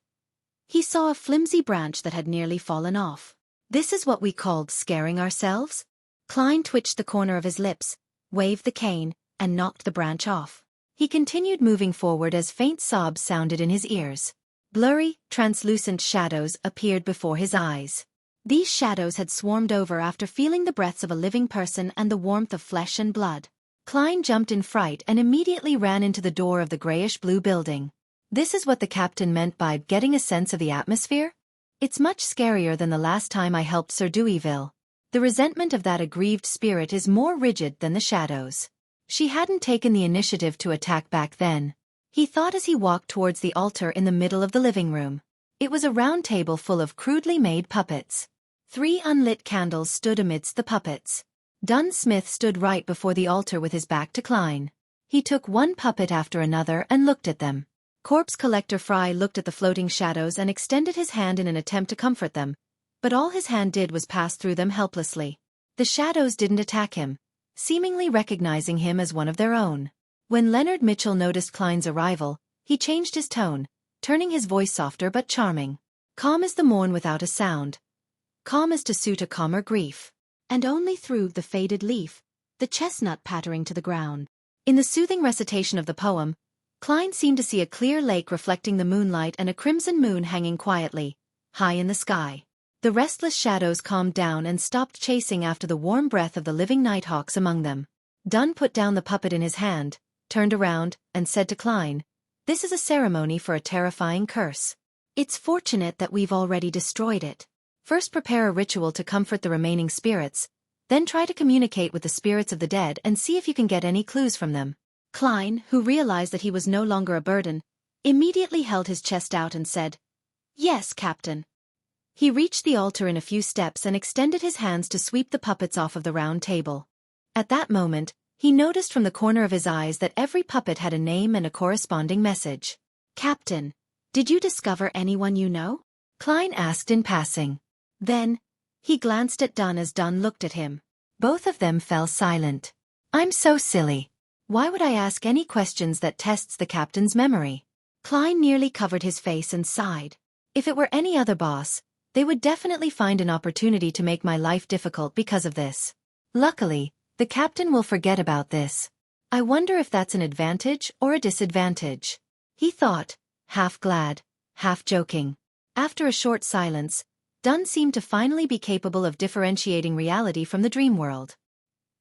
S2: he saw a flimsy branch that had nearly fallen off.
S1: This is what we called scaring ourselves?
S2: Klein twitched the corner of his lips, waved the cane, and knocked the branch off.
S1: He continued moving forward as faint sobs sounded in his ears. Blurry, translucent shadows appeared before his eyes.
S2: These shadows had swarmed over after feeling the breaths of a living person and the warmth of flesh and blood.
S1: Klein jumped in fright and immediately ran into the door of the grayish-blue building. This is what the captain meant by getting a sense of the atmosphere? It's much scarier than the last time I helped Sir Deweyville. The resentment of that aggrieved spirit is more rigid than the shadows. She hadn't taken the initiative to attack back then. He thought as he walked towards the altar in the middle of the living room. It was a round table full of crudely made puppets. 3 unlit candles stood amidst the puppets. Dunn Smith stood right before the altar with his back to Klein. He took one puppet after another and looked at them. Corpse Collector Fry looked at the floating shadows and extended his hand in an attempt to comfort them, but all his hand did was pass through them helplessly. The shadows didn't attack him, seemingly recognizing him as one of their own. When Leonard Mitchell noticed Klein's arrival, he changed his tone, turning his voice softer but charming. Calm as the morn without a sound. Calm as to suit a calmer grief.
S2: And only through the faded leaf, the chestnut pattering to the ground.
S1: In the soothing recitation of the poem, Klein seemed to see a clear lake reflecting the moonlight and a crimson moon hanging quietly, high in the sky. The restless shadows calmed down and stopped chasing after the warm breath of the living nighthawks among them. Dunn put down the puppet in his hand, turned around, and said to Klein, "This is a ceremony for a terrifying curse.
S2: It's fortunate that we've already destroyed it.
S1: First prepare a ritual to comfort the remaining spirits, then try to communicate with the spirits of the dead and see if you can get any clues from them."
S2: Klein, who realized that he was no longer a burden, immediately held his chest out and said, "Yes, Captain."
S1: He reached the altar in a few steps and extended his hands to sweep the puppets off of the round table. At that moment, he noticed from the corner of his eyes that every puppet had a name and a corresponding message.
S2: "Captain, did you discover anyone you know?"
S1: Klein asked in passing.
S2: Then, he glanced at Dunn as Dunn looked at him.
S1: Both of them fell silent. I'm so silly. Why would I ask any questions that tests the captain's memory?
S2: Klein nearly covered his face and sighed.
S1: If it were any other boss, they would definitely find an opportunity to make my life difficult because of this. Luckily, the captain will forget about this. I wonder if that's an advantage or a disadvantage. He thought, half glad, half joking. After a short silence, Dunn seemed to finally be capable of differentiating reality from the dream world.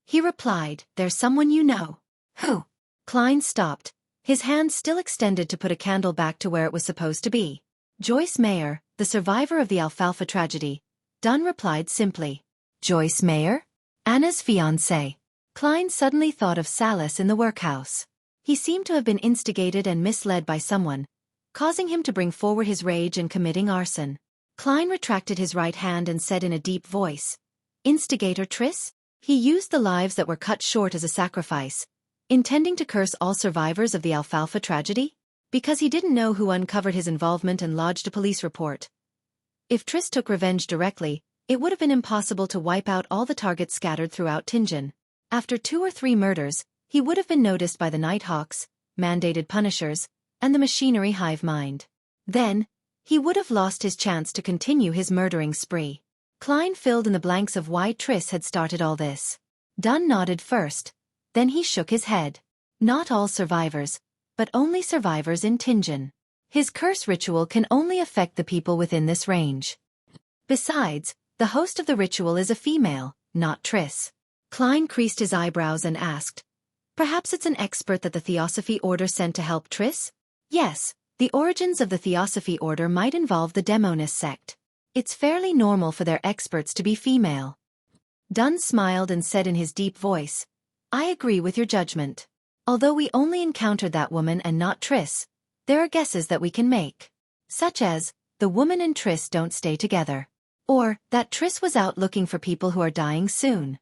S1: He replied, "There's someone you know." "Who?" Klein stopped, his hand still extended to put a candle back to where it was supposed to be. "Joyce Mayer, the survivor of the Alfalfa tragedy." Dunn replied simply. "Joyce Mayer? Anna's fiancée." Klein suddenly thought of Salas in the workhouse. He seemed to have been instigated and misled by someone, causing him to bring forward his rage and committing arson. Klein retracted his right hand and said in a deep voice, "Instigator Triss?" He used the lives that were cut short as a sacrifice, intending to curse all survivors of the Alfalfa tragedy, because he didn't know who uncovered his involvement and lodged a police report. If Triss took revenge directly, it would have been impossible to wipe out all the targets scattered throughout Tingen. After 2 or 3 murders, he would have been noticed by the Nighthawks, mandated punishers, and the machinery hive mind. Then, he would have lost his chance to continue his murdering spree. Klein filled in the blanks of why Triss had started all this. Dunn nodded first, then he shook his head. Not all survivors, but only survivors in Tingen. His curse ritual can only affect the people within this range. Besides, the host of the ritual is a female, not Triss. Klein creased his eyebrows and asked, "Perhaps it's an expert that the Theosophy Order sent to help Triss?" "Yes, the origins of the Theosophy Order might involve the Demonist sect. It's fairly normal for their experts to be female." Dunn smiled and said in his deep voice, "I agree with your judgment. Although we only encountered that woman and not Triss, there are guesses that we can make. Such as, the woman and Triss don't stay together. Or, that Triss was out looking for people who are dying soon."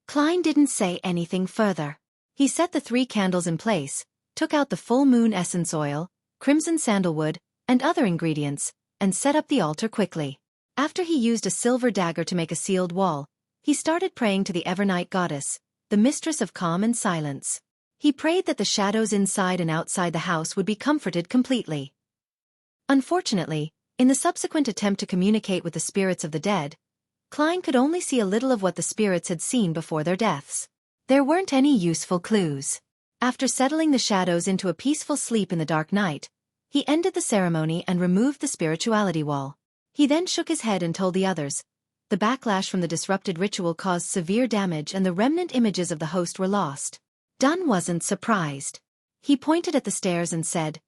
S1: Klein didn't say anything further. He set the 3 candles in place, took out the full moon essence oil, crimson sandalwood, and other ingredients, and set up the altar quickly. After he used a silver dagger to make a sealed wall, he started praying to the Evernight goddess, the mistress of calm and silence. He prayed that the shadows inside and outside the house would be comforted completely. Unfortunately, in the subsequent attempt to communicate with the spirits of the dead, Klein could only see a little of what the spirits had seen before their deaths. There weren't any useful clues. After settling the shadows into a peaceful sleep in the dark night, he ended the ceremony and removed the spirituality wall. He then shook his head and told the others, the backlash from the disrupted ritual caused severe damage and the remnant images of the host were lost. Dunn wasn't surprised. He pointed at the stairs and said,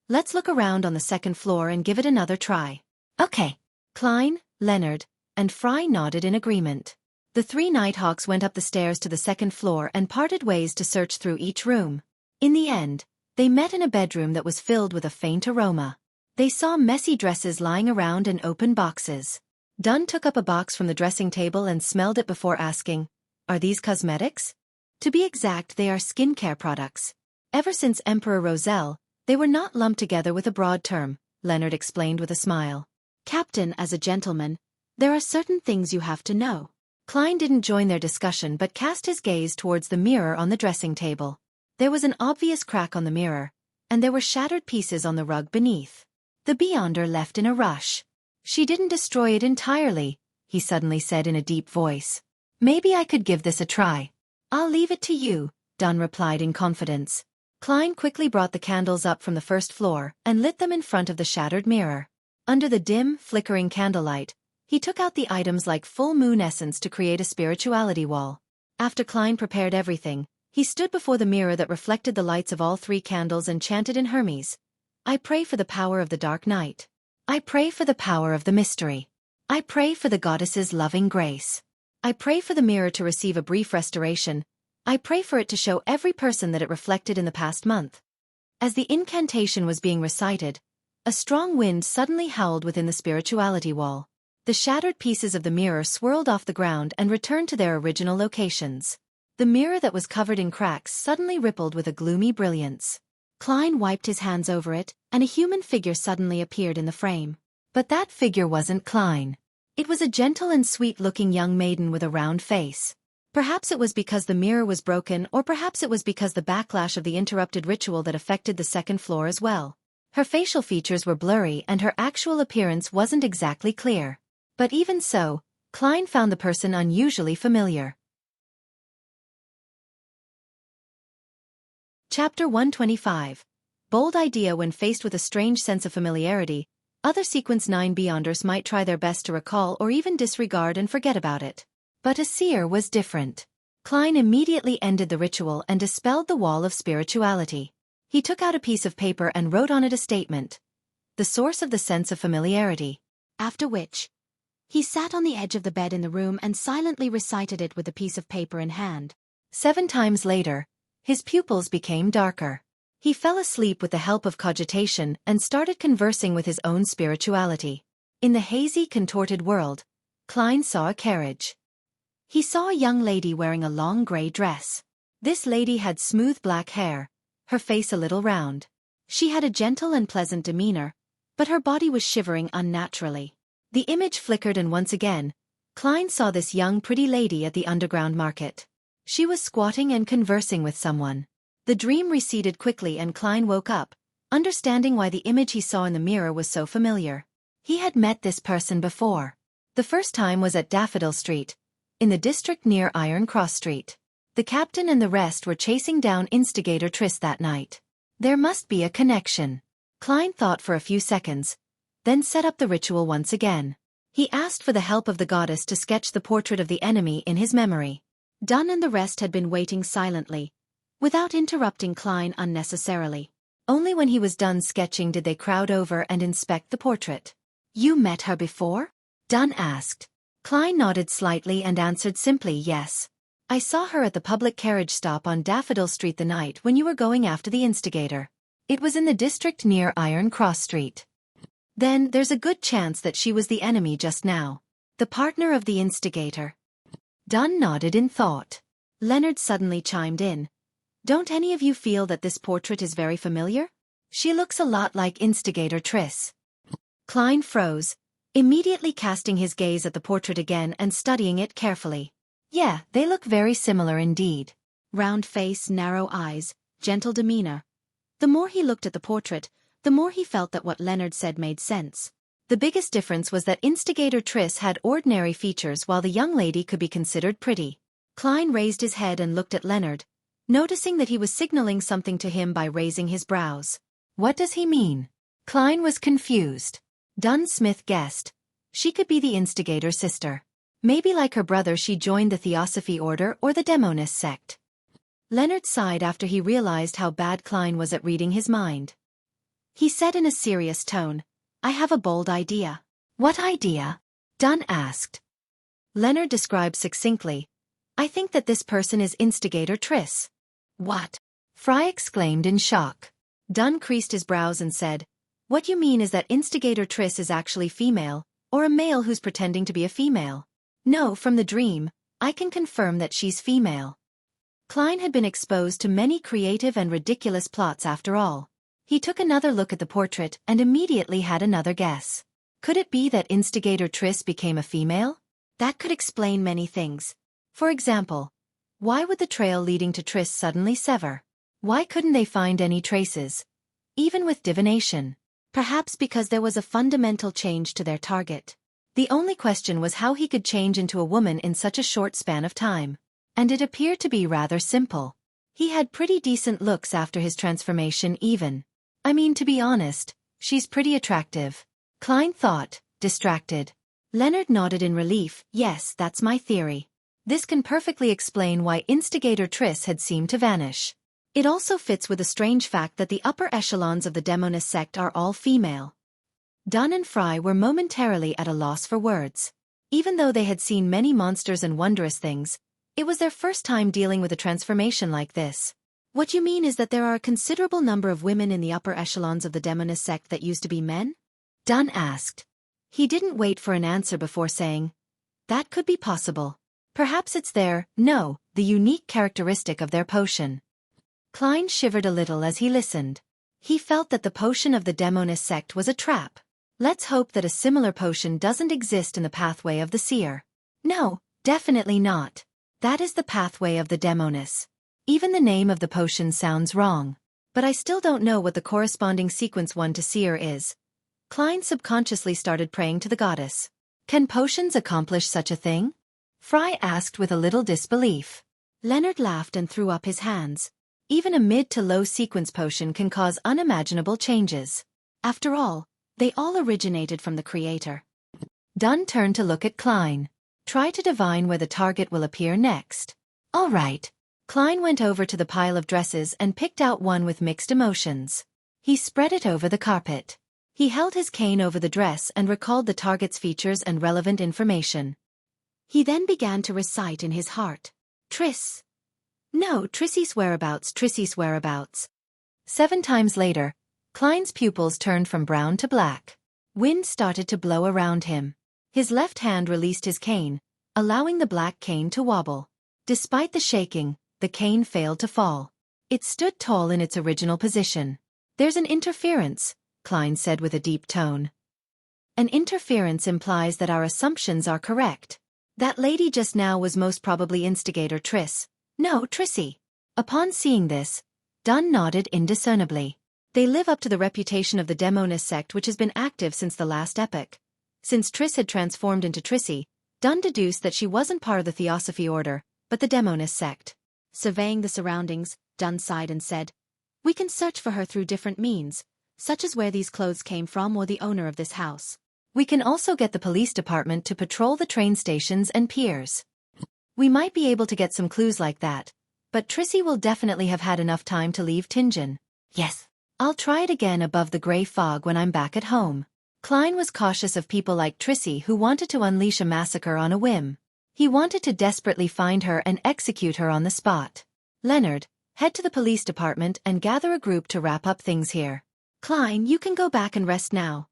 S1: "Let's look around on the second floor and give it another try." "Okay." Klein, Leonard, and Fry nodded in agreement. The three Nighthawks went up the stairs to the second floor and parted ways to search through each room. In the end, they met in a bedroom that was filled with a faint aroma. They saw messy dresses lying around and open boxes. Dunn took up a box from the dressing table and smelled it before asking, "Are these cosmetics?" To be exact, they are skincare products. Ever since Emperor Roselle, they were not lumped together with a broad term, Leonard explained with a smile. "Captain, as a gentleman, there are certain things you have to know." Klein didn't join their discussion but cast his gaze towards the mirror on the dressing table. There was an obvious crack on the mirror, and there were shattered pieces on the rug beneath. The Beyonder left in a rush. "She didn't destroy it entirely," he suddenly said in a deep voice. "Maybe I could give this a try." "I'll leave it to you," Dunn replied in confidence. Klein quickly brought the candles up from the first floor and lit them in front of the shattered mirror. Under the dim, flickering candlelight, he took out the items like full moon essence to create a spirituality wall. After Klein prepared everything, he stood before the mirror that reflected the lights of all three candles and chanted in Hermes, "I pray for the power of the dark night. I pray for the power of the mystery. I pray for the goddess's loving grace. I pray for the mirror to receive a brief restoration. I pray for it to show every person that it reflected in the past month." As the incantation was being recited, a strong wind suddenly howled within the spirituality wall. The shattered pieces of the mirror swirled off the ground and returned to their original locations. The mirror that was covered in cracks suddenly rippled with a gloomy brilliance. Klein wiped his hands over it, and a human figure suddenly appeared in the frame. But that figure wasn't Klein. It was a gentle and sweet-looking young maiden with a round face. Perhaps it was because the mirror was broken, or perhaps it was because the backlash of the interrupted ritual that affected the second floor as well. Her facial features were blurry and her actual appearance wasn't exactly clear. But even so, Klein found the person unusually familiar. Chapter 125. Bold idea. When faced with a strange sense of familiarity, other Sequence 9 Beyonders might try their best to recall or even disregard and forget about it. But a seer was different. Klein immediately ended the ritual and dispelled the wall of spirituality. He took out a piece of paper and wrote on it a statement, "The source of the sense of familiarity." After which, he sat on the edge of the bed in the room and silently recited it with the piece of paper in hand. 7 times later, his pupils became darker. He fell asleep with the help of cogitation and started conversing with his own spirituality. In the hazy, contorted world, Klein saw a carriage. He saw a young lady wearing a long gray dress. This lady had smooth black hair, her face a little round. She had a gentle and pleasant demeanor, but her body was shivering unnaturally. The image flickered and once again, Klein saw this young pretty lady at the underground market. She was squatting and conversing with someone. The dream receded quickly and Klein woke up, understanding why the image he saw in the mirror was so familiar. He had met this person before. The first time was at Daffodil Street, in the district near Iron Cross Street. The captain and the rest were chasing down instigator Triss that night. There must be a connection. Klein thought for a few seconds, then set up the ritual once again. He asked for the help of the goddess to sketch the portrait of the enemy in his memory. Dunn and the rest had been waiting silently, without interrupting Klein unnecessarily. Only when he was done sketching did they crowd over and inspect the portrait. "You met her before?" Dunn asked. Klein nodded slightly and answered simply, "Yes. I saw her at the public carriage stop on Daffodil Street the night when you were going after the instigator. It was in the district near Iron Cross Street." "Then there's a good chance that she was the enemy just now. The partner of the instigator." Dunn nodded in thought. Leonard suddenly chimed in. "Don't any of you feel that this portrait is very familiar? She looks a lot like instigator Triss." Klein froze, immediately casting his gaze at the portrait again and studying it carefully. "Yeah, they look very similar indeed."
S2: Round face, narrow eyes, gentle demeanor. The more he looked at the portrait, the more he felt that what Leonard said made sense. The biggest difference was that instigator Triss had ordinary features while the young lady could be considered pretty. Klein raised his head and looked at Leonard, noticing that he was signaling something to him by raising his brows.
S1: What does he mean? Klein was confused. Smith guessed. She could be the instigator's sister. Maybe like her brother she joined the Theosophy Order or the Demonist sect. Leonard sighed after he realized how bad Klein was at reading his mind. He said in a serious tone, I have a bold idea. What idea? Dunn asked. Leonard described succinctly. I think that this person is instigator Triss. What? Fry exclaimed in shock. Dunn creased his brows and said, What you mean is that instigator Triss is actually female, or a male who's pretending to be a female? No, from the dream, I can confirm that she's female. Klein had been exposed to many creative and ridiculous plots after all. He took another look at the portrait and immediately had another guess. Could it be that instigator Triss became a female? That could explain many things. For example, why would the trail leading to Triss suddenly sever? Why couldn't they find any traces? Even with divination. Perhaps because there was a fundamental change to their target. The only question was how he could change into a woman in such a short span of time. And it appeared to be rather simple. He had pretty decent looks after his transformation even. I mean, to be honest, she's pretty attractive. Klein thought, distracted. Leonard nodded in relief. Yes, that's my theory. This can perfectly explain why instigator Triss had seemed to vanish. It also fits with the strange fact that the upper echelons of the Demonist sect are all female. Dunn and Fry were momentarily at a loss for words. Even though they had seen many monsters and wondrous things, it was their first time dealing with a transformation like this. What you mean is that there are a considerable number of women in the upper echelons of the Demonist sect that used to be men? Dunn asked. He didn't wait for an answer before saying, That could be possible. Perhaps it's the unique characteristic of their potion. Klein shivered a little as he listened. He felt that the potion of the Demonist sect was a trap. Let's hope that a similar potion doesn't exist in the pathway of the seer. No, definitely not. That is the pathway of the Demonists. Even the name of the potion sounds wrong. But I still don't know what the corresponding sequence 1 to seer is. Klein subconsciously started praying to the goddess. Can potions accomplish such a thing? Fry asked with a little disbelief. Leonard laughed and threw up his hands. Even a mid to low sequence potion can cause unimaginable changes. After all, they all originated from the creator. Dunn turned to look at Klein. Try to divine where the target will appear next. All right. Klein went over to the pile of dresses and picked out one with mixed emotions. He spread it over the carpet. He held his cane over the dress and recalled the target's features and relevant information. He then began to recite in his heart. Triss. No, Trissy's whereabouts. 7 times later, Klein's pupils turned from brown to black. Wind started to blow around him. His left hand released his cane, allowing the black cane to wobble. Despite the shaking, the cane failed to fall. It stood tall in its original position. There's an interference, Klein said with a deep tone. An interference implies that our assumptions are correct. That lady just now was most probably instigator Triss. No, Trissy. Upon seeing this, Dunn nodded indiscernibly. They live up to the reputation of the Demonist sect which has been active since the last epoch. Since Triss had transformed into Trissy, Dunn deduced that she wasn't part of the Theosophy Order, but the Demonist sect. Surveying the surroundings, Dunn sighed and said, We can search for her through different means, such as where these clothes came from or the owner of this house. We can also get the police department to patrol the train stations and piers. We might be able to get some clues like that, but Trissy will definitely have had enough time to leave Tingen. Yes. I'll try it again above the gray fog when I'm back at home. Klein was cautious of people like Trissy who wanted to unleash a massacre on a whim. He wanted to desperately find her and execute her on the spot. Leonard, head to the police department and gather a group to wrap up things here. Klein, you can go back and rest now.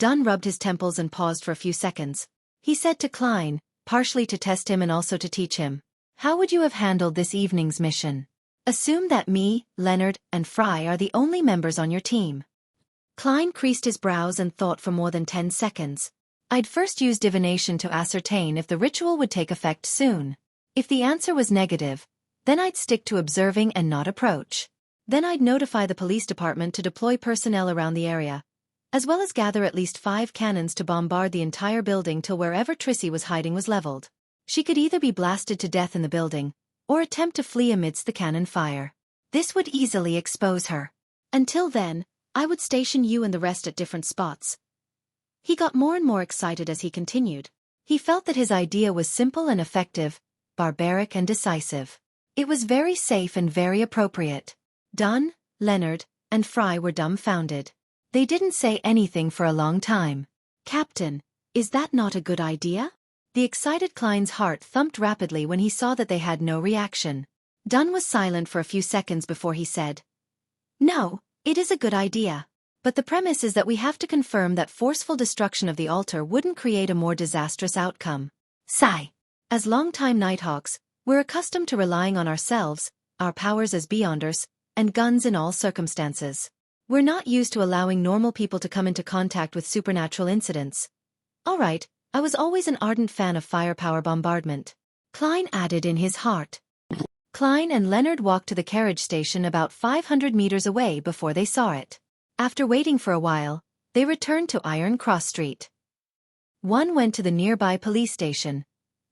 S1: Dunn rubbed his temples and paused for a few seconds. He said to Klein, partially to test him and also to teach him. How would you have handled this evening's mission? Assume that me, Leonard, and Fry are the only members on your team. Klein creased his brows and thought for more than 10 seconds. I'd first use divination to ascertain if the ritual would take effect soon. If the answer was negative, Then I'd stick to observing and not approach. Then I'd notify the police department to deploy personnel around the area, as well as gather at least 5 cannons to bombard the entire building till wherever Trissy was hiding was leveled. She could either be blasted to death in the building, or attempt to flee amidst the cannon fire. This would easily expose her.
S2: Until then, I would station you and the rest at different spots. He got more and more excited as he continued.
S1: He felt that his idea was simple and effective, barbaric and decisive. It was very safe and very appropriate. Dunn, Leonard, and Fry were dumbfounded. They didn't say anything for a long time.
S2: Captain, is that not a good idea?
S1: The excited Klein's heart thumped rapidly when he saw that they had no reaction. Dunn was silent for a few seconds before he said, "No, it is a good idea. But the premise is that we have to confirm that forceful destruction of the altar wouldn't create a more disastrous outcome. Sigh. As longtime Nighthawks, we're accustomed to relying on ourselves, our powers as Beyonders, and guns in all circumstances. We're not used to allowing normal people to come into contact with supernatural incidents. All right, I was always an ardent fan of firepower bombardment," Klein added in his heart. Klein and Leonard walked to the carriage station about 500 meters away before they saw it. After waiting for a while, they returned to Iron Cross Street. One went to the nearby police station,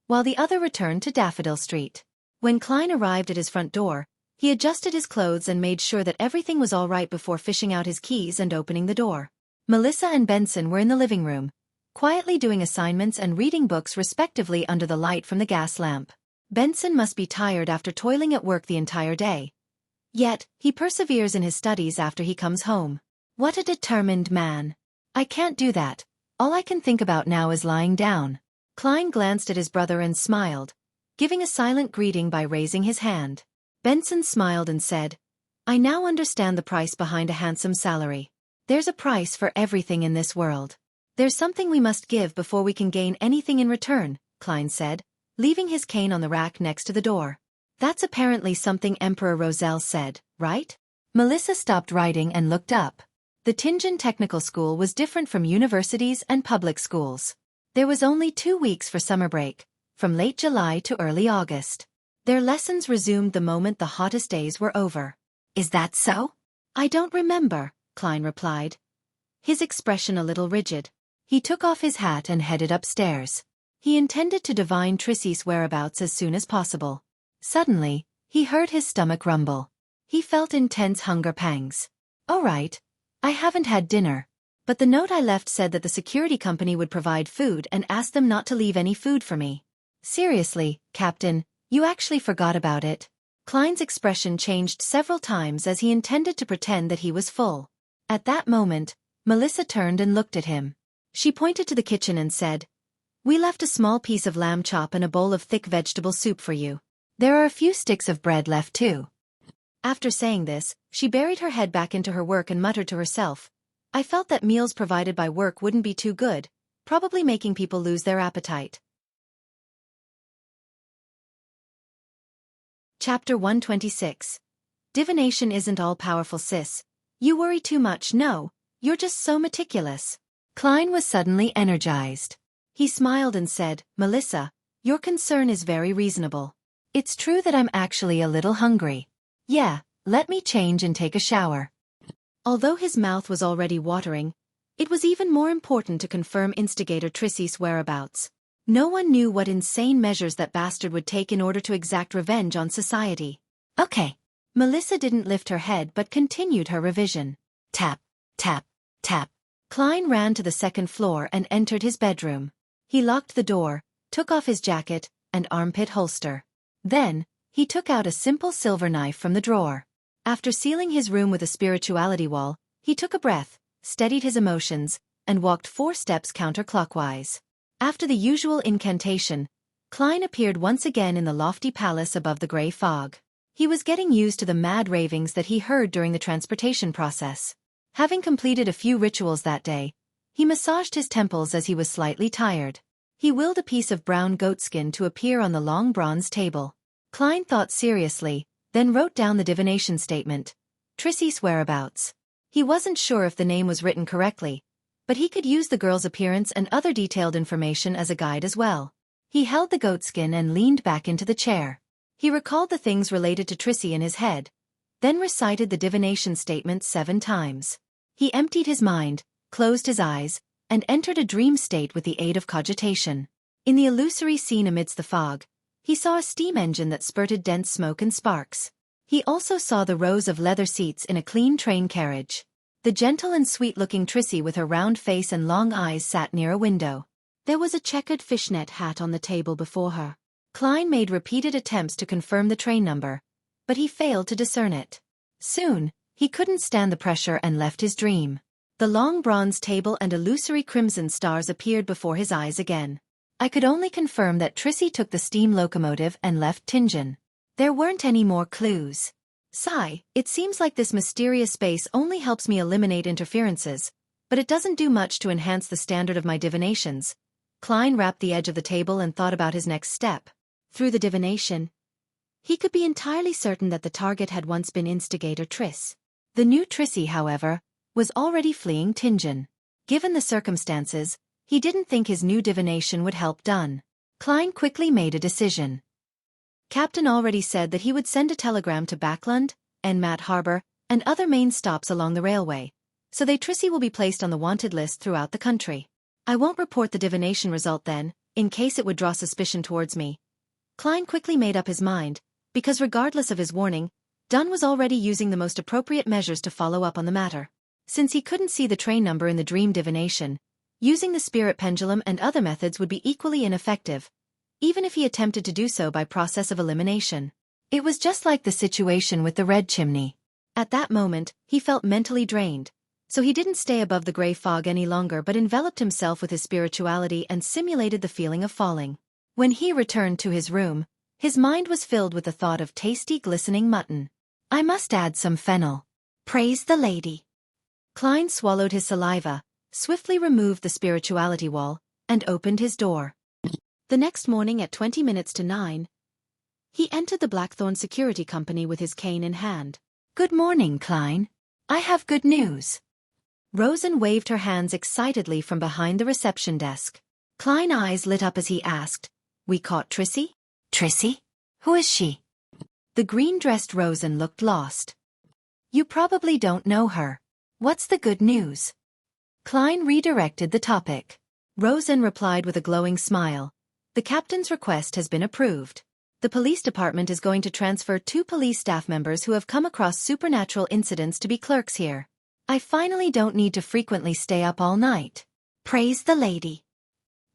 S1: while the other returned to Daffodil Street. When Klein arrived at his front door, he adjusted his clothes and made sure that everything was all right before fishing out his keys and opening the door. Melissa and Benson were in the living room, quietly doing assignments and reading books respectively under the light from the gas lamp. Benson must be tired after toiling at work the entire day. Yet, he perseveres in his studies after he comes home. What a determined man. I can't do that. All I can think about now is lying down. Klein glanced at his brother and smiled, giving a silent greeting by raising his hand. Benson smiled and said, "I now understand the price behind a handsome salary. There's a price for everything in this world. There's something we must give before we can gain anything in return," Klein said, leaving his cane on the rack next to the door. "That's apparently something Emperor Roselle said, right?" Melissa stopped writing and looked up. The Tingen Technical School was different from universities and public schools. There was only 2 weeks for summer break, from late July to early August. Their lessons resumed the moment the hottest days were over. "Is that so?" "I don't remember," Klein replied, his expression a little rigid. He took off his hat and headed upstairs. He intended to divine Trissy's whereabouts as soon as possible. Suddenly, he heard his stomach rumble. He felt intense hunger pangs. "All right. I haven't had dinner. But the note I left said that the security company would provide food and asked them not to leave any food for me. Seriously, Captain, you actually forgot about it." Klein's expression changed several times as he intended to pretend that he was full. At that moment, Melissa turned and looked at him. She pointed to the kitchen and said, "We left a small piece of lamb chop and a bowl of thick vegetable soup for you. There are a few sticks of bread left too." After saying this, she buried her head back into her work and muttered to herself, "I felt that meals provided by work wouldn't be too good, probably making people lose their appetite." Chapter 126. Divination isn't all-powerful, sis. You worry too much. No, you're just so meticulous. Klein was suddenly energized. He smiled and said, "Melissa, your concern is very reasonable. It's true that I'm actually a little hungry. Yeah, let me change and take a shower." Although his mouth was already watering, it was even more important to confirm instigator Trissy's whereabouts. No one knew what insane measures that bastard would take in order to exact revenge on society. "Okay." Melissa didn't lift her head but continued her revision. Tap, tap, tap. Klein ran to the second floor and entered his bedroom. He locked the door, took off his jacket and armpit holster. Then, he took out a simple silver knife from the drawer. After sealing his room with a spirituality wall, he took a breath, steadied his emotions, and walked 4 steps counterclockwise. After the usual incantation, Klein appeared once again in the lofty palace above the gray fog. He was getting used to the mad ravings that he heard during the transportation process. Having completed a few rituals that day, he massaged his temples as he was slightly tired. He willed a piece of brown goatskin to appear on the long bronze table. Klein thought seriously, then wrote down the divination statement, Trissy's whereabouts. He wasn't sure if the name was written correctly, but he could use the girl's appearance and other detailed information as a guide as well. He held the goatskin and leaned back into the chair. He recalled the things related to Trissy in his head, then recited the divination statement 7 times. He emptied his mind, closed his eyes, and entered a dream state with the aid of cogitation. In the illusory scene amidst the fog, he saw a steam engine that spurted dense smoke and sparks. He also saw the rows of leather seats in a clean train carriage. The gentle and sweet-looking Trissy with her round face and long eyes sat near a window.
S2: There was a checkered fishnet hat on the table before her.
S1: Klein made repeated attempts to confirm the train number, but he failed to discern it. Soon, he couldn't stand the pressure and left his dream. The long bronze table and illusory crimson stars appeared before his eyes again. I could only confirm that Trissy took the steam locomotive and left Tingen. There weren't any more clues. Sigh, it seems like this mysterious space only helps me eliminate interferences, but it doesn't do much to enhance the standard of my divinations. Klein rapped the edge of the table and thought about his next step.
S2: Through the divination, he could be entirely certain that the target had once been instigator Triss.
S1: The new Trissy, however, was already fleeing Tingen. Given the circumstances, he didn't think his new divination would help Dunn. Klein quickly made a decision. Captain already said that he would send a telegram to Backlund, Enmat Harbor, and other main stops along the railway, so that Trissy will be placed on the wanted list throughout the country. I won't report the divination result then, in case it would draw suspicion towards me. Klein quickly made up his mind, because regardless of his warning, Dunn was already using the most appropriate measures to follow up on the matter. Since he couldn't see the train number in the dream divination, using the spirit pendulum and other methods would be equally ineffective, even if he attempted to do so by process of elimination. It was just like the situation with the red chimney. At that moment, he felt mentally drained, so he didn't stay above the gray fog any longer but enveloped himself with his spirituality and simulated the feeling of falling. When he returned to his room, his mind was filled with the thought of tasty glistening mutton. I must add some fennel. Praise the lady. Klein swallowed his saliva, swiftly removed the spirituality wall, and opened his door.
S2: The next morning at 20 minutes to 9, he entered the Blackthorn Security Company with his cane in hand.
S1: Good morning, Klein. I have good news. Rosen waved her hands excitedly from behind the reception desk. Klein's eyes lit up as he asked, We caught Trissy? Trissy? Who is she? The green-dressed Rosen looked lost. You probably don't know her. What's the good news? Klein redirected the topic. Rosen replied with a glowing smile. The captain's request has been approved. The police department is going to transfer 2 police staff members who have come across supernatural incidents to be clerks here. I finally don't need to frequently stay up all night. Praise the lady.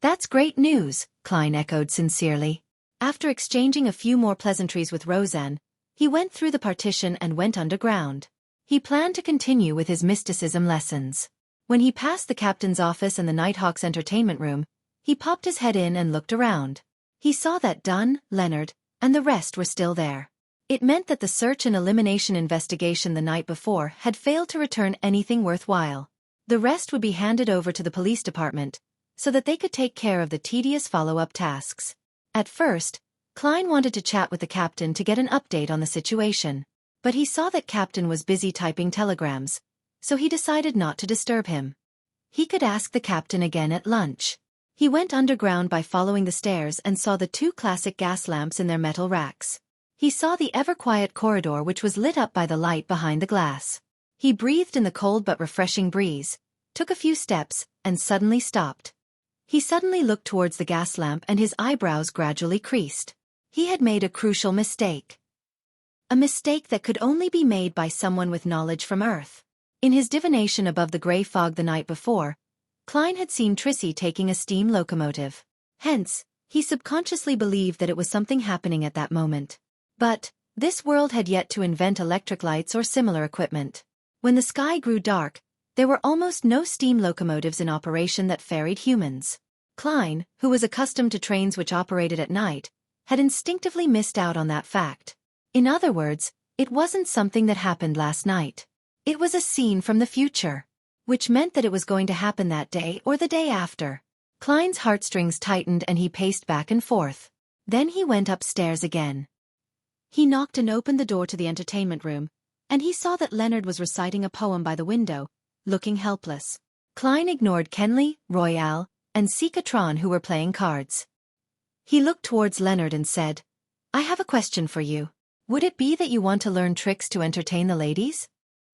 S1: That's great news, Klein echoed sincerely. After exchanging a few more pleasantries with Rosen, he went through the partition and went underground. He planned to continue with his mysticism lessons. When he passed the captain's office and the Nighthawk's entertainment room, he popped his head in and looked around. He saw that Dunn, Leonard, and the rest were still there. It meant that the search and elimination investigation the night before had failed to return anything worthwhile. The rest would be handed over to the police department, so that they could take care of the tedious follow-up tasks. At first, Klein wanted to chat with the captain to get an update on the situation, but he saw that captain was busy typing telegrams, so he decided not to disturb him. He could ask the captain again at lunch. He went underground by following the stairs and saw the 2 classic gas lamps in their metal racks. He saw the ever-quiet corridor which was lit up by the light behind the glass. He breathed in the cold but refreshing breeze, took a few steps, and suddenly stopped. He suddenly looked towards the gas lamp and his eyebrows gradually creased. He had made a crucial mistake. A mistake that could only be made by someone with knowledge from Earth. In his divination above the gray fog the night before, Klein had seen Trissy taking a steam locomotive. Hence, he subconsciously believed that it was something happening at that moment. But, this world had yet to invent electric lights or similar equipment. When the sky grew dark, there were almost no steam locomotives in operation that ferried humans. Klein, who was accustomed to trains which operated at night, had instinctively missed out on that fact. In other words, it wasn't something that happened last night. It was a scene from the future, which meant that it was going to happen that day or the day after. Klein's heartstrings tightened and he paced back and forth. Then he went upstairs again.
S2: He knocked and opened the door to the entertainment room, and he saw that Leonard was reciting a poem by the window, looking helpless.
S1: Klein ignored Kenley, Royale, and Sikatron who were playing cards. He looked towards Leonard and said, I have a question for you. Would it be that you want to learn tricks to entertain the ladies?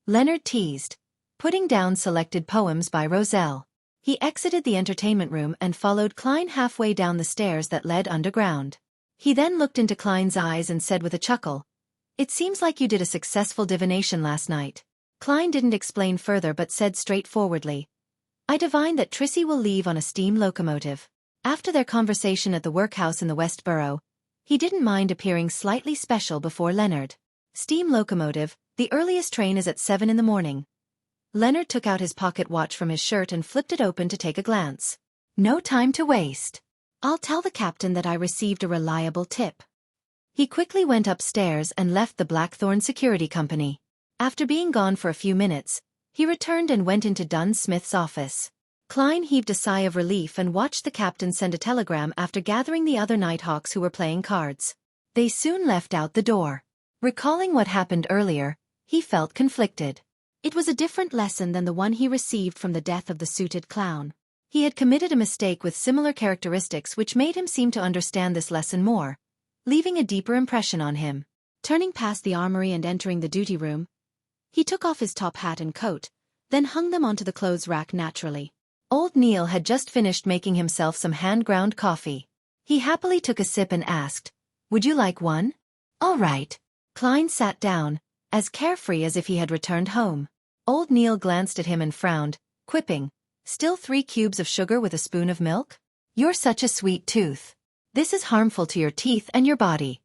S1: Leonard teased, putting down selected poems by Roselle. He exited the entertainment room and followed Klein halfway down the stairs that led underground. He then looked into Klein's eyes and said with a chuckle, "It seems like you did a successful divination last night." Klein didn't explain further but said straightforwardly, "I divine that Trissy will leave on a steam locomotive." After their conversation at the workhouse in the West Borough, he didn't mind appearing slightly special before Leonard. Steam locomotive, the earliest train is at 7 in the morning. Leonard took out his pocket watch from his shirt and flipped it open to take a glance. No time to waste.
S2: I'll tell the captain that I received a reliable tip.
S1: He quickly went upstairs and left the Blackthorn Security Company. After being gone for a few minutes, he returned and went into Dunn Smith's office. Klein heaved a sigh of relief and watched the captain send a telegram after gathering the other Nighthawks who were playing cards. They soon left out the door. Recalling what happened earlier, he felt conflicted.
S2: It was a different lesson than the one he received from the death of the suited clown.
S1: He had committed a mistake with similar characteristics which made him seem to understand this lesson more, leaving a deeper impression on him.
S2: Turning past the armory and entering the duty room, he took off his top hat and coat, then hung them onto the clothes rack naturally.
S1: Old Neil had just finished making himself some hand-ground coffee. He happily took a sip and asked, "Would you like one?" "All right." Klein sat down, as carefree as if he had returned home. Old Neil glanced at him and frowned, quipping, "Still 3 cubes of sugar with a spoon of milk? You're such a sweet tooth. This is harmful to your teeth and your body."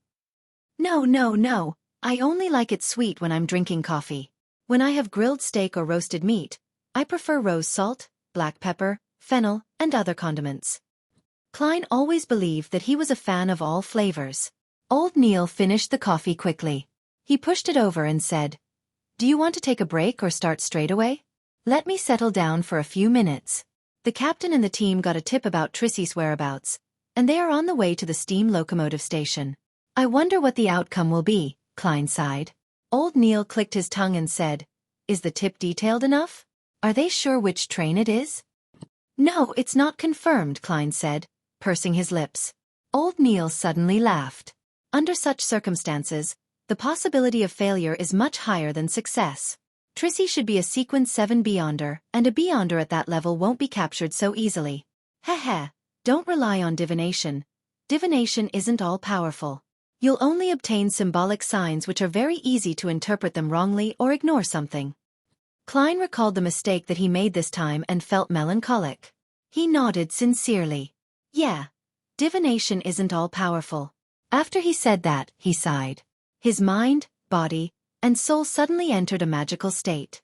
S1: "No, no, no, I only like it sweet when I'm drinking coffee. When I have grilled steak or roasted meat, I prefer rose salt, black pepper, fennel, and other condiments." Klein always believed that he was a fan of all flavors. Old Neil finished the coffee quickly. He pushed it over and said, "Do you want to take a break or start straight away? Let me settle down for a few minutes." The captain and the team got a tip about Trissy's whereabouts, and they are on the way to the steam locomotive station. "I wonder what the outcome will be," Klein sighed. Old Neil clicked his tongue and said, "Is the tip detailed enough? Are they sure which train it is?" "No, it's not confirmed," Klein said, pursing his lips. Old Neil suddenly laughed. Under such circumstances, the possibility of failure is much higher than success. Trissy should be a Sequence 7 Beyonder, and a Beyonder at that level won't be captured so easily. Heh. Don't rely on divination. Divination isn't all-powerful. You'll only obtain symbolic signs which are very easy to interpret them wrongly or ignore something. Klein recalled the mistake that he made this time and felt melancholic. He nodded sincerely. Yeah, divination isn't all-powerful. After he said that, he sighed. His mind, body, and soul suddenly entered a magical state.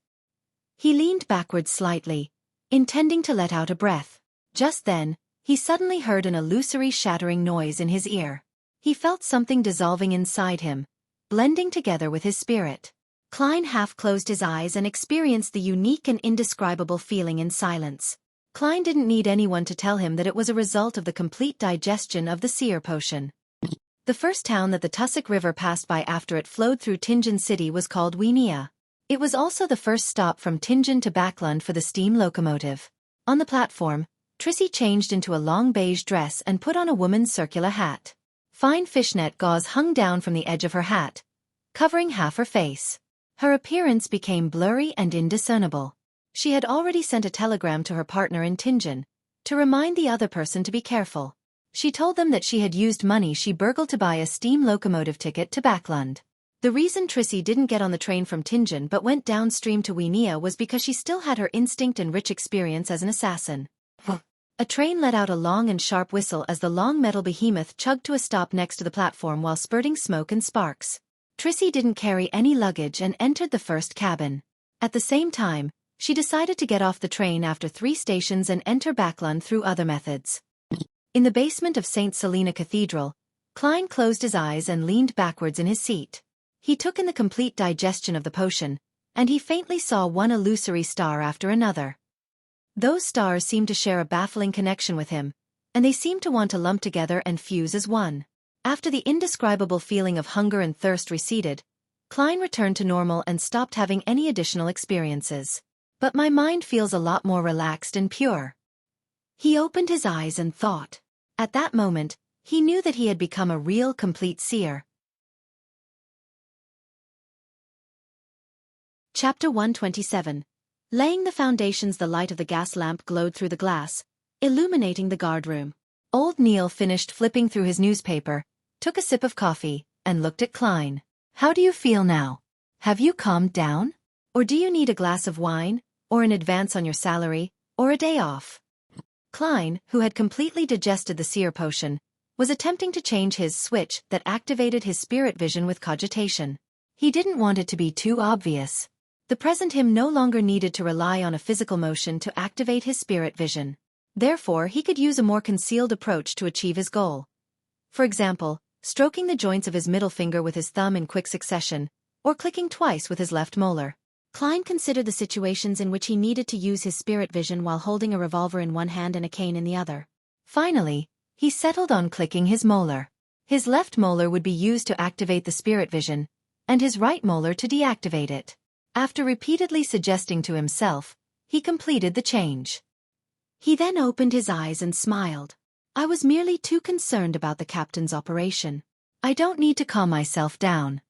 S1: He leaned backward slightly, intending to let out a breath. Just then, he suddenly heard an illusory shattering noise in his ear. He felt something dissolving inside him, blending together with his spirit. Klein half closed his eyes and experienced the unique and indescribable feeling in silence. Klein didn't need anyone to tell him that it was a result of the complete digestion of the seer potion. The first town that the Tussock River passed by after it flowed through Tingen City was called Wienia. It was also the first stop from Tingen to Backlund for the steam locomotive. On the platform, Trissy changed into a long beige dress and put on a woman's circular hat. Fine fishnet gauze hung down from the edge of her hat, covering half her face. Her appearance became blurry and indiscernible. She had already sent a telegram to her partner in Tingen, to remind the other person to be careful. She told them that she had used money she burgled to buy a steam locomotive ticket to Backlund. The reason Trissy didn't get on the train from Tingen but went downstream to Wienia was because she still had her instinct and rich experience as an assassin. A train let out a long and sharp whistle as the long metal behemoth chugged to a stop next to the platform while spurting smoke and sparks. Trissy didn't carry any luggage and entered the first cabin. At the same time, she decided to get off the train after 3 stations and enter Backlund through other methods. In the basement of St. Selena Cathedral, Klein closed his eyes and leaned backwards in his seat. He took in the complete digestion of the potion, and he faintly saw one illusory star after another. Those stars seemed to share a baffling connection with him, and they seemed to want to lump together and fuse as one. After the indescribable feeling of hunger and thirst receded, Klein returned to normal and stopped having any additional experiences. But my mind feels a lot more relaxed and pure. He opened his eyes and thought. At that moment, He knew that he had become a real complete seer.
S2: Chapter 127. Laying the foundations. The light of the gas lamp glowed through the glass, illuminating the guardroom.
S1: Old Neil finished flipping through his newspaper, took a sip of coffee, and looked at Klein. How do you feel now? Have you calmed down? Or do you need a glass of wine, or an advance on your salary, or a day off? Klein, who had completely digested the seer potion, was attempting to change his switch that activated his spirit vision with cogitation. He didn't want it to be too obvious. The present him no longer needed to rely on a physical motion to activate his spirit vision. Therefore, he could use a more concealed approach to achieve his goal. For example, stroking the joints of his middle finger with his thumb in quick succession, or clicking twice with his left molar.
S2: Klein considered the situations in which he needed to use his spirit vision while holding a revolver in one hand and a cane in the other.
S1: Finally, he settled on clicking his molar. His left molar would be used to activate the spirit vision, and his right molar to deactivate it. After repeatedly suggesting to himself, he completed the change.
S2: He then opened his eyes and smiled. I was merely too concerned about the captain's operation.
S1: I don't need to calm myself down.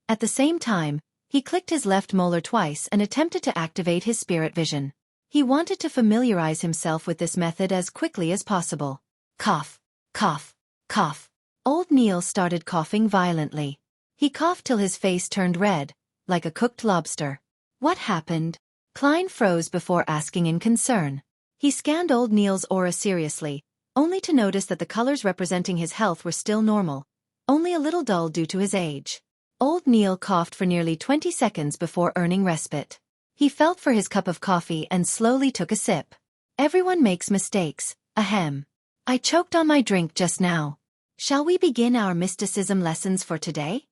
S1: At the same time, he clicked his left molar twice and attempted to activate his spirit vision. He wanted to familiarize himself with this method as quickly as possible. Cough, cough, cough. Old Neil started coughing violently. He coughed till his face turned red, like a cooked lobster. What happened? Klein froze before asking in concern. He scanned Old Neil's aura seriously, only to notice that the colors representing his health were still normal, only a little dull due to his age. Old Neil coughed for nearly 20 seconds before earning respite. He felt for his cup of coffee and slowly took a sip. Everyone makes mistakes, ahem. I choked on my drink just now. Shall we begin our mysticism lessons for today?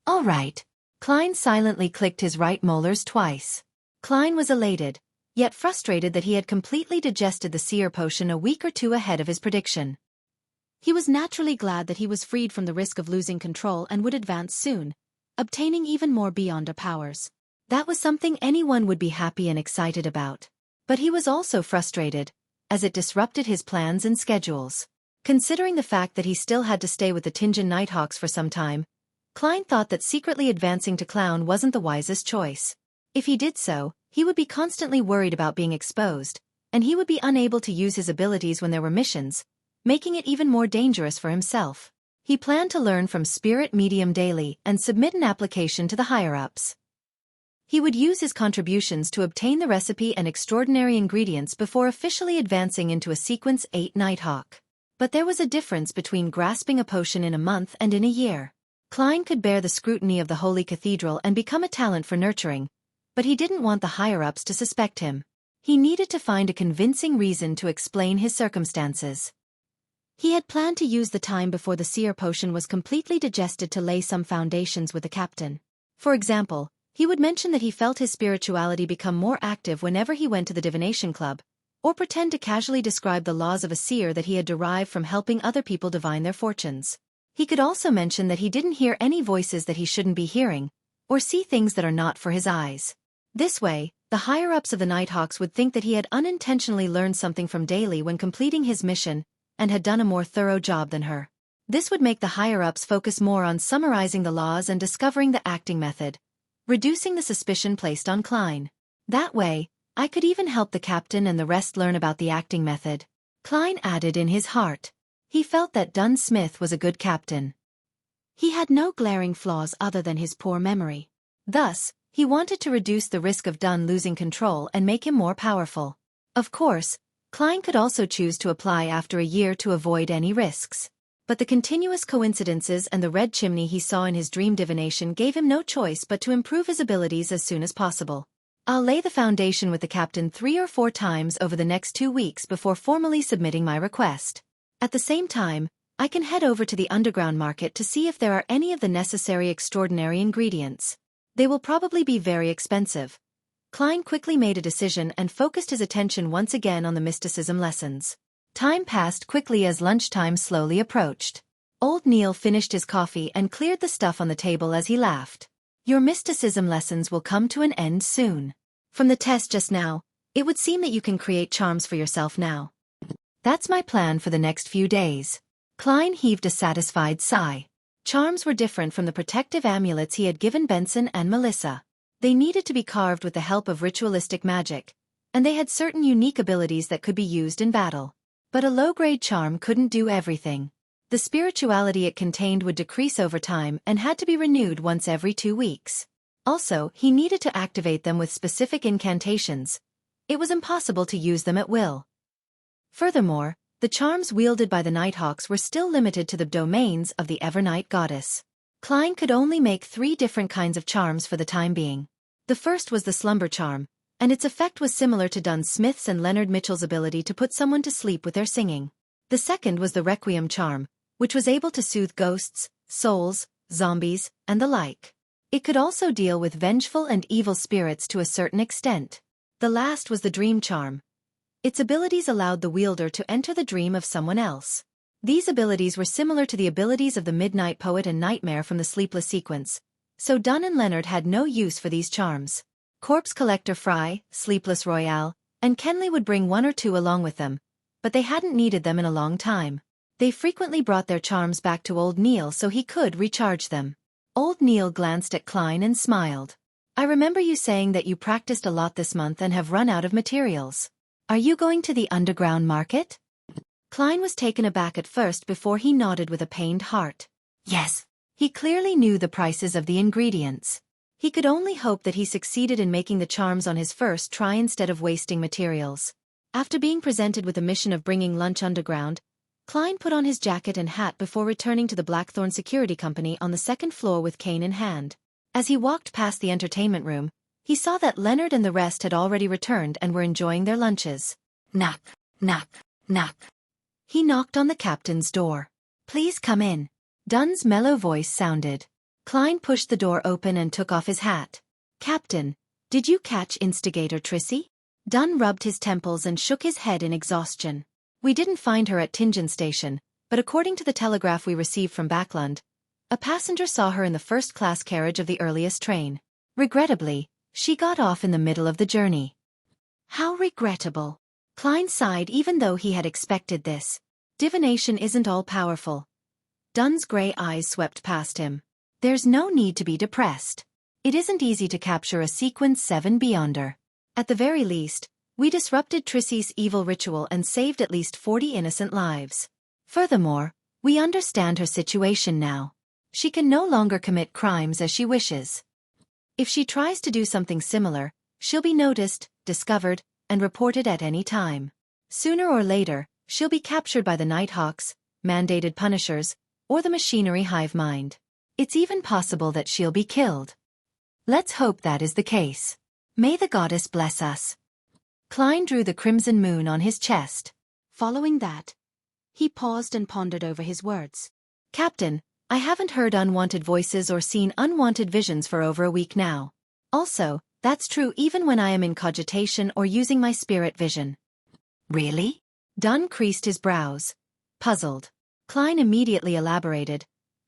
S1: All right. Klein silently clicked his right molars twice. Klein was elated, yet frustrated that he had completely digested the seer potion a week or two ahead of his prediction.
S2: He was naturally glad that he was freed from the risk of losing control and would advance soon, obtaining even more beyond powers.
S1: That was something anyone would be happy and excited about. But he was also frustrated, as it disrupted his plans and schedules. Considering the fact that he still had to stay with the Tinjin Nighthawks for some time, Klein thought that secretly advancing to clown wasn't the wisest choice. If he did so, he would be constantly worried about being exposed, and he would be unable to use his abilities when there were missions, making it even more dangerous for himself. He planned to learn from Spirit Medium daily and submit an application to the higher-ups. He would use his contributions to obtain the recipe and extraordinary ingredients before officially advancing into a Sequence 8 Nighthawk. But there was a difference between grasping a potion in a month and in a year. Klein could bear the scrutiny of the Holy Cathedral and become a talent for nurturing, but he didn't want the higher-ups to suspect him. He needed to find a convincing reason to explain his circumstances.
S2: He had planned to use the time before the seer potion was completely digested to lay some foundations with the captain. For example, he would mention that he felt his spirituality become more active whenever he went to the Divination Club, or pretend to casually describe the laws of a seer that he had derived from helping other people divine their fortunes. He could also mention that he didn't hear any voices that he shouldn't be hearing, or see things that are not for his eyes. This way, the higher-ups of the Nighthawks would think that he had unintentionally learned something from Daly when completing his mission, and had done a more thorough job than her. This would make the higher-ups focus more on summarizing the laws and discovering the acting method, reducing the suspicion placed on Klein. That way, I could even help the captain and the rest learn about the acting method. Klein added in his heart. He felt that Dunn Smith was a good captain. He had no glaring flaws other than his poor memory.
S1: Thus, he wanted to reduce the risk of Dunn losing control and make him more powerful. Of course, Klein could also choose to apply after a year to avoid any risks. But the continuous coincidences and the red chimney he saw in his dream divination gave him no choice but to improve his abilities as soon as possible. I'll lay the foundation with the captain 3 or 4 times over the next 2 weeks before formally submitting my request. At the same time, I can head over to the underground market to see if there are any of the necessary extraordinary ingredients. They will probably be very expensive. Klein quickly made a decision and focused his attention once again on the mysticism lessons. Time passed quickly as lunchtime slowly approached. Old Neil finished his coffee and cleared the stuff on the table as he laughed. Your mysticism lessons will come to an end soon. From the test just now, it would seem that you can create charms for yourself now. That's my plan for the next few days. Klein heaved a satisfied sigh. Charms were different from the protective amulets he had given Benson and Melissa. They needed to be carved with the help of ritualistic magic, and they had certain unique abilities that could be used in battle. But a low-grade charm couldn't do everything. The spirituality it contained would decrease over time and had to be renewed once every 2 weeks. Also, he needed to activate them with specific incantations. It was impossible to use them at will. Furthermore, the charms wielded by the Nighthawks were still limited to the domains of the Evernight goddess. Klein could only make 3 different kinds of charms for the time being. The first was the slumber charm, and its effect was similar to Dunn Smith's and Leonard Mitchell's ability to put someone to sleep with their singing. The second was the requiem charm, which was able to soothe ghosts, souls, zombies, and the like. It could also deal with vengeful and evil spirits to a certain extent. The last was the dream charm. Its abilities allowed the wielder to enter the dream of someone else. These abilities were similar to the abilities of the Midnight Poet and Nightmare from the Sleepless sequence, so Dunn and Leonard had no use for these charms. Corpse Collector Fry, Sleepless Royale, and Kenley would bring 1 or 2 along with them, but they hadn't needed them in a long time. They frequently brought their charms back to Old Neil so he could recharge them. Old Neil glanced at Klein and smiled. I remember you saying that you practiced a lot this month and have run out of materials. Are you going to the underground market? Klein was taken aback at first before he nodded with a pained heart. Yes. He clearly knew the prices of the ingredients. He could only hope that he succeeded in making the charms on his first try instead of wasting materials. After being presented with the mission of bringing lunch underground, Klein put on his jacket and hat before returning to the Blackthorn Security Company on the 2nd floor with cane in hand. As he walked past the entertainment room, he saw that Leonard and the rest had already returned and were enjoying their lunches. Knock, knock, knock. He knocked on the captain's door. Please come in. Dunn's mellow voice sounded. Klein pushed the door open and took off his hat. Captain, did you catch Instigator Trissy? Dunn rubbed his temples and shook his head in exhaustion. We didn't find her at Tingen Station, but according to the telegraph we received from Backlund, a passenger saw her in the first-class carriage of the earliest train. Regrettably, she got off in the middle of the journey. How regrettable. Klein sighed even though he had expected this. Divination isn't all-powerful. Dunn's gray eyes swept past him. There's no need to be depressed. It isn't easy to capture a Sequence 7 Beyonder. At the very least, we disrupted Trissy's evil ritual and saved at least 40 innocent lives. Furthermore, we understand her situation now. She can no longer commit crimes as she wishes. If she tries to do something similar, she'll be noticed, discovered, and reported at any time. Sooner or later, she'll be captured by the Nighthawks, mandated punishers, or the machinery hive mind. It's even possible that she'll be killed. Let's hope that is the case. May the goddess bless us. Klein drew the crimson moon on his chest. Following that, he paused and pondered over his words. Captain, I haven't heard unwanted voices or seen unwanted visions for over a week now. Also, that's true even when I am in cogitation or using my spirit vision. Really? Dunn creased his brows. Puzzled. Klein immediately elaborated.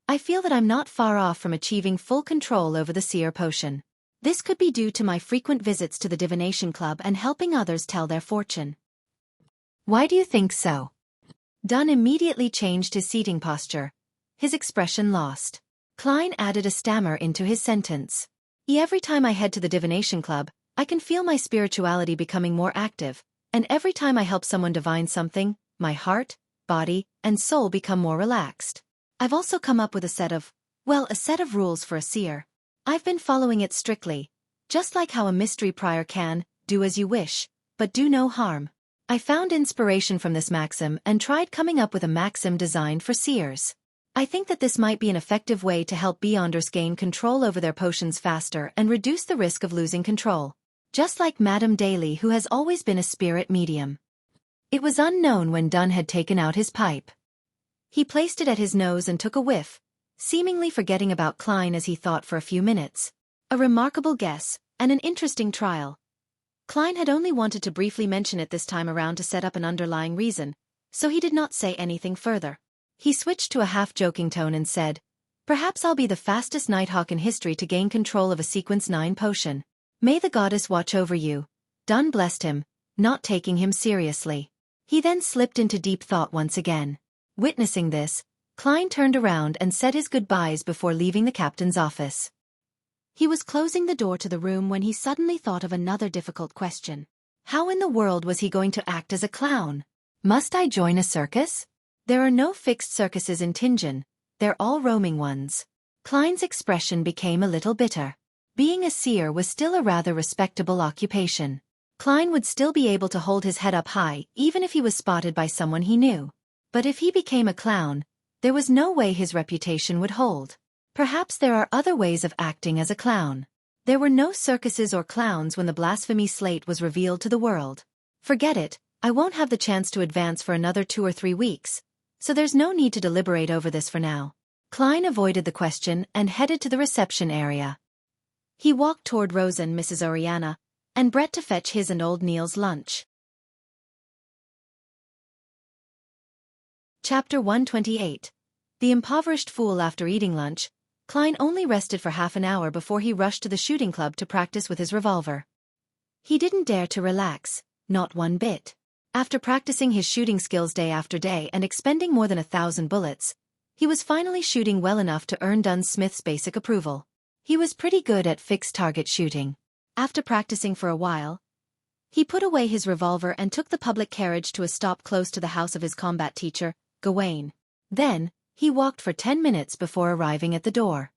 S1: I feel that I'm not far off from achieving full control over the seer potion. This could be due to my frequent visits to the Divination Club and helping others tell their fortune. Why do you think so? Dunn immediately changed his seating posture, his expression lost. Klein added a stammer into his sentence. Every time I head to the Divination Club, I can feel my spirituality becoming more active, and every time I help someone divine something, my heart, body, and soul become more relaxed. I've also come up with a set of rules for a seer. I've been following it strictly, just like how a mystery prior can, do as you wish, but do no harm. I found inspiration from this maxim and tried coming up with a maxim designed for seers. I think that this might be an effective way to help Beyonders gain control over their potions faster and reduce the risk of losing control. Just like Madame Daly, who has always been a spirit medium. It was unknown when Dunn had taken out his pipe. He placed it at his nose and took a whiff, seemingly forgetting about Klein as he thought for a few minutes. A remarkable guess, and an interesting trial. Klein had only wanted to briefly mention it this time around to set up an underlying reason, so he did not say anything further. He switched to a half-joking tone and said, Perhaps I'll be the fastest Nighthawk in history to gain control of a Sequence 9 potion. May the goddess watch over you. Dunn blessed him, not taking him seriously. He then slipped into deep thought once again. Witnessing this, Klein turned around and said his goodbyes before leaving the captain's office.
S2: He was closing the door to the room when he suddenly thought of another difficult question.
S1: How in the world was he going to act as a clown? Must I join a circus? There are no fixed circuses in Tingen, they're all roaming ones. Klein's expression became a little bitter. Being a seer was still a rather respectable occupation. Klein would still be able to hold his head up high even if he was spotted by someone he knew. But if he became a clown, there was no way his reputation would hold. Perhaps there are other ways of acting as a clown. There were no circuses or clowns when the blasphemy slate was revealed to the world. Forget it, I won't have the chance to advance for another 2 or 3 weeks, so there's no need to deliberate over this for now. Klein avoided the question and headed to the reception area. He walked toward Rose and Mrs. Oriana, and Brett to fetch his and old Neil's lunch. Chapter 128. The Impoverished Fool. After eating lunch, Klein only rested for half an hour before he rushed to the shooting club to practice with his revolver. He didn't dare to relax, not one bit. After practicing his shooting skills day after day and expending more than 1,000 bullets, he was finally shooting well enough to earn Dunn-Smith's basic approval. He was pretty good at fixed target shooting. After practicing for a while, he put away his revolver and took the public carriage to a stop close to the house of his combat teacher, Gawain. Then, he walked for 10 minutes before arriving at the door.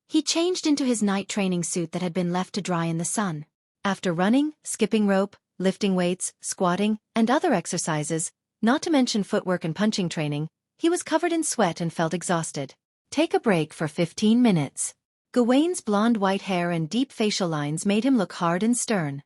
S1: He changed into his night training suit that had been left to dry in the sun. After running, skipping rope, lifting weights, squatting, and other exercises, not to mention footwork and punching training, he was covered in sweat and felt exhausted. Take a break for 15 minutes. Gawain's blonde white hair and deep facial lines made him look hard and stern.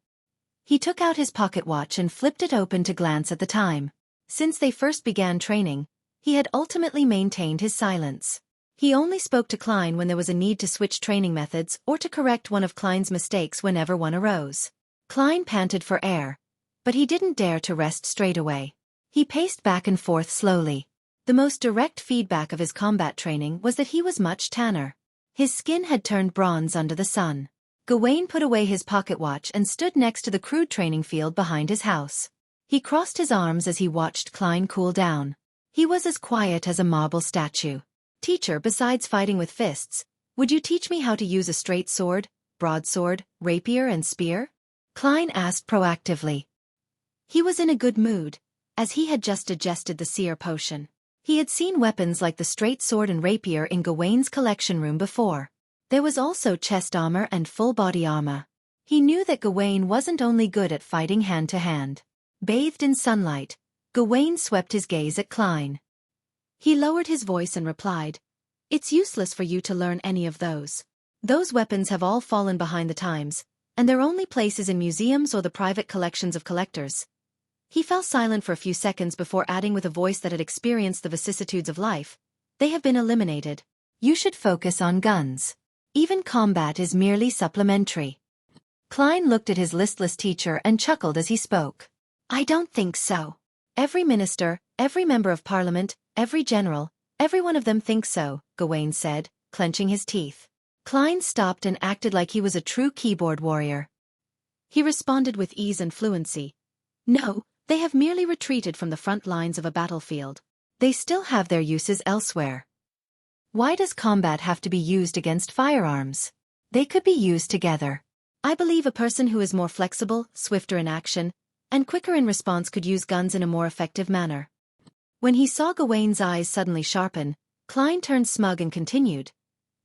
S1: He took out his pocket watch and flipped it open to glance at the time. Since they first began training, he had ultimately maintained his silence. He only spoke to Klein when there was a need to switch training methods or to correct one of Klein's mistakes whenever one arose. Klein panted for air, but he didn't dare to rest straight away. He paced back and forth slowly. The most direct feedback of his combat training was that he was much tanner. His skin had turned bronze under the sun. Gawain put away his pocket watch and stood next to the crude training field behind his house. He crossed his arms as he watched Klein cool down. He was as quiet as a marble statue. Teacher, besides fighting with fists, would you teach me how to use a straight sword, broadsword, rapier and spear? Klein asked proactively. He was in a good mood, as he had just digested the seer potion. He had seen weapons like the straight sword and rapier in Gawain's collection room before. There was also chest armor and full body armor. He knew that Gawain wasn't only good at fighting hand-to-hand. Bathed in sunlight, Gawain swept his gaze at Klein. He lowered his voice and replied, "It's useless for you to learn any of those. Those weapons have all fallen behind the times, and their only place is in museums or the private collections of collectors." He fell silent for a few seconds before adding with a voice that had experienced the vicissitudes of life, "They have been eliminated. You should focus on guns. Even combat is merely supplementary." Klein looked at his listless teacher and chuckled as he spoke. "I don't think so. Every minister, every member of parliament, every general, every one of them thinks so," Gawain said, clenching his teeth. Klein stopped and acted like he was a true keyboard warrior. He responded with ease and fluency. "No, they have merely retreated from the front lines of a battlefield. They still have their uses elsewhere. Why does combat have to be used against firearms? They could be used together. I believe a person who is more flexible, swifter in action, and quicker in response could use guns in a more effective manner." When he saw Gawain's eyes suddenly sharpen, Klein turned smug and continued,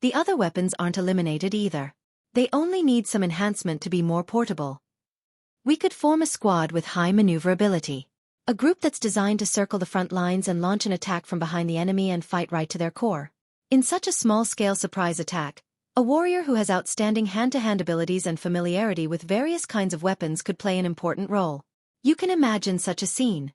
S1: "The other weapons aren't eliminated either. They only need some enhancement to be more portable. We could form a squad with high maneuverability. A group that's designed to circle the front lines and launch an attack from behind the enemy and fight right to their core. In such a small-scale surprise attack, a warrior who has outstanding hand-to-hand abilities and familiarity with various kinds of weapons could play an important role. You can imagine such a scene."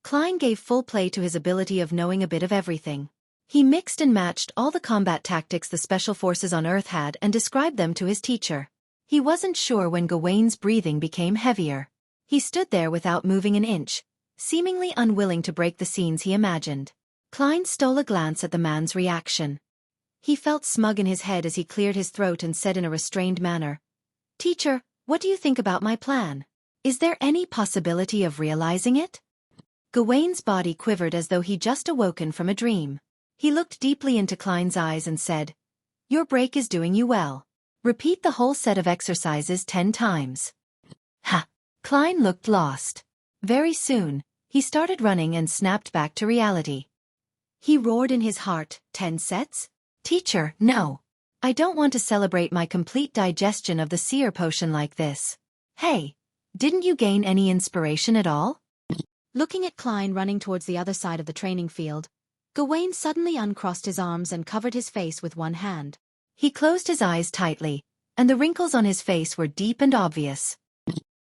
S1: Klein gave full play to his ability of knowing a bit of everything. He mixed and matched all the combat tactics the special forces on Earth had and described them to his teacher. He wasn't sure when Gawain's breathing became heavier. He stood there without moving an inch, seemingly unwilling to break the scenes he imagined. Klein stole a glance at the man's reaction. He felt smug in his head as he cleared his throat and said in a restrained manner, "Teacher, what do you think about my plan? Is there any possibility of realizing it?" Gawain's body quivered as though he'd just awoken from a dream. He looked deeply into Klein's eyes and said, "Your break is doing you well. Repeat the whole set of exercises 10 times. Ha! Klein looked lost. Very soon, he started running and snapped back to reality. He roared in his heart, 10 sets? Teacher, no. I don't want to celebrate my complete digestion of the seer potion like this. Hey, didn't you gain any inspiration at all?
S2: Looking at Klein running towards the other side of the training field, Gawain suddenly uncrossed his arms and covered his face with one hand.
S1: He closed his eyes tightly, and the wrinkles on his face were deep and obvious.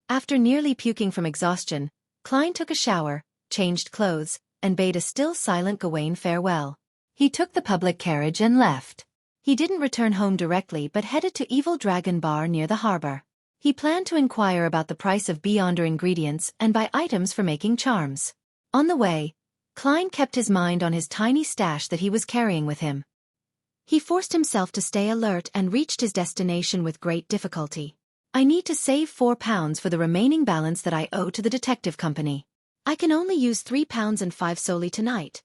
S1: After nearly puking from exhaustion, Klein took a shower, changed clothes, and bade a still silent Gawain farewell. He took the public carriage and left. He didn't return home directly but headed to Evil Dragon Bar near the harbor. He planned to inquire about the price of Beyonder ingredients and buy items for making charms. On the way, Klein kept his mind on his tiny stash that he was carrying with him. He forced himself to stay alert and reached his destination with great difficulty. I need to save £4 for the remaining balance that I owe to the detective company. I can only use £3.05 solely tonight.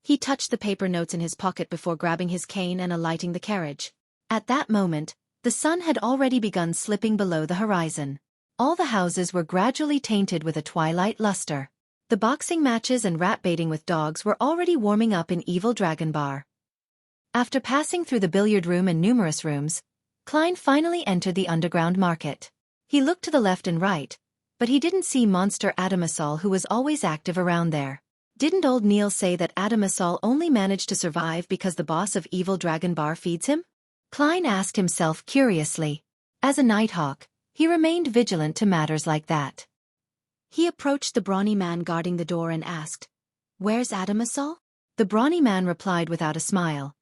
S1: He touched the paper notes in his pocket before grabbing his cane and alighting the carriage. At that moment, the sun had already begun slipping below the horizon. All the houses were gradually tainted with a twilight luster. The boxing matches and rat baiting with dogs were already warming up in Evil Dragon Bar. After passing through the billiard room and numerous rooms, Klein finally entered the underground market. He looked to the left and right, but he didn't see Monster Adamasol, who was always active around there. Didn't old Neil say that Adamasol only managed to survive because the boss of Evil Dragon Bar feeds him? Klein asked himself curiously. As a nighthawk, he remained vigilant to matters like that. He approached the brawny man guarding the door and asked, "Where's Adamasol?" The brawny man replied without a smile,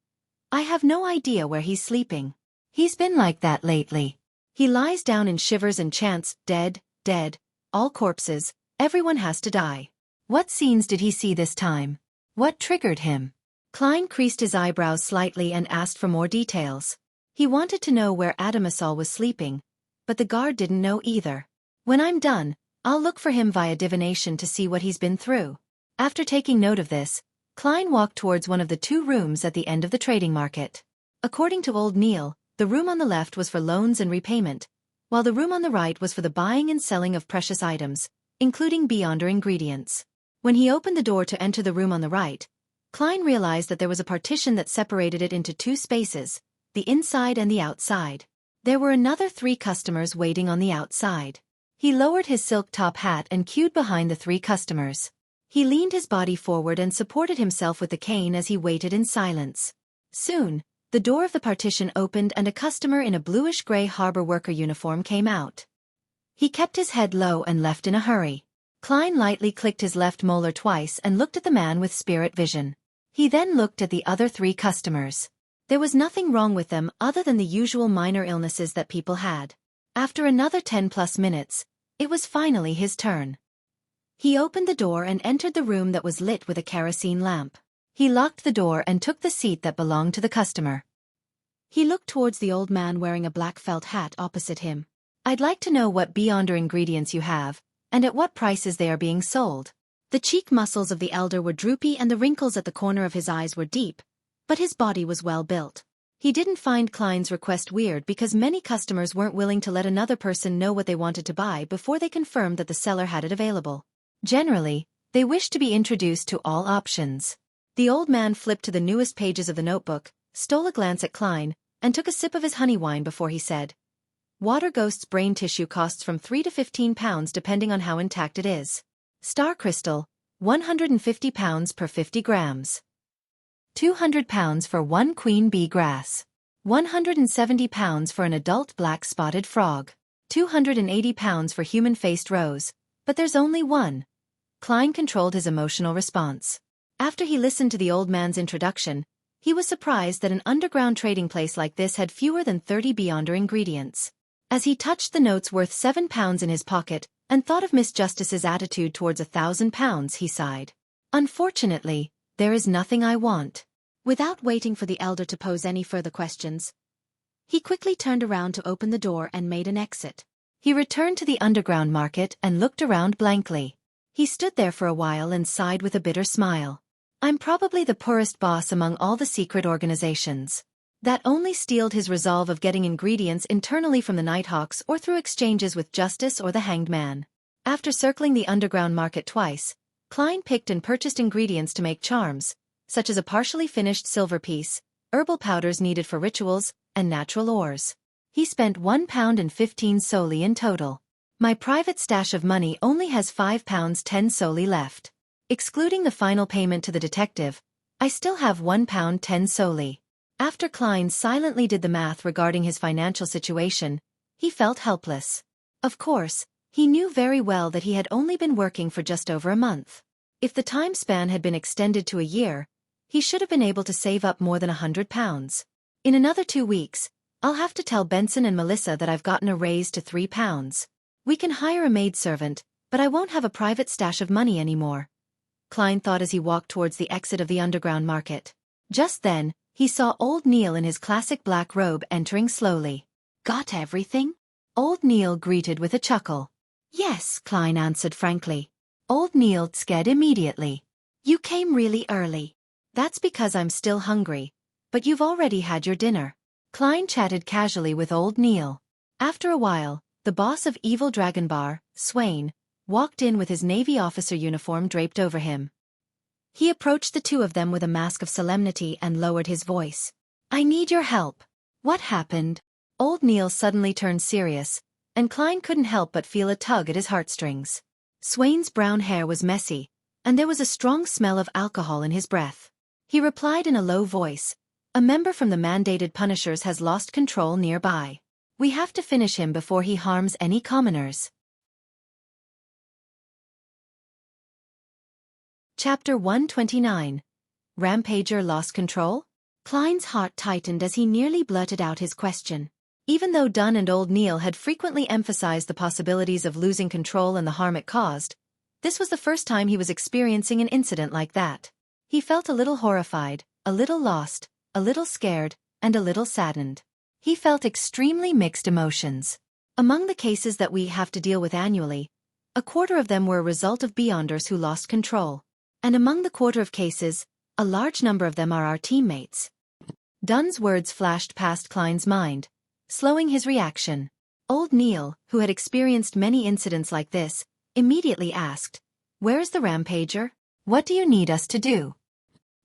S1: "I have no idea where he's sleeping. He's been like that lately. He lies down in shivers and chants, 'Dead, dead, all corpses, everyone has to die.' What scenes did he see this time? What triggered him?" Klein creased his eyebrows slightly and asked for more details. He wanted to know where Adamasol was sleeping, but the guard didn't know either. "When I'm done, I'll look for him via divination to see what he's been through." After taking note of this, Klein walked towards one of the 2 rooms at the end of the trading market. According to old Neil, the room on the left was for loans and repayment, while the room on the right was for the buying and selling of precious items, including Beyonder ingredients. When he opened the door to enter the room on the right, Klein realized that there was a partition that separated it into 2 spaces, the inside and the outside. There were another 3 customers waiting on the outside. He lowered his silk top hat and queued behind the 3 customers. He leaned his body forward and supported himself with the cane as he waited in silence. Soon, the door of the partition opened and a customer in a bluish-gray harbor worker uniform came out. He kept his head low and left in a hurry. Klein lightly clicked his left molar twice and looked at the man with spirit vision. He then looked at the other 3 customers. There was nothing wrong with them other than the usual minor illnesses that people had. After another 10+ minutes, it was finally his turn. He opened the door and entered the room that was lit with a kerosene lamp. He locked the door and took the seat that belonged to the customer. He looked towards the old man wearing a black felt hat opposite him. "I'd like to know what Beyonder ingredients you have, and at what prices they are being sold." The cheek muscles of the elder were droopy and the wrinkles at the corner of his eyes were deep, but his body was well built. He didn't find Klein's request weird because many customers weren't willing to let another person know what they wanted to buy before they confirmed that the seller had it available. Generally, they wished to be introduced to all options. The old man flipped to the newest pages of the notebook, stole a glance at Klein, and took a sip of his honey wine before he said, "Water Ghost's brain tissue costs from £3 to £15 depending on how intact it is. Star Crystal, £150 per 50 grams. £200 for 1 queen bee grass. £170 for an adult black-spotted frog. £280 for human-faced rose, but there's only one." Klein controlled his emotional response. After he listened to the old man's introduction, he was surprised that an underground trading place like this had fewer than 30 Beyonder ingredients. As he touched the notes worth £7 in his pocket and thought of Miss Justice's attitude towards £1,000, he sighed. "Unfortunately, there is nothing I want." Without waiting for the elder to pose any further questions, he quickly turned around to open the door and made an exit. He returned to the underground market and looked around blankly. He stood there for a while and sighed with a bitter smile. I'm probably the poorest boss among all the secret organizations. That only steeled his resolve of getting ingredients internally from the Nighthawks or through exchanges with Justice or the Hanged Man. After circling the underground market twice, Klein picked and purchased ingredients to make charms, such as a partially finished silver piece, herbal powders needed for rituals, and natural ores. He spent £1.15 solely in total. My private stash of money only has £5.10 solely left. Excluding the final payment to the detective, I still have £1.10 solely. After Klein silently did the math regarding his financial situation, he felt helpless. Of course, he knew very well that he had only been working for just over a month. If the time span had been extended to a year, he should have been able to save up more than £100. In another 2 weeks, I'll have to tell Benson and Melissa that I've gotten a raise to £3. We can hire a maidservant, but I won't have a private stash of money anymore, Klein thought as he walked towards the exit of the underground market. Just then, he saw old Neil in his classic black robe entering slowly. Got everything? Old Neil greeted with a chuckle. Yes, Klein answered frankly. Old Neil scared immediately. You came really early. That's because I'm still hungry, but you've already had your dinner. Klein chatted casually with old Neil. After a while, the boss of Evil Dragon Bar, Swain, walked in with his Navy officer uniform draped over him. He approached the two of them with a mask of solemnity and lowered his voice. I need your help. What happened? Old Neil suddenly turned serious, and Klein couldn't help but feel a tug at his heartstrings. Swain's brown hair was messy, and there was a strong smell of alcohol in his breath. He replied in a low voice, a member from the mandated Punishers has lost control nearby. We have to finish him before he harms any commoners. Chapter 129. Rampager lost control? Klein's heart tightened as he nearly blurted out his question. Even though Dunn and old Neil had frequently emphasized the possibilities of losing control and the harm it caused, this was the first time he was experiencing an incident like that. He felt a little horrified, a little lost, a little scared, and a little saddened. He felt extremely mixed emotions. Among the cases that we have to deal with annually, a quarter of them were a result of Beyonders who lost control. And among the quarter of cases, a large number of them are our teammates. Dunn's words flashed past Klein's mind, slowing his reaction. Old Neil, who had experienced many incidents like this, immediately asked, Where is the Rampager? What do you need us to do?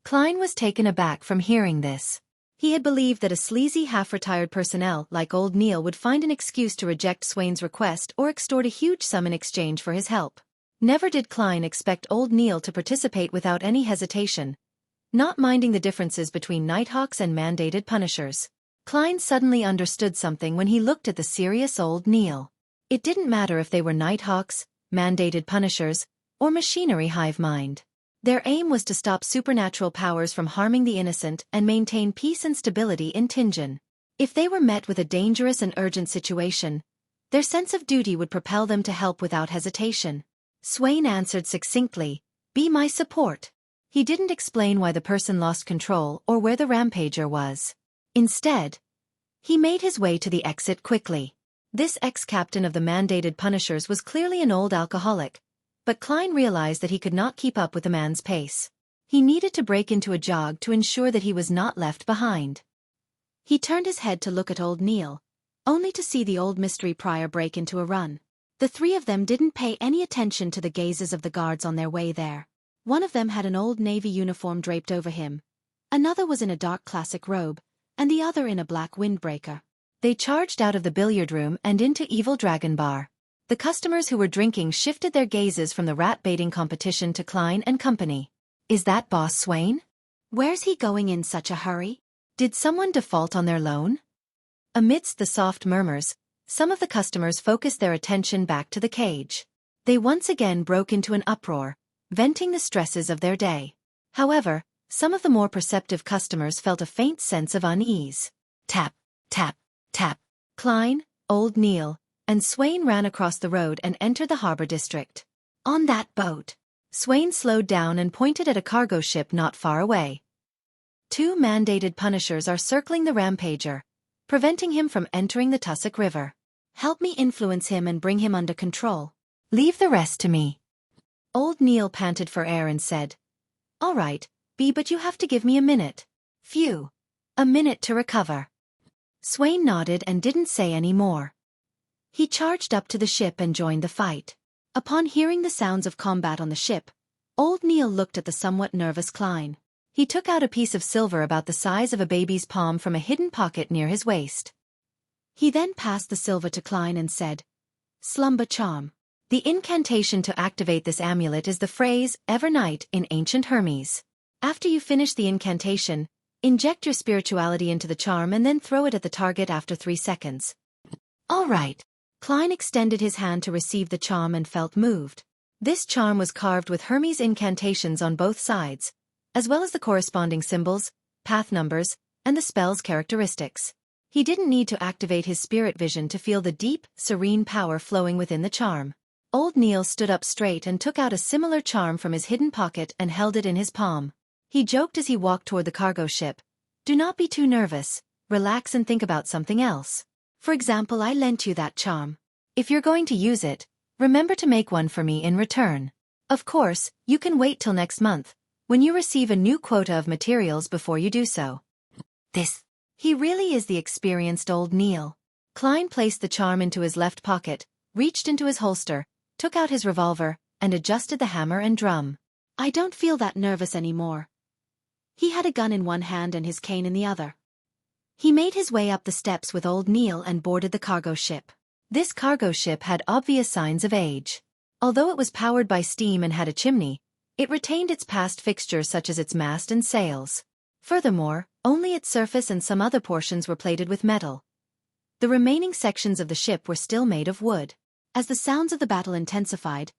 S1: Klein was taken aback from hearing this. He had believed that a sleazy half-retired personnel like old Neil would find an excuse to reject Swain's request or extort a huge sum in exchange for his help. Never did Klein expect old Neil to participate without any hesitation, not minding the differences between Nighthawks and mandated Punishers. Klein suddenly understood something when he looked at the serious old Neil. It didn't matter if they were Nighthawks, mandated Punishers, or machinery hive mind. Their aim was to stop supernatural powers from harming the innocent and maintain peace and stability in Tingen. If they were met with a dangerous and urgent situation, their sense of duty would propel them to help without hesitation. Swain answered succinctly, Be my support. He didn't explain why the person lost control or where the Rampager was. Instead, he made his way to the exit quickly. This ex-captain of the mandated Punishers was clearly an old alcoholic, but Klein realized that he could not keep up with the man's pace. He needed to break into a jog to ensure that he was not left behind. He turned his head to look at old Neil, only to see the old mystery prior break into a run. The three of them didn't pay any attention to the gazes of the guards on their way there. One of them had an old Navy uniform draped over him. Another was in a dark classic robe, and the other in a black windbreaker. They charged out of the billiard room and into Evil Dragon Bar. The customers who were drinking shifted their gazes from the rat-baiting competition to Klein and company. Is that Boss Swain? Where's he going in such a hurry? Did someone default on their loan? Amidst the soft murmurs, some of the customers focused their attention back to the cage. They once again broke into an uproar, venting the stresses of their day. However, some of the more perceptive customers felt a faint sense of unease. Tap, tap, tap. Klein, old Neil, and Swain ran across the road and entered the harbor district. On that boat. Swain slowed down and pointed at a cargo ship not far away. 2 mandated Punishers are circling the Rampager, preventing him from entering the Tussock River. Help me influence him and bring him under control. Leave the rest to me. Old Neil panted for air and said, "All right, B, but you have to give me a minute." "Phew. A minute to recover." Xueqi nodded and didn't say any more. He charged up to the ship and joined the fight.
S2: Upon hearing the sounds of combat on the ship, Old Neil looked at the somewhat nervous Klein.
S1: He took out a piece of silver about the size of a baby's palm from a hidden pocket near his waist.
S2: He then passed the silver to Klein and said, "Slumber charm."
S1: The incantation to activate this amulet is the phrase, "Evernight" in ancient Hermes. After you finish the incantation, inject your spirituality into the charm and then throw it at the target after 3 seconds.
S2: "All right." Klein extended his hand to receive the charm and felt moved.
S1: This charm was carved with Hermes incantations on both sides, as well as the corresponding symbols, path numbers, and the spell's characteristics. He didn't need to activate his spirit vision to feel the deep, serene power flowing within the charm. Old Neil stood up straight and took out a similar charm from his hidden pocket and held it in his palm. He joked as he walked toward the cargo ship, "Do not be too nervous, relax and think about something else. For example, I lent you that charm. If you're going to use it, remember to make one for me in return. Of course, you can wait till next month, when you receive a new quota of materials before you do so." He really is the experienced Old Neil. Klein placed the charm into his left pocket, reached into his holster, took out his revolver, and adjusted the hammer and drum.
S2: "I don't feel that nervous anymore." He had a gun in one hand and his cane in the other. He made his way up the steps with Old Neil and boarded the cargo ship.
S1: This cargo ship had obvious signs of age. Although it was powered by steam and had a chimney, it retained its past fixtures such as its mast and sails. Furthermore, only its surface and some other portions were plated with metal. The remaining sections of the ship were still made of wood.
S2: As the sounds of the battle intensified,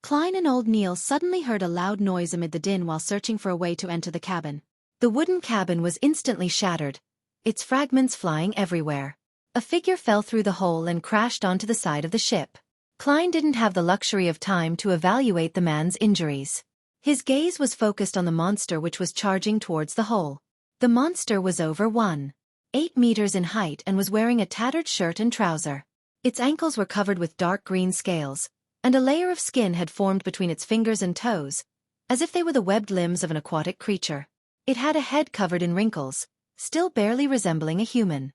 S2: Klein and Old Neil suddenly heard a loud noise amid the din while searching for a way to enter the cabin.
S1: The wooden cabin was instantly shattered, its fragments flying everywhere. A figure fell through the hole and crashed onto the side of the ship. Klein didn't have the luxury of time to evaluate the man's injuries. His gaze was focused on the monster which was charging towards the hole. The monster was over 1.8 meters in height and was wearing a tattered shirt and trouser. Its ankles were covered with dark green scales, and a layer of skin had formed between its fingers and toes, as if they were the webbed limbs of an aquatic creature. It had a head covered in wrinkles, still barely resembling a human.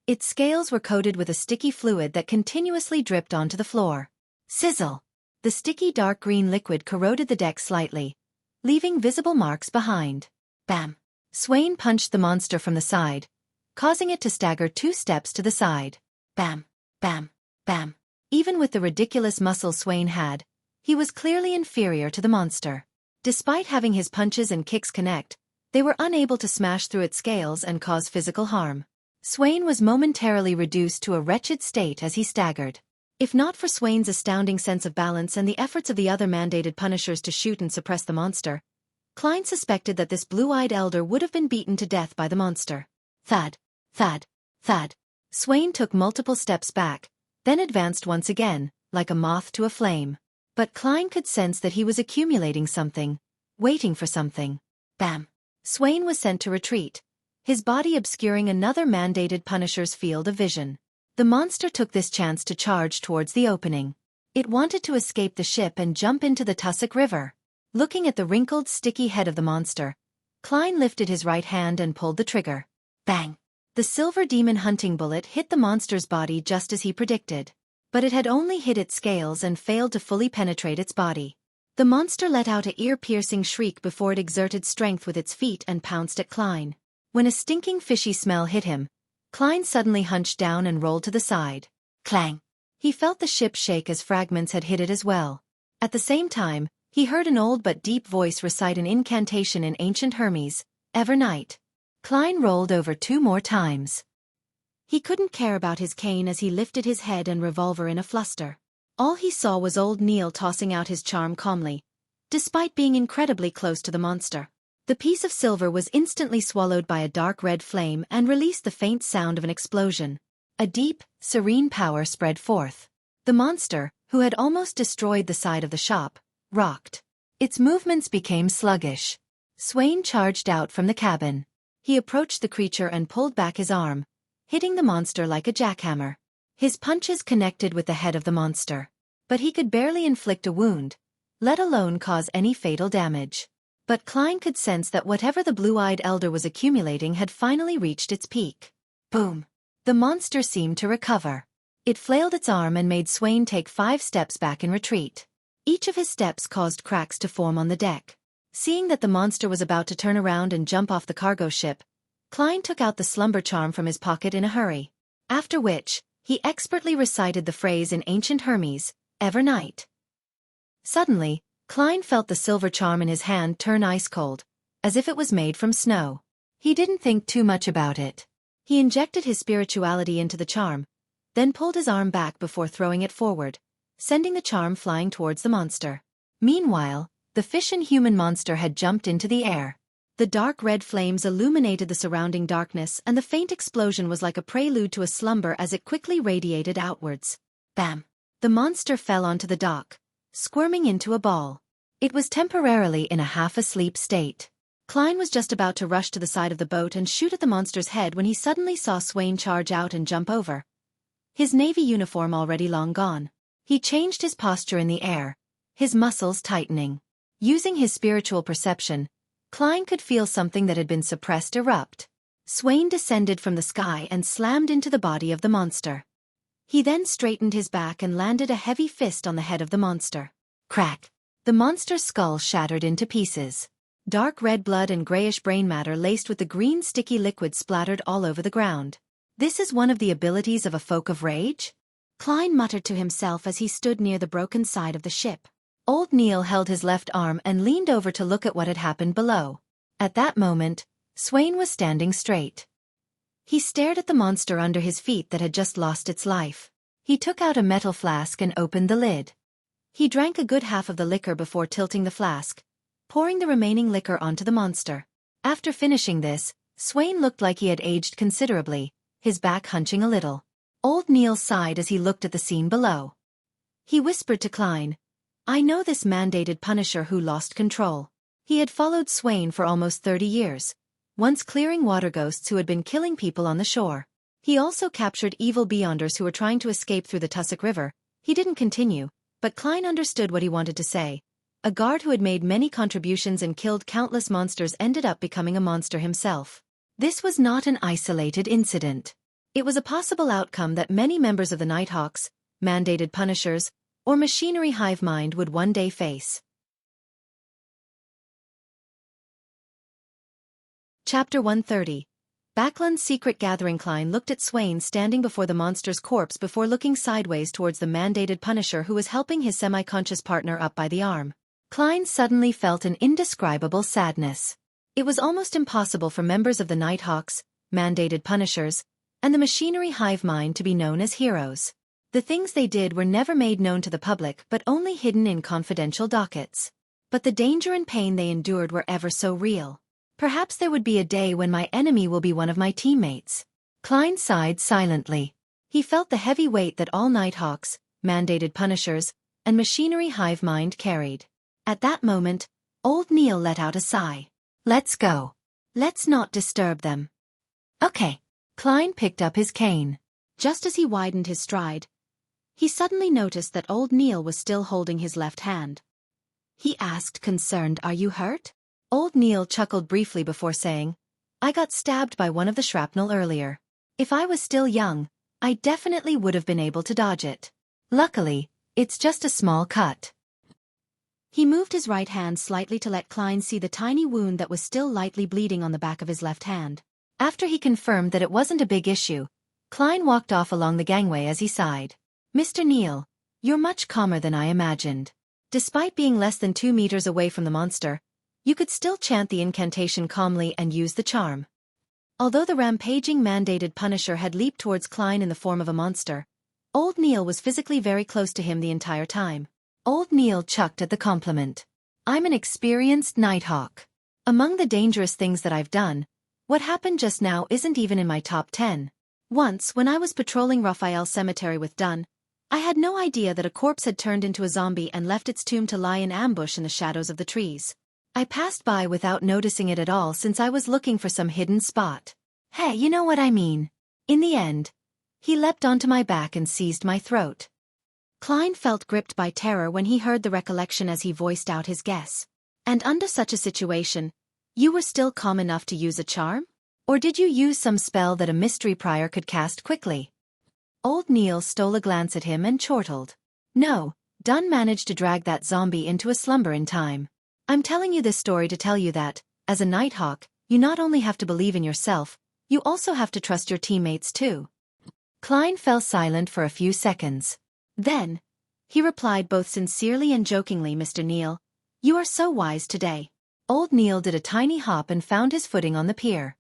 S1: Its scales were coated with a sticky fluid that continuously dripped onto the floor. Sizzle! The sticky dark green liquid corroded the deck slightly, leaving visible marks behind. Bam! Xueqi punched the monster from the side, causing it to stagger 2 steps to the side. Bam! Bam! Bam! Even with the ridiculous muscle Xueqi had, he was clearly inferior to the monster. Despite having his punches and kicks connect, they were unable to smash through its scales and cause physical harm. Xueqi was momentarily reduced to a wretched state as he staggered. If not for Xueqi's astounding sense of balance and the efforts of the other mandated punishers to shoot and suppress the monster, Klein suspected that this blue-eyed elder would have been beaten to death by the monster. Thud, thud, thud. Xueqi took multiple steps back, then advanced once again, like a moth to a flame. But Klein could sense that he was accumulating something, waiting for something. Bam! Xueqi was sent to retreat, his body obscuring another mandated punisher's field of vision. The monster took this chance to charge towards the opening. It wanted to escape the ship and jump into the Tussock River. Looking at the wrinkled, sticky head of the monster, Klein lifted his right hand and pulled the trigger. Bang! The silver demon hunting bullet hit the monster's body just as he predicted. But it had only hit its scales and failed to fully penetrate its body. The monster let out an ear-piercing shriek before it exerted strength with its feet and pounced at Klein. When a stinking fishy smell hit him, Klein suddenly hunched down and rolled to the side. Clang! He felt the ship shake as fragments had hit it as well. At the same time, he heard an old but deep voice recite an incantation in ancient Hermes, "Evernight." Klein rolled over 2 more times. He couldn't care about his cane as he lifted his head and revolver in a fluster. All he saw was Old Neil tossing out his charm calmly, despite being incredibly close to the monster. The piece of silver was instantly swallowed by a dark red flame and released the faint sound of an explosion. A deep, serene power spread forth. The monster, who had almost destroyed the side of the shop, rocked. Its movements became sluggish. Xueqi charged out from the cabin. He approached the creature and pulled back his arm, hitting the monster like a jackhammer. His punches connected with the head of the monster. But he could barely inflict a wound, let alone cause any fatal damage. But Klein could sense that whatever the blue-eyed elder was accumulating had finally reached its peak. Boom! The monster seemed to recover. It flailed its arm and made Xueqi take 5 steps back in retreat. Each of his steps caused cracks to form on the deck. Seeing that the monster was about to turn around and jump off the cargo ship, Klein took out the slumber charm from his pocket in a hurry. After which, he expertly recited the phrase in ancient Hermes, "Ever night." Suddenly, Klein felt the silver charm in his hand turn ice-cold, as if it was made from snow. He didn't think too much about it. He injected his spirituality into the charm, then pulled his arm back before throwing it forward, sending the charm flying towards the monster. Meanwhile, the fish-and-human monster had jumped into the air. The dark red flames illuminated the surrounding darkness, and the faint explosion was like a prelude to a slumber as it quickly radiated outwards. Bam! The monster fell onto the dock, squirming into a ball. It was temporarily in a half-asleep state. Klein was just about to rush to the side of the boat and shoot at the monster's head when he suddenly saw Xueqi charge out and jump over. His navy uniform already long gone. He changed his posture in the air, his muscles tightening. Using his spiritual perception, Klein could feel something that had been suppressed erupt. Xueqi descended from the sky and slammed into the body of the monster. He then straightened his back and landed a heavy fist on the head of the monster. Crack! The monster's skull shattered into pieces. Dark red blood and grayish brain matter laced with the green sticky liquid splattered all over the ground. This is one of the abilities of a folk of rage? Klein muttered to himself as he stood near the broken side of the ship. Old Neil held his left arm and leaned over to look at what had happened below. At that moment, Xueqi was standing straight. He stared at the monster under his feet that had just lost its life. He took out a metal flask and opened the lid. He drank a good half of the liquor before tilting the flask, pouring the remaining liquor onto the monster. After finishing this, Xueqi looked like he had aged considerably, his back hunching a little. Old Neil sighed as he looked at the scene below. He whispered to Klein, "I know this mandated punisher who lost control." He had followed Xueqi for almost 30 years, once clearing water ghosts who had been killing people on the shore. He also captured evil beyonders who were trying to escape through the Tussock River. He didn't continue, but Klein understood what he wanted to say. A guard who had made many contributions and killed countless monsters ended up becoming a monster himself. This was not an isolated incident. It was a possible outcome that many members of the Nighthawks, mandated punishers, or machinery hive mind would one day face. Chapter 130. Backlund's secret gathering. Klein looked at Xueqi standing before the monster's corpse before looking sideways towards the mandated punisher who was helping his semi-conscious partner up by the arm. Klein suddenly felt an indescribable sadness. It was almost impossible for members of the Nighthawks, mandated punishers, and the machinery hive mind to be known as heroes. The things they did were never made known to the public but only hidden in confidential dockets. But the danger and pain they endured were ever so real. Perhaps there would be a day when my enemy will be one of my teammates. Klein sighed silently. He felt the heavy weight that all Nighthawks, mandated punishers, and machinery hive mind carried. At that moment, old Neil let out a sigh. "Let's go. Let's not disturb them." "Okay." Klein picked up his cane. Just as he widened his stride, he suddenly noticed that old Neil was still holding his left hand. He asked concerned, "Are you hurt?" Old Neil chuckled briefly before saying, "I got stabbed by one of the shrapnel earlier. If I was still young, I definitely would have been able to dodge it. Luckily, it's just a small cut." He moved his right hand slightly to let Klein see the tiny wound that was still lightly bleeding on the back of his left hand. After he confirmed that it wasn't a big issue, Klein walked off along the gangway as he sighed. "Mr. Neil, you're much calmer than I imagined. Despite being less than 2 meters away from the monster, you could still chant the incantation calmly and use the charm." Although the rampaging mandated punisher had leaped towards Klein in the form of a monster, old Neil was physically very close to him the entire time. Old Neil chucked at the compliment. "I'm an experienced Nighthawk. Among the dangerous things that I've done, what happened just now isn't even in my top 10. Once, when I was patrolling Raphael Cemetery with Dunn, I had no idea that a corpse had turned into a zombie and left its tomb to lie in ambush in the shadows of the trees. I passed by without noticing it at all since I was looking for some hidden spot. Hey, you know what I mean. In the end, he leapt onto my back and seized my throat."
S2: Klein felt gripped by terror when he heard the recollection as he voiced out his guess. And under such a situation, you were still calm enough to use a charm?
S1: Or did you use some spell that a mystery prior could cast quickly? Old Neil stole a glance at him and chortled. No, Dunn managed to drag that zombie into a slumber in time. I'm telling you this story to tell you that, as a Nighthawk, you not only have to believe in yourself, you also have to trust your teammates too. Klein fell silent for a few seconds.
S2: Then, he replied both sincerely and jokingly, Mr. Neil, you are so wise today.
S1: Old Neil did a tiny hop and found his footing on the pier.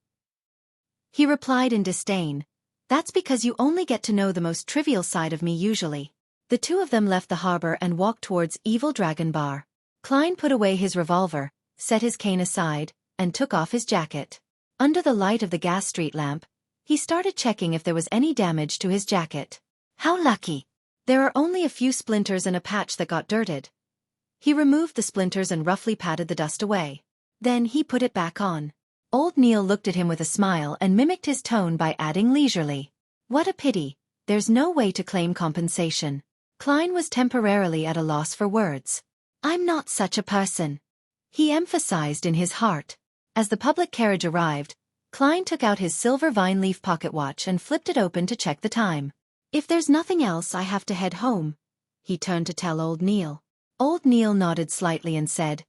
S1: He replied in disdain, that's because you only get to know the most trivial side of me usually. The two of them left the harbor and walked towards Evil Dragon Bar. Klein put away his revolver, set his cane aside, and took off his jacket. Under the light of the gas street lamp, he started checking if there was any damage to his jacket. How lucky! There are only a few splinters and a patch that got dirted. He removed the splinters and roughly patted the dust away. Then he put it back on. Old Neil looked at him with a smile and mimicked his tone by adding leisurely, what a pity, there's no way to claim compensation. Klein was temporarily at a loss for words. I'm not such a person, he emphasized in his heart. As the public carriage arrived, Klein took out his silver vine-leaf pocket watch and flipped it open to check the time.
S2: If there's nothing else, I have to head home, he turned to tell Old Neil.
S1: Old Neil nodded slightly and said,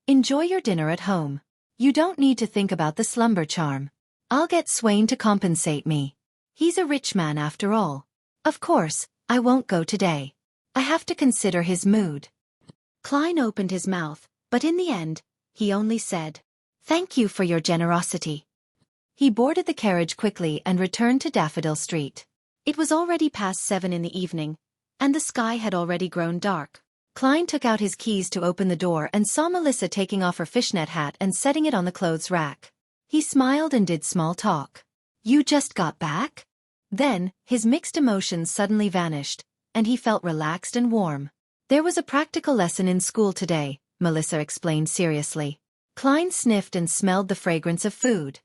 S1: enjoy your dinner at home. You don't need to think about the slumber charm. I'll get Swain to compensate me. He's a rich man after all. Of course, I won't go today. I have to consider his mood.
S2: Klein opened his mouth, but in the end, he only said,
S1: thank you for your generosity. He boarded the carriage quickly and returned to Daffodil Street.
S2: It was already past 7 in the evening, and the sky had already grown dark.
S1: Klein took out his keys to open the door and saw Melissa taking off her fishnet hat and setting it on the clothes rack. He smiled and did small talk. You just got back? Then, his mixed emotions suddenly vanished, and he felt relaxed and warm. There was a practical lesson in school today, Melissa explained seriously. Klein sniffed and smelled the fragrance of food.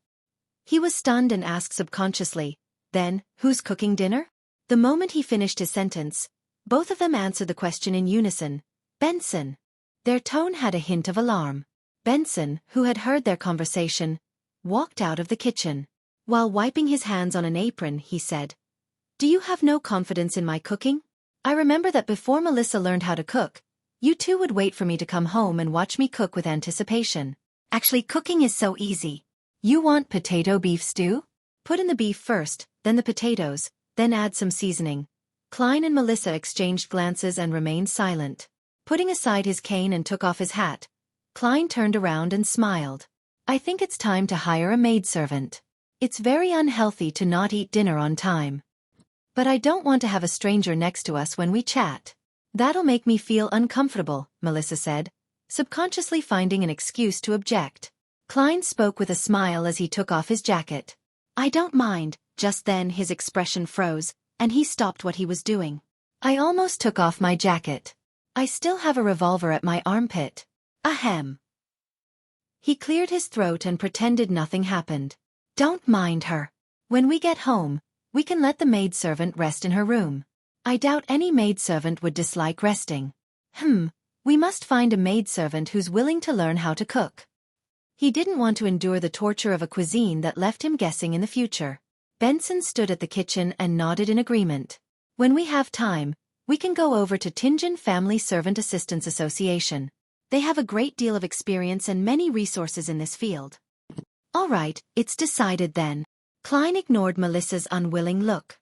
S1: He was stunned and asked subconsciously, then, who's cooking dinner? The moment he finished his sentence, both of them answered the question in unison, Benson. Their tone had a hint of alarm. Benson, who had heard their conversation, walked out of the kitchen. While wiping his hands on an apron, he said, do you have no confidence in my cooking? I remember that before Melissa learned how to cook, you two would wait for me to come home and watch me cook with anticipation. Actually, cooking is so easy. You want potato beef stew? Put in the beef first, then the potatoes, then add some seasoning. Klein and Melissa exchanged glances and remained silent. Putting aside his cane and took off his hat, Klein turned around and smiled. I think it's time to hire a maidservant. It's very unhealthy to not eat dinner on time. But I don't want to have a stranger next to us when we chat. That'll make me feel uncomfortable, Melissa said, subconsciously finding an excuse to object. Klein spoke with a smile as he took off his jacket. I don't mind. Just then his expression froze, and he stopped what he was doing. I almost took off my jacket. I still have a revolver at my armpit. Ahem. He cleared his throat and pretended nothing happened. Don't mind her. When we get home, we can let the maidservant rest in her room. I doubt any maidservant would dislike resting. We must find a maidservant who's willing to learn how to cook. He didn't want to endure the torture of a cuisine that left him guessing in the future. Benson stood at the kitchen and nodded in agreement. When we have time, we can go over to Tingen Family Servant Assistance Association. They have a great deal of experience and many resources in this field. All right, it's decided then. Klein ignored Melissa's unwilling look.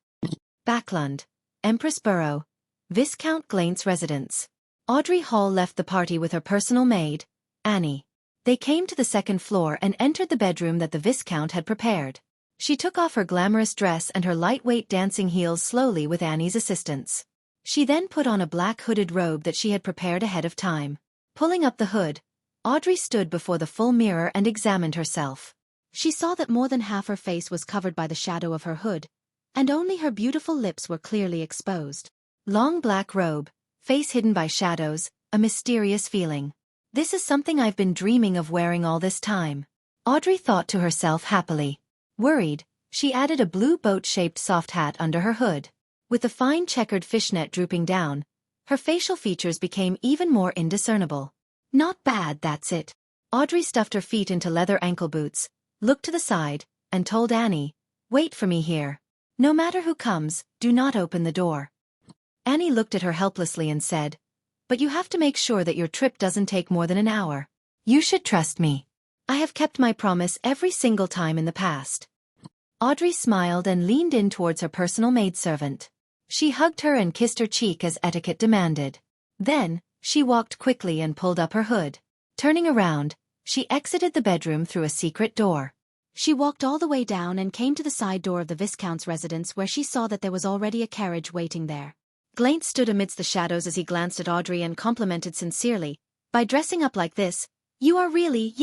S1: Backlund, Empress Borough, Viscount Glaint's residence. Audrey Hall left the party with her personal maid, Annie. They came to the second floor and entered the bedroom that the Viscount had prepared. She took off her glamorous dress and her lightweight dancing heels slowly with Annie's assistance. She then put on a black hooded robe that she had prepared ahead of time. Pulling up the hood, Audrey stood before the full mirror and examined herself. She saw that more than half her face was covered by the shadow of her hood, and only her beautiful lips were clearly exposed. Long black robe, face hidden by shadows, a mysterious feeling. This is something I've been dreaming of wearing all this time. Audrey thought to herself happily. Worried, she added a blue boat-shaped soft hat under her hood. With the fine checkered fishnet drooping down, Her facial features became even more indiscernible. Not bad, that's it. Audrey stuffed her feet into leather ankle boots, looked to the side, and told Annie, "Wait for me here. No matter who comes, do not open the door." Annie looked at her helplessly and said, "But you have to make sure that your trip doesn't take more than an hour. You should trust me. I have kept my promise every single time in the past." Audrey smiled and leaned in towards her personal maidservant. She hugged her and kissed her cheek as etiquette demanded. Then, she walked quickly and pulled up her hood. Turning around, she exited the bedroom through a secret door.
S2: She walked all the way down and came to the side door of the Viscount's residence, where she saw that there was already a carriage waiting there.
S1: Glaint stood amidst the shadows as he glanced at Audrey and complimented sincerely, "By dressing up like this, you are really,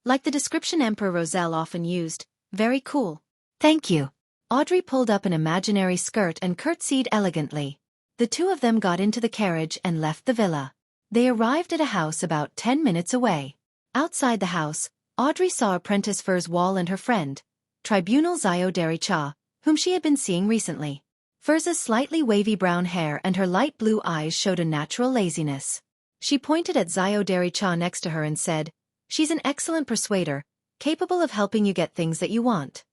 S1: like the description Emperor Roselle often used, very cool." "Thank you." Audrey pulled up an imaginary skirt and curtsied elegantly. The two of them got into the carriage and left the villa. They arrived at a house about 10 minutes away. Outside the house, Audrey saw Apprentice Furs Wall and her friend, Tribunal Zio Dericha, whom she had been seeing recently. Furz's slightly wavy brown hair and her light blue eyes showed a natural laziness. She pointed at Zio Dericha next to her and said, "She's an excellent persuader, capable of helping you get things that you want."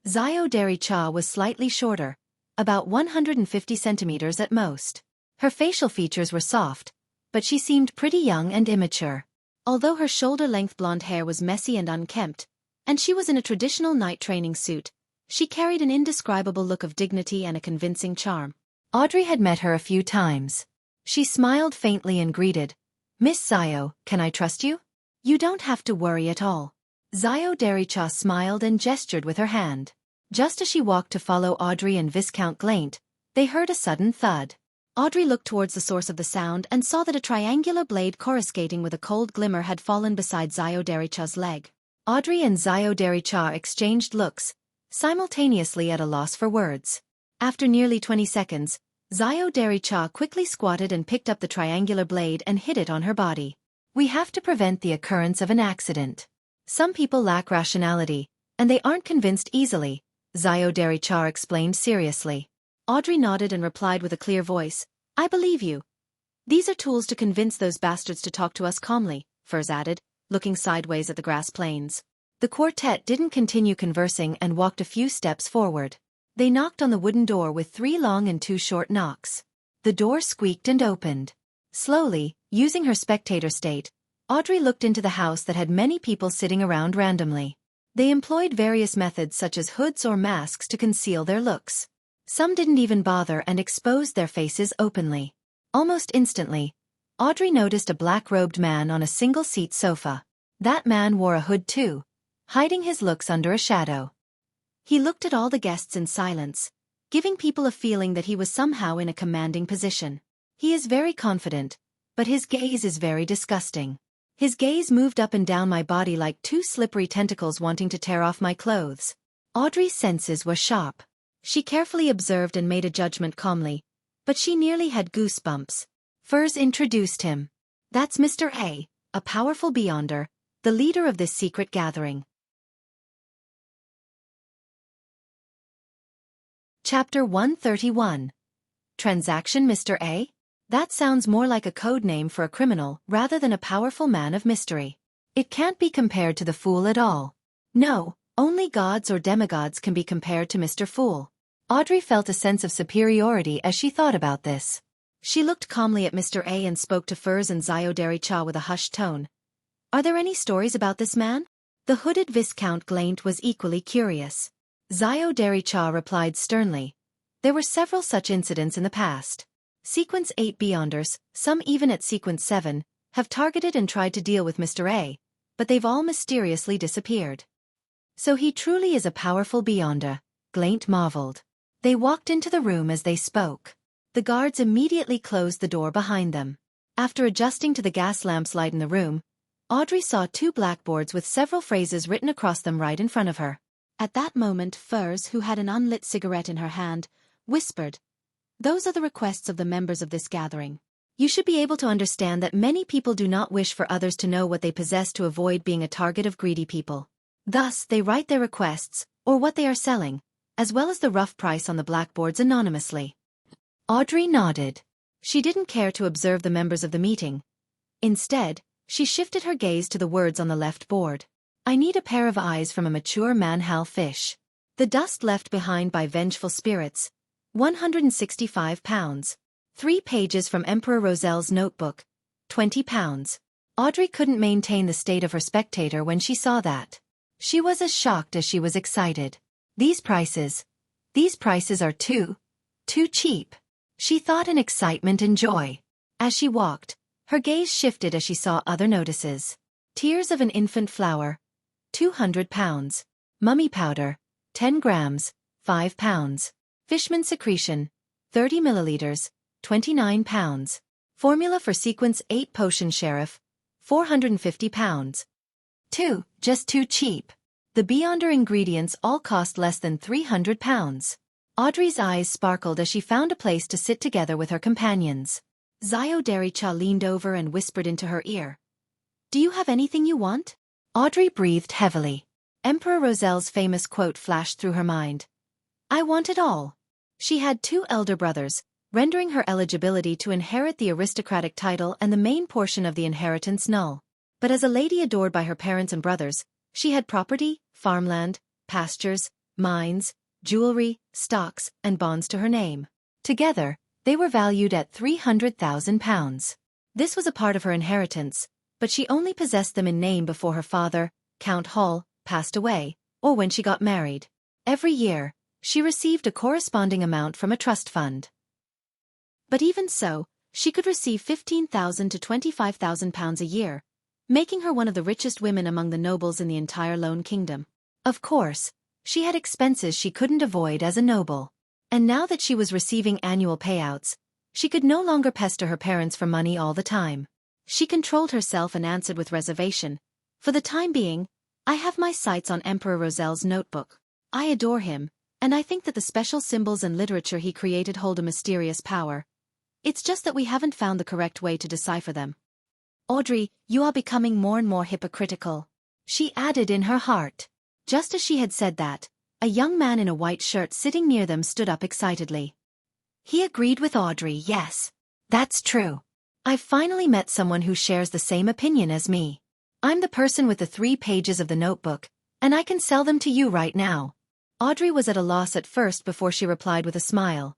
S1: Zio Dericha was slightly shorter, about 150 centimeters at most. Her facial features were soft, but she seemed pretty young and immature. Although her shoulder-length blonde hair was messy and unkempt, and she was in a traditional night training suit, she carried an indescribable look of dignity and a convincing charm. Audrey had met her a few times. She smiled faintly and greeted, "Miss Zio, can I trust you?" "You don't have to worry at all." Zio Dericha smiled and gestured with her hand. Just as she walked to follow Audrey and Viscount Glaint, they heard a sudden thud. Audrey looked towards the source of the sound and saw that a triangular blade coruscating with a cold glimmer had fallen beside Zio Dericha's leg. Audrey and Zio Dericha exchanged looks, simultaneously at a loss for words. After nearly 20 seconds, Zio Dericha quickly squatted and picked up the triangular blade and hid it on her body. "We have to prevent the occurrence of an accident. Some people lack rationality, and they aren't convinced easily," Zio Dericha explained seriously. Audrey nodded and replied with a clear voice, "I believe you. These are tools to convince those bastards to talk to us calmly," Furs added, looking sideways at the grass plains. The quartet didn't continue conversing and walked a few steps forward. They knocked on the wooden door with 3 long and 2 short knocks. The door squeaked and opened. Slowly, using her spectator state, Audrey looked into the house that had many people sitting around randomly. They employed various methods such as hoods or masks to conceal their looks. Some didn't even bother and exposed their faces openly. Almost instantly, Audrey noticed a black-robed man on a single-seat sofa. That man wore a hood too, hiding his looks under a shadow. He looked at all the guests in silence, giving people a feeling that he was somehow in a commanding position. He is very confident, but his gaze is very disgusting. His gaze moved up and down my body like 2 slippery tentacles wanting to tear off my clothes. Audrey's senses were sharp. She carefully observed and made a judgment calmly, but she nearly had goosebumps. Furs introduced him. "That's Mr. A powerful Beyonder, the leader of this secret gathering." Chapter 131. Transaction Mr. A? That sounds more like a code name for a criminal rather than a powerful man of mystery. It can't be compared to the Fool at all. No, only gods or demigods can be compared to Mr. Fool. Audrey felt a sense of superiority as she thought about this. She looked calmly at Mr. A and spoke to Furs and Zio Dericha with a hushed tone. "Are there any stories about this man?" The hooded Viscount Glaint was equally curious. Zio Dericha replied sternly, "There were several such incidents in the past. Sequence 8 Beyonders, some even at Sequence 7, have targeted and tried to deal with Mr. A, but they've all mysteriously disappeared." "So he truly is a powerful Beyonder," Glaint marveled. They walked into the room as they spoke. The guards immediately closed the door behind them. After adjusting to the gas lamp's light in the room, Audrey saw 2 blackboards with several phrases written across them right in front of her. At that moment Furs, who had an unlit cigarette in her hand, whispered, "Those are the requests of the members of this gathering. You should be able to understand that many people do not wish for others to know what they possess to avoid being a target of greedy people. Thus, they write their requests, or what they are selling, as well as the rough price on the blackboards anonymously." Audrey nodded.
S2: She didn't care to observe the members of the meeting. Instead, she shifted her gaze to the words on the left board. I need a pair of eyes from a mature manhal fish. The dust left behind by vengeful spirits. 165 pounds. 3 pages from Emperor Roselle's notebook. 20 pounds. Audrey couldn't maintain the state of her spectator when she saw that. She was as shocked as she was excited. These prices are too cheap. She thought in excitement and joy. As she walked, her gaze shifted as she saw other notices. Tears of an infant flower. 200 pounds. Mummy powder. 10 grams. 5 pounds. Fishman secretion. 30 milliliters. 29 pounds. Formula for sequence 8 potion sheriff. 450 pounds. Just too cheap. The Beyonder ingredients all cost less than 300 pounds. Audrey's eyes sparkled as she found a place to sit together with her companions. Xiao leaned over and whispered into her ear. Do you have anything you want? Audrey breathed heavily. Emperor Roselle's famous quote flashed through her mind. I want it all. She had 2 elder brothers, rendering her eligibility to inherit the aristocratic title and the main portion of the inheritance null. But as a lady adored by her parents and brothers, she had property, farmland, pastures, mines, jewelry, stocks, and bonds to her name. Together, they were valued at 300,000 pounds. This was a part of her inheritance, but she only possessed them in name before her father, Count Hall, passed away, or when she got married. Every year, she received a corresponding amount from a trust fund. But even so, she could receive 15,000 to 25,000 pounds a year, making her one of the richest women among the nobles in the entire Lone Kingdom. Of course, she had expenses she couldn't avoid as a noble. And now that she was receiving annual payouts, she could no longer pester her parents for money all the time. She controlled herself and answered with reservation. For the time being, I have my sights on Emperor Roselle's notebook. I adore him, and I think that the special symbols and literature he created hold a mysterious power. It's just that we haven't found the correct way to decipher them. Audrey, you are becoming more and more hypocritical, she added in her heart. Just as she had said that, a young man in a white shirt sitting near them stood up excitedly. He agreed with Audrey. Yes, that's true. I've finally met someone who shares the same opinion as me. I'm the person with the 3 pages of the notebook, and I can sell them to you right now. Audrey was at a loss at first before she replied with a smile.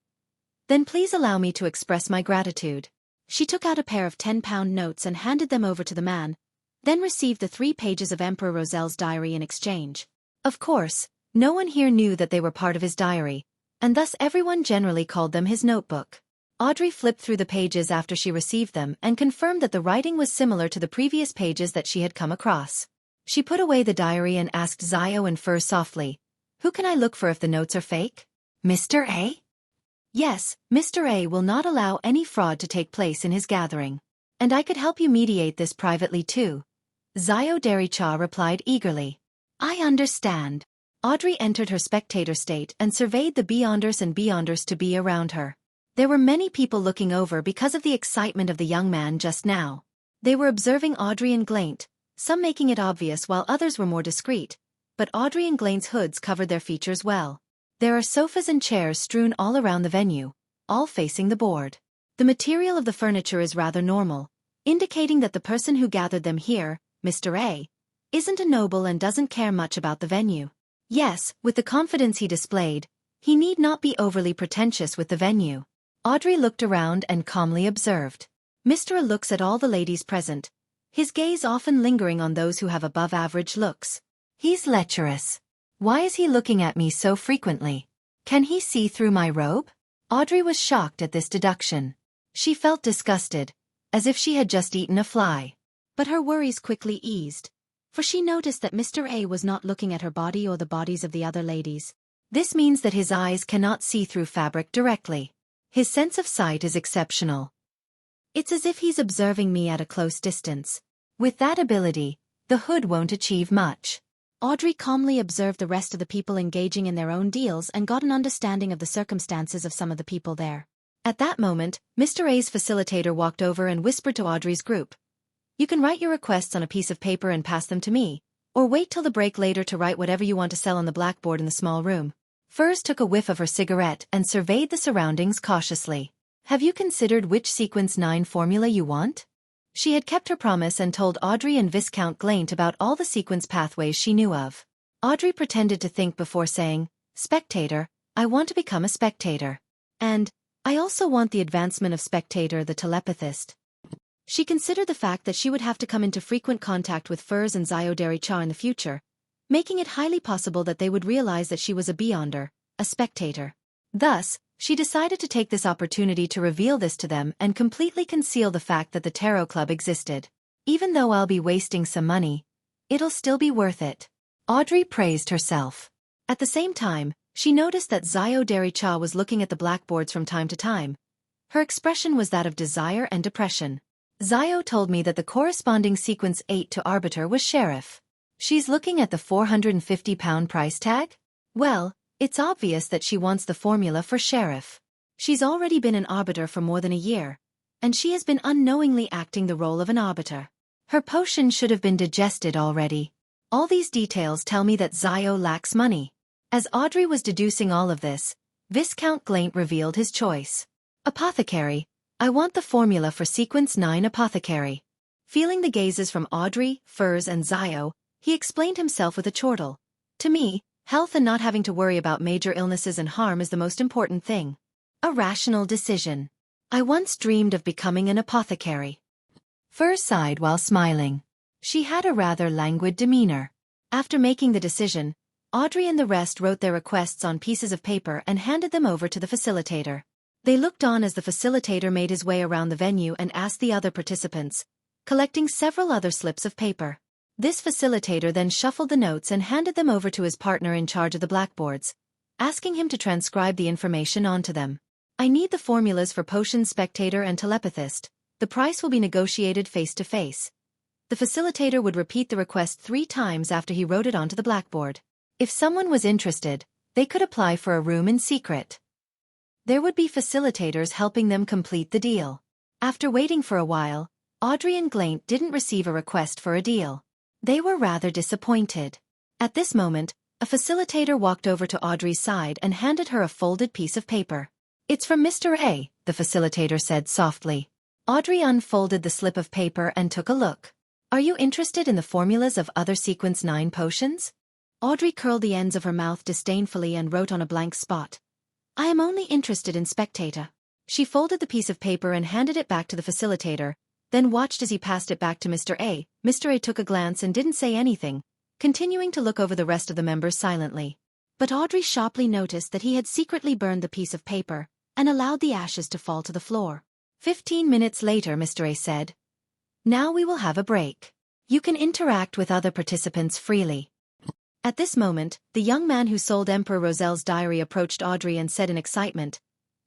S2: Then please allow me to express my gratitude. She took out a pair of 10-pound notes and handed them over to the man, then received the 3 pages of Emperor Roselle's diary in exchange. Of course, no one here knew that they were part of his diary, and thus everyone generally called them his notebook. Audrey flipped through the pages after she received them and confirmed that the writing was similar to the previous pages that she had come across. She put away the diary and asked Xiao and Fur softly, Who can I look for if the notes are fake? Mr. A? Yes, Mr. A will not allow any fraud to take place in his gathering. And I could help you mediate this privately too. Xiao replied eagerly. I understand. Audrey entered her spectator state and surveyed the Beyonders and Beyonders-to-be around her. There were many people looking over because of the excitement of the young man just now. They were observing Audrey and Glaint, some making it obvious while others were more discreet, but Audrey and Glaint's hoods covered their features well. There are sofas and chairs strewn all around the venue, all facing the board. The material of the furniture is rather normal, indicating that the person who gathered them here, Mr. A, isn't a noble and doesn't care much about the venue. Yes, with the confidence he displayed, he need not be overly pretentious with the venue. Audrey looked around and calmly observed. Mr. A looks at all the ladies present, his gaze often lingering on those who have above-average looks. He's lecherous. Why is he looking at me so frequently? Can he see through my robe? Audrey was shocked at this deduction. She felt disgusted, as if she had just eaten a fly. But her worries quickly eased, for she noticed that Mr. A was not looking at her body or the bodies of the other ladies. This means that his eyes cannot see through fabric directly. His sense of sight is exceptional. It's as if he's observing me at a close distance. With that ability, the hood won't achieve much. Audrey calmly observed the rest of the people engaging in their own deals and got an understanding of the circumstances of some of the people there. At that moment, Mr. A's facilitator walked over and whispered to Audrey's group. You can write your requests on a piece of paper and pass them to me, or wait till the break later to write whatever you want to sell on the blackboard in the small room. Furs took a whiff of her cigarette and surveyed the surroundings cautiously.
S1: Have you considered which Sequence 9 formula you want? She had kept her promise and told Audrey and Viscount Glaint about all the sequence pathways she knew of. Audrey pretended to think before saying, Spectator, I want to become a spectator. And, I also want the advancement of Spectator the telepathist. She considered the fact that she would have to come into frequent contact with Furs and Xioderi-Cha in the future, making it highly possible that they would realize that she was a beyonder, a spectator. Thus, she decided to take this opportunity to reveal this to them and completely conceal the fact that the Tarot Club existed. Even though I'll be wasting some money, it'll still be worth it. Audrey praised herself. At the same time, she noticed that Xioderi-Cha was looking at the blackboards from time to time. Her expression was that of desire and depression. Zio told me that the corresponding Sequence 8 to Arbiter was Sheriff. She's looking at the £450 price tag? Well, it's obvious that she wants the formula for Sheriff. She's already been an Arbiter for more than a year, and she has been unknowingly acting the role of an Arbiter. Her potion should have been digested already. All these details tell me that Zio lacks money. As Audrey was deducing all of this, Viscount Glaint revealed his choice. Apothecary. I want the formula for Sequence 9 Apothecary. Feeling the gazes from Audrey, Furs and Zio, he explained himself with a chortle. To me, health and not having to worry about major illnesses and harm is the most important thing. A rational decision. I once dreamed of becoming an apothecary. Furs sighed while smiling. She had a rather languid demeanor. After making the decision, Audrey and the rest wrote their requests on pieces of paper and handed them over to the facilitator. They looked on as the facilitator made his way around the venue and asked the other participants, collecting several other slips of paper. This facilitator then shuffled the notes and handed them over to his partner in charge of the blackboards, asking him to transcribe the information onto them. I need the formulas for Potion Spectator and Telepathist. The price will be negotiated face-to-face. The facilitator would repeat the request 3 times after he wrote it onto the blackboard. If someone was interested, they could apply for a room in secret. There would be facilitators helping them complete the deal. After waiting for a while, Audrey and Glaint didn't receive a request for a deal. They were rather disappointed. At this moment, a facilitator walked over to Audrey's side and handed her a folded piece of paper. It's from Mr. A, the facilitator said softly. Audrey unfolded the slip of paper and took a look. Are you interested in the formulas of other Sequence 9 potions? Audrey curled the ends of her mouth disdainfully and wrote on a blank spot. I am only interested in Spectator. She folded the piece of paper and handed it back to the facilitator, then watched as he passed it back to Mr. A. Mr. A took a glance and didn't say anything, continuing to look over the rest of the members silently. But Audrey sharply noticed that he had secretly burned the piece of paper and allowed the ashes to fall to the floor. 15 minutes later, Mr. A said. Now we will have a break. You can interact with other participants freely. At this moment, the young man who sold Emperor Roselle's diary approached Audrey and said in excitement,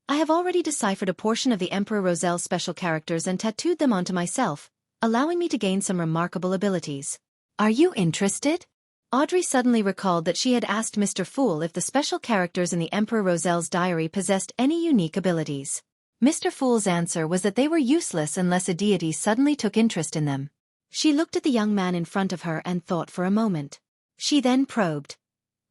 S1: I have already deciphered a portion of the Emperor Roselle's special characters and tattooed them onto myself, allowing me to gain some remarkable abilities. Are you interested? Audrey suddenly recalled that she had asked Mr. Fool if the special characters in the Emperor Roselle's diary possessed any unique abilities. Mr. Fool's answer was that they were useless unless a deity suddenly took interest in them. She looked at the young man in front of her and thought for a moment. She then probed.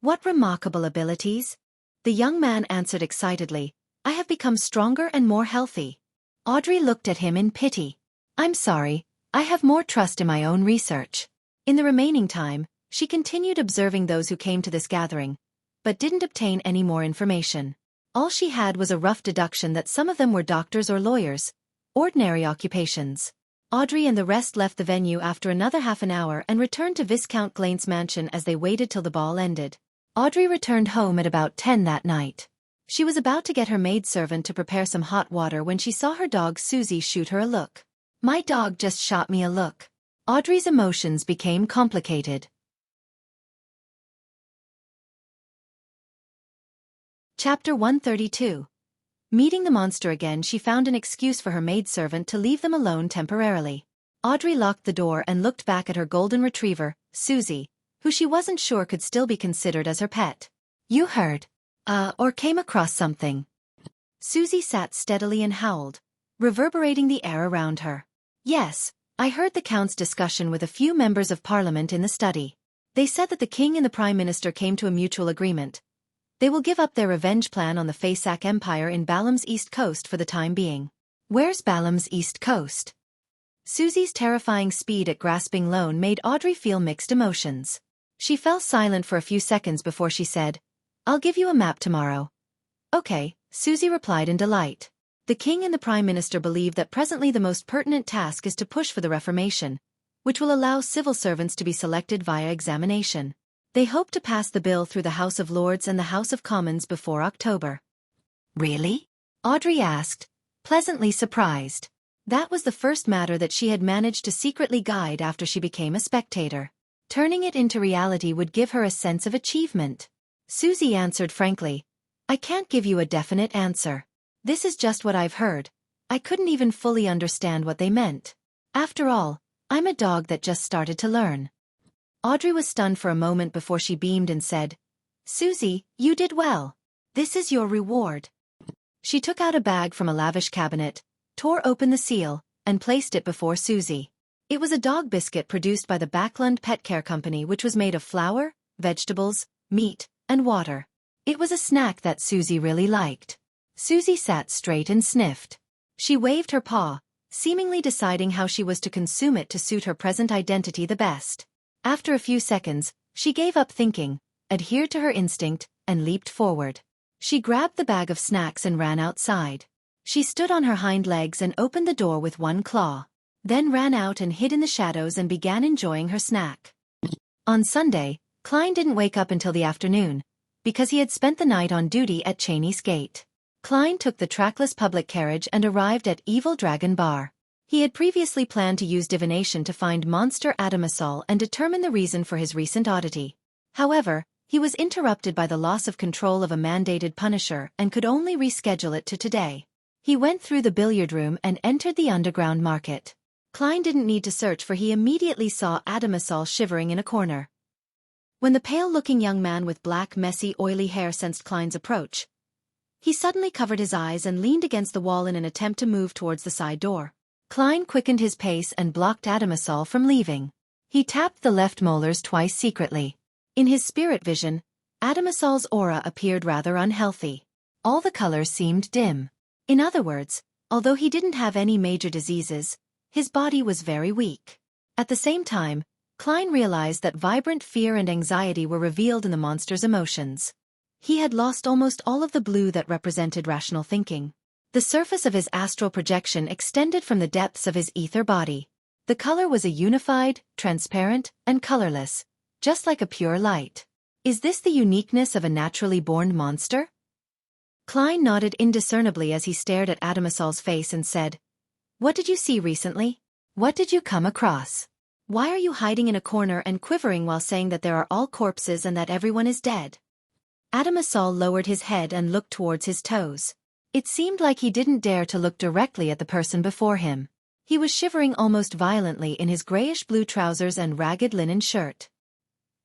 S1: What remarkable abilities? The young man answered excitedly, I have become stronger and more healthy. Audrey looked at him in pity. I'm sorry, I have more trust in my own research. In the remaining time, she continued observing those who came to this gathering, but didn't obtain any more information. All she had was a rough deduction that some of them were doctors or lawyers, ordinary occupations. Audrey and the rest left the venue after another half an hour and returned to Viscount Glaint's mansion as they waited till the ball ended. Audrey returned home at about 10 that night. She was about to get her maidservant to prepare some hot water when she saw her dog Susie shoot her a look. My dog just shot me a look. Audrey's emotions became complicated. Chapter 132. Meeting the monster again, she found an excuse for her maidservant to leave them alone temporarily. Audrey locked the door and looked back at her golden retriever, Susie, who she wasn't sure could still be considered as her pet. You heard, or came across something. Susie sat steadily and howled, reverberating the air around her. Yes, I heard the Count's discussion with a few members of Parliament in the study. They said that the King and the Prime Minister came to a mutual agreement. They will give up their revenge plan on the Faesac Empire in Balam's East Coast for the time being. Where's Balam's East Coast? Susie's terrifying speed at grasping loan made Audrey feel mixed emotions. She fell silent for a few seconds before she said, "I'll give you a map tomorrow." "Okay," Susie replied in delight. The king and the prime minister believe that presently the most pertinent task is to push for the Reformation, which will allow civil servants to be selected via examination. They hope to pass the bill through the House of Lords and the House of Commons before October. "Really?" Audrey asked, pleasantly surprised. That was the first matter that she had managed to secretly guide after she became a spectator. Turning it into reality would give her a sense of achievement. Susie answered frankly, "I can't give you a definite answer. This is just what I've heard. I couldn't even fully understand what they meant. After all, I'm a dog that just started to learn." Audrey was stunned for a moment before she beamed and said, "Susie, you did well. This is your reward." She took out a bag from a lavish cabinet, tore open the seal, and placed it before Susie. It was a dog biscuit produced by the Backlund Pet Care Company, which was made of flour, vegetables, meat, and water. It was a snack that Susie really liked. Susie sat straight and sniffed. She waved her paw, seemingly deciding how she was to consume it to suit her present identity the best. After a few seconds, she gave up thinking, adhered to her instinct, and leaped forward. She grabbed the bag of snacks and ran outside. She stood on her hind legs and opened the door with one claw, then ran out and hid in the shadows and began enjoying her snack. On Sunday, Klein didn't wake up until the afternoon, because he had spent the night on duty at Cheney's Gate. Klein took the trackless public carriage and arrived at Evil Dragon Bar. He had previously planned to use divination to find Monster Adamasol and determine the reason for his recent oddity. However, he was interrupted by the loss of control of a mandated punisher and could only reschedule it to today. He went through the billiard room and entered the underground market. Klein didn't need to search, for he immediately saw Adamasol shivering in a corner. When the pale-looking young man with black, messy, oily hair sensed Klein's approach, he suddenly covered his eyes and leaned against the wall in an attempt to move towards the side door. Klein quickened his pace and blocked Adamasol from leaving. He tapped the left molars twice secretly. In his spirit vision, Adamasol's aura appeared rather unhealthy. All the colors seemed dim. In other words, although he didn't have any major diseases, his body was very weak. At the same time, Klein realized that vibrant fear and anxiety were revealed in the monster's emotions. He had lost almost all of the blue that represented rational thinking. The surface of his astral projection extended from the depths of his ether body. The color was a unified, transparent, and colorless, just like a pure light. Is this the uniqueness of a naturally born monster? Klein nodded indiscernibly as he stared at Adamasol's face and said, "What did you see recently? What did you come across? Why are you hiding in a corner and quivering while saying that there are all corpses and that everyone is dead?" Adamasol lowered his head and looked towards his toes. It seemed like he didn't dare to look directly at the person before him. He was shivering almost violently in his grayish-blue trousers and ragged linen shirt.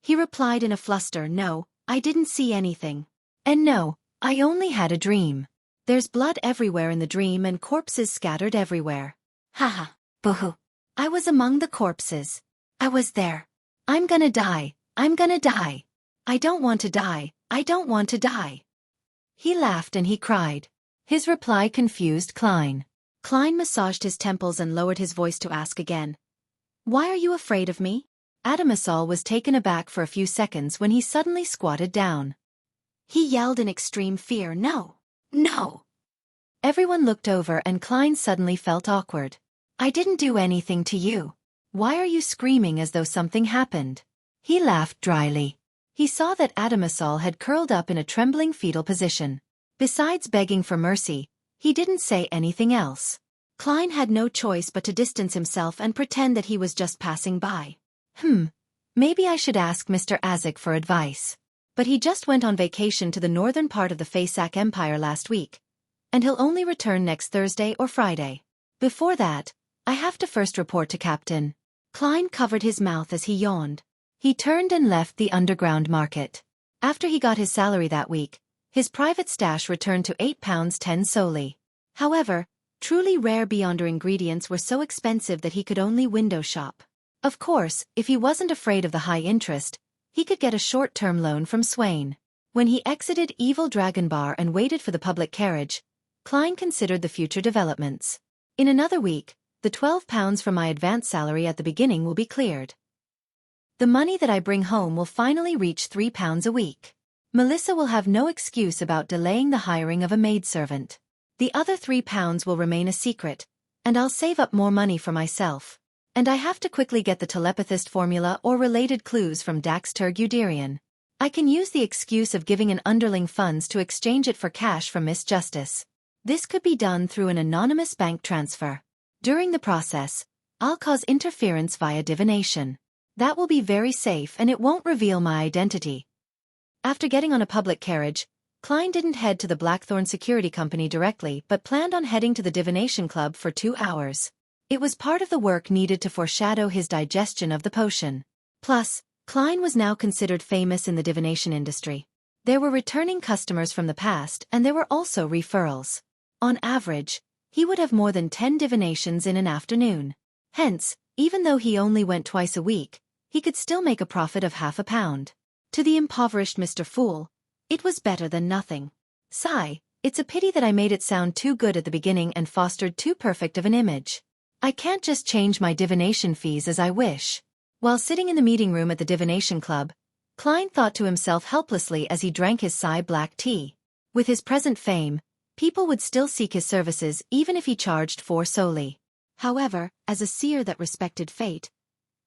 S1: He replied in a fluster, "No, I didn't see anything. And no, I only had a dream. There's blood everywhere in the dream and corpses scattered everywhere. Haha, boo-hoo. I was among the corpses. I was there. I'm gonna die. I'm gonna die. I don't want to die. I don't want to die." He laughed and he cried. His reply confused Klein. Klein massaged his temples and lowered his voice to ask again, "Why are you afraid of me?" Adamasol was taken aback for a few seconds when he suddenly squatted down. He yelled in extreme fear, "No! No!" Everyone looked over and Klein suddenly felt awkward. "I didn't do anything to you. Why are you screaming as though something happened?" He laughed dryly. He saw that Adamasol had curled up in a trembling fetal position. Besides begging for mercy, he didn't say anything else. Klein had no choice but to distance himself and pretend that he was just passing by. Maybe I should ask Mr. Azek for advice. But he just went on vacation to the northern part of the Faesac Empire last week, and he'll only return next Thursday or Friday. Before that, I have to first report to Captain. Klein covered his mouth as he yawned. He turned and left the underground market. After he got his salary that week, his private stash returned to £8.10 solely. However, truly rare Beyonder ingredients were so expensive that he could only window shop. Of course, if he wasn't afraid of the high interest, he could get a short-term loan from Swain. When he exited Evil Dragon Bar and waited for the public carriage, Klein considered the future developments. In another week, the £12 from my advance salary at the beginning will be cleared. The money that I bring home will finally reach £3 a week. Melissa will have no excuse about delaying the hiring of a maidservant. The other £3 will remain a secret, and I'll save up more money for myself. And I have to quickly get the telepathist formula or related clues from Dax Guderian. I can use the excuse of giving an underling funds to exchange it for cash from Miss Justice. This could be done through an anonymous bank transfer. During the process, I'll cause interference via divination. That will be very safe and it won't reveal my identity. After getting on a public carriage, Klein didn't head to the Blackthorn Security Company directly but planned on heading to the Divination Club for 2 hours. It was part of the work needed to foreshadow his digestion of the potion. Plus, Klein was now considered famous in the divination industry. There were returning customers from the past and there were also referrals. On average, he would have more than 10 divinations in an afternoon. Hence, even though he only went twice a week, he could still make a profit of £0.50. To the impoverished Mr. Fool, it was better than nothing. Sigh, it's a pity that I made it sound too good at the beginning and fostered too perfect of an image. I can't just change my divination fees as I wish. While sitting in the meeting room at the Divination Club, Klein thought to himself helplessly as he drank his Psy black tea. With his present fame, people would still seek his services even if he charged 4 solely.
S2: However, as a seer that respected fate,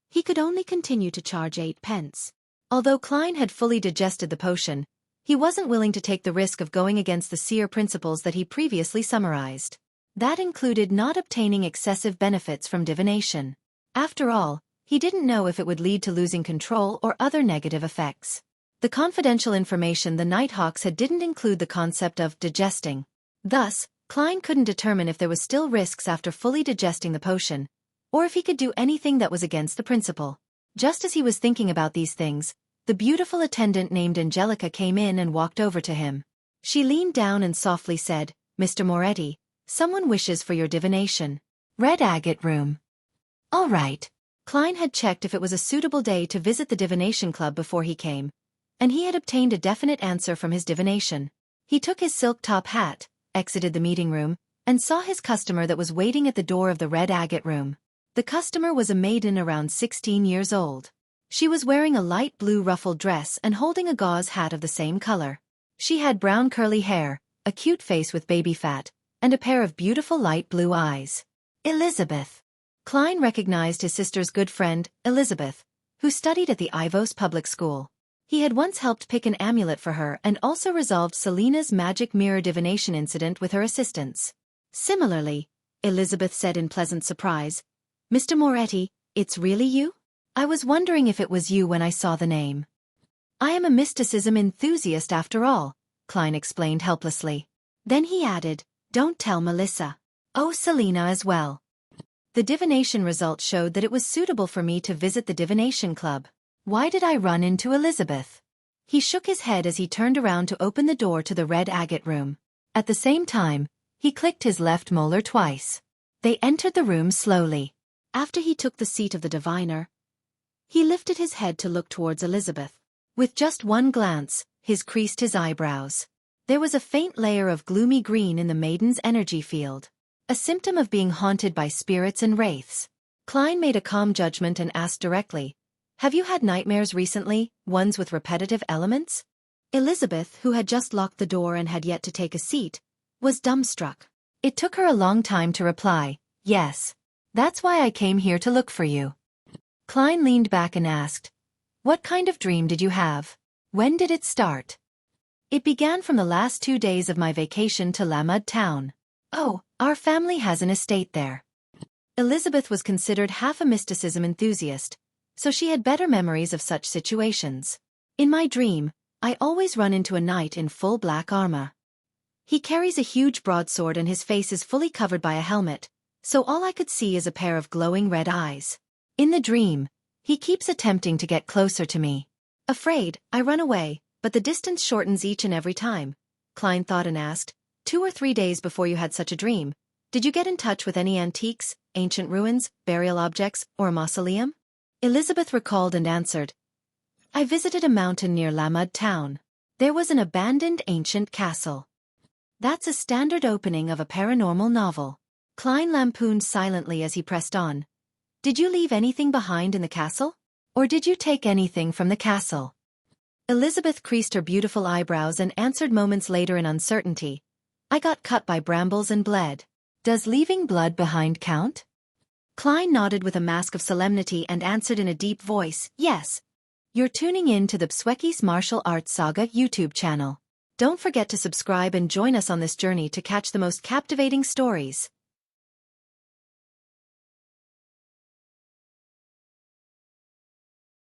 S2: he could only continue to charge 8 pence.
S1: Although Klein had fully digested the potion, he wasn't willing to take the risk of going against the seer principles that he previously summarized. That included not obtaining excessive benefits from divination. After all, he didn't know if it would lead to losing control or other negative effects. The confidential information the Nighthawks had didn't include the concept of digesting. Thus, Klein couldn't determine if there was still risks after fully digesting the potion, or if he could do anything that was against the principle. Just as he was thinking about these things, the beautiful attendant named Angelica came in and walked over to him. She leaned down and softly said, "Mr. Moretti, someone wishes for your divination. Red agate room." All right. Klein had checked if it was a suitable day to visit the Divination Club before he came, and he had obtained a definite answer from his divination. He took his silk top hat, exited the meeting room, and saw his customer that was waiting at the door of the red agate room. The customer was a maiden around 16 years old. She was wearing a light blue ruffled dress and holding a gauze hat of the same color. She had brown curly hair, a cute face with baby fat, and a pair of beautiful light blue eyes. Elizabeth. Klein recognized his sister's good friend, Elizabeth, who studied at the Ivos public school. He had once helped pick an amulet for her and also resolved Selena's magic mirror divination incident with her assistance. Similarly, Elizabeth said in pleasant surprise, "Mr. Moretti, it's really you? I was wondering if it was you when I saw the name." "I am a mysticism enthusiast after all," Klein explained helplessly. Then he added, "Don't tell Melissa. Oh, Selena as well." The divination results showed that it was suitable for me to visit the Divination Club. Why did I run into Elizabeth? He shook his head as he turned around to open the door to the red agate room. At the same time, he clicked his left molar twice. They entered the room slowly.
S2: After he took the seat of the diviner, he lifted his head to look towards Elizabeth.
S1: With just one glance, he creased his eyebrows. There was a faint layer of gloomy green in the maiden's energy field. A symptom of being haunted by spirits and wraiths. Klein made a calm judgment and asked directly, "Have you had nightmares recently, ones with repetitive elements?"
S2: Elizabeth, who had just locked the door and had yet to take a seat, was dumbstruck.
S1: It took her a long time to reply, "Yes. That's why I came here to look for you." Klein leaned back and asked, "What kind of dream did you have? When did it start?" "It began from the last 2 days of my vacation to Lamud town. Oh, our family has an estate there." Elizabeth was considered half a mysticism enthusiast, so she had better memories of such situations. "In my dream, I always run into a knight in full black armor. He carries a huge broadsword and his face is fully covered by a helmet, so all I could see is a pair of glowing red eyes. In the dream, he keeps attempting to get closer to me. Afraid, I run away, but the distance shortens each and every time." Klein thought and asked, 2 or 3 days before you had such a dream, did you get in touch with any antiques, ancient ruins, burial objects, or a mausoleum?" Elizabeth recalled and answered, "I visited a mountain near Lamud town. There was an abandoned ancient castle. That's a standard opening of a paranormal novel. Klein lampooned silently as he pressed on. Did you leave anything behind in the castle? Or did you take anything from the castle? Elizabeth creased her beautiful eyebrows and answered moments later in uncertainty. I got cut by brambles and bled. Does leaving blood behind count? Klein nodded with a mask of solemnity and answered in a deep voice, yes. You're tuning in to the Xueqi's Martial Arts Saga YouTube channel. Don't forget to subscribe and join us on this journey to catch the most captivating stories.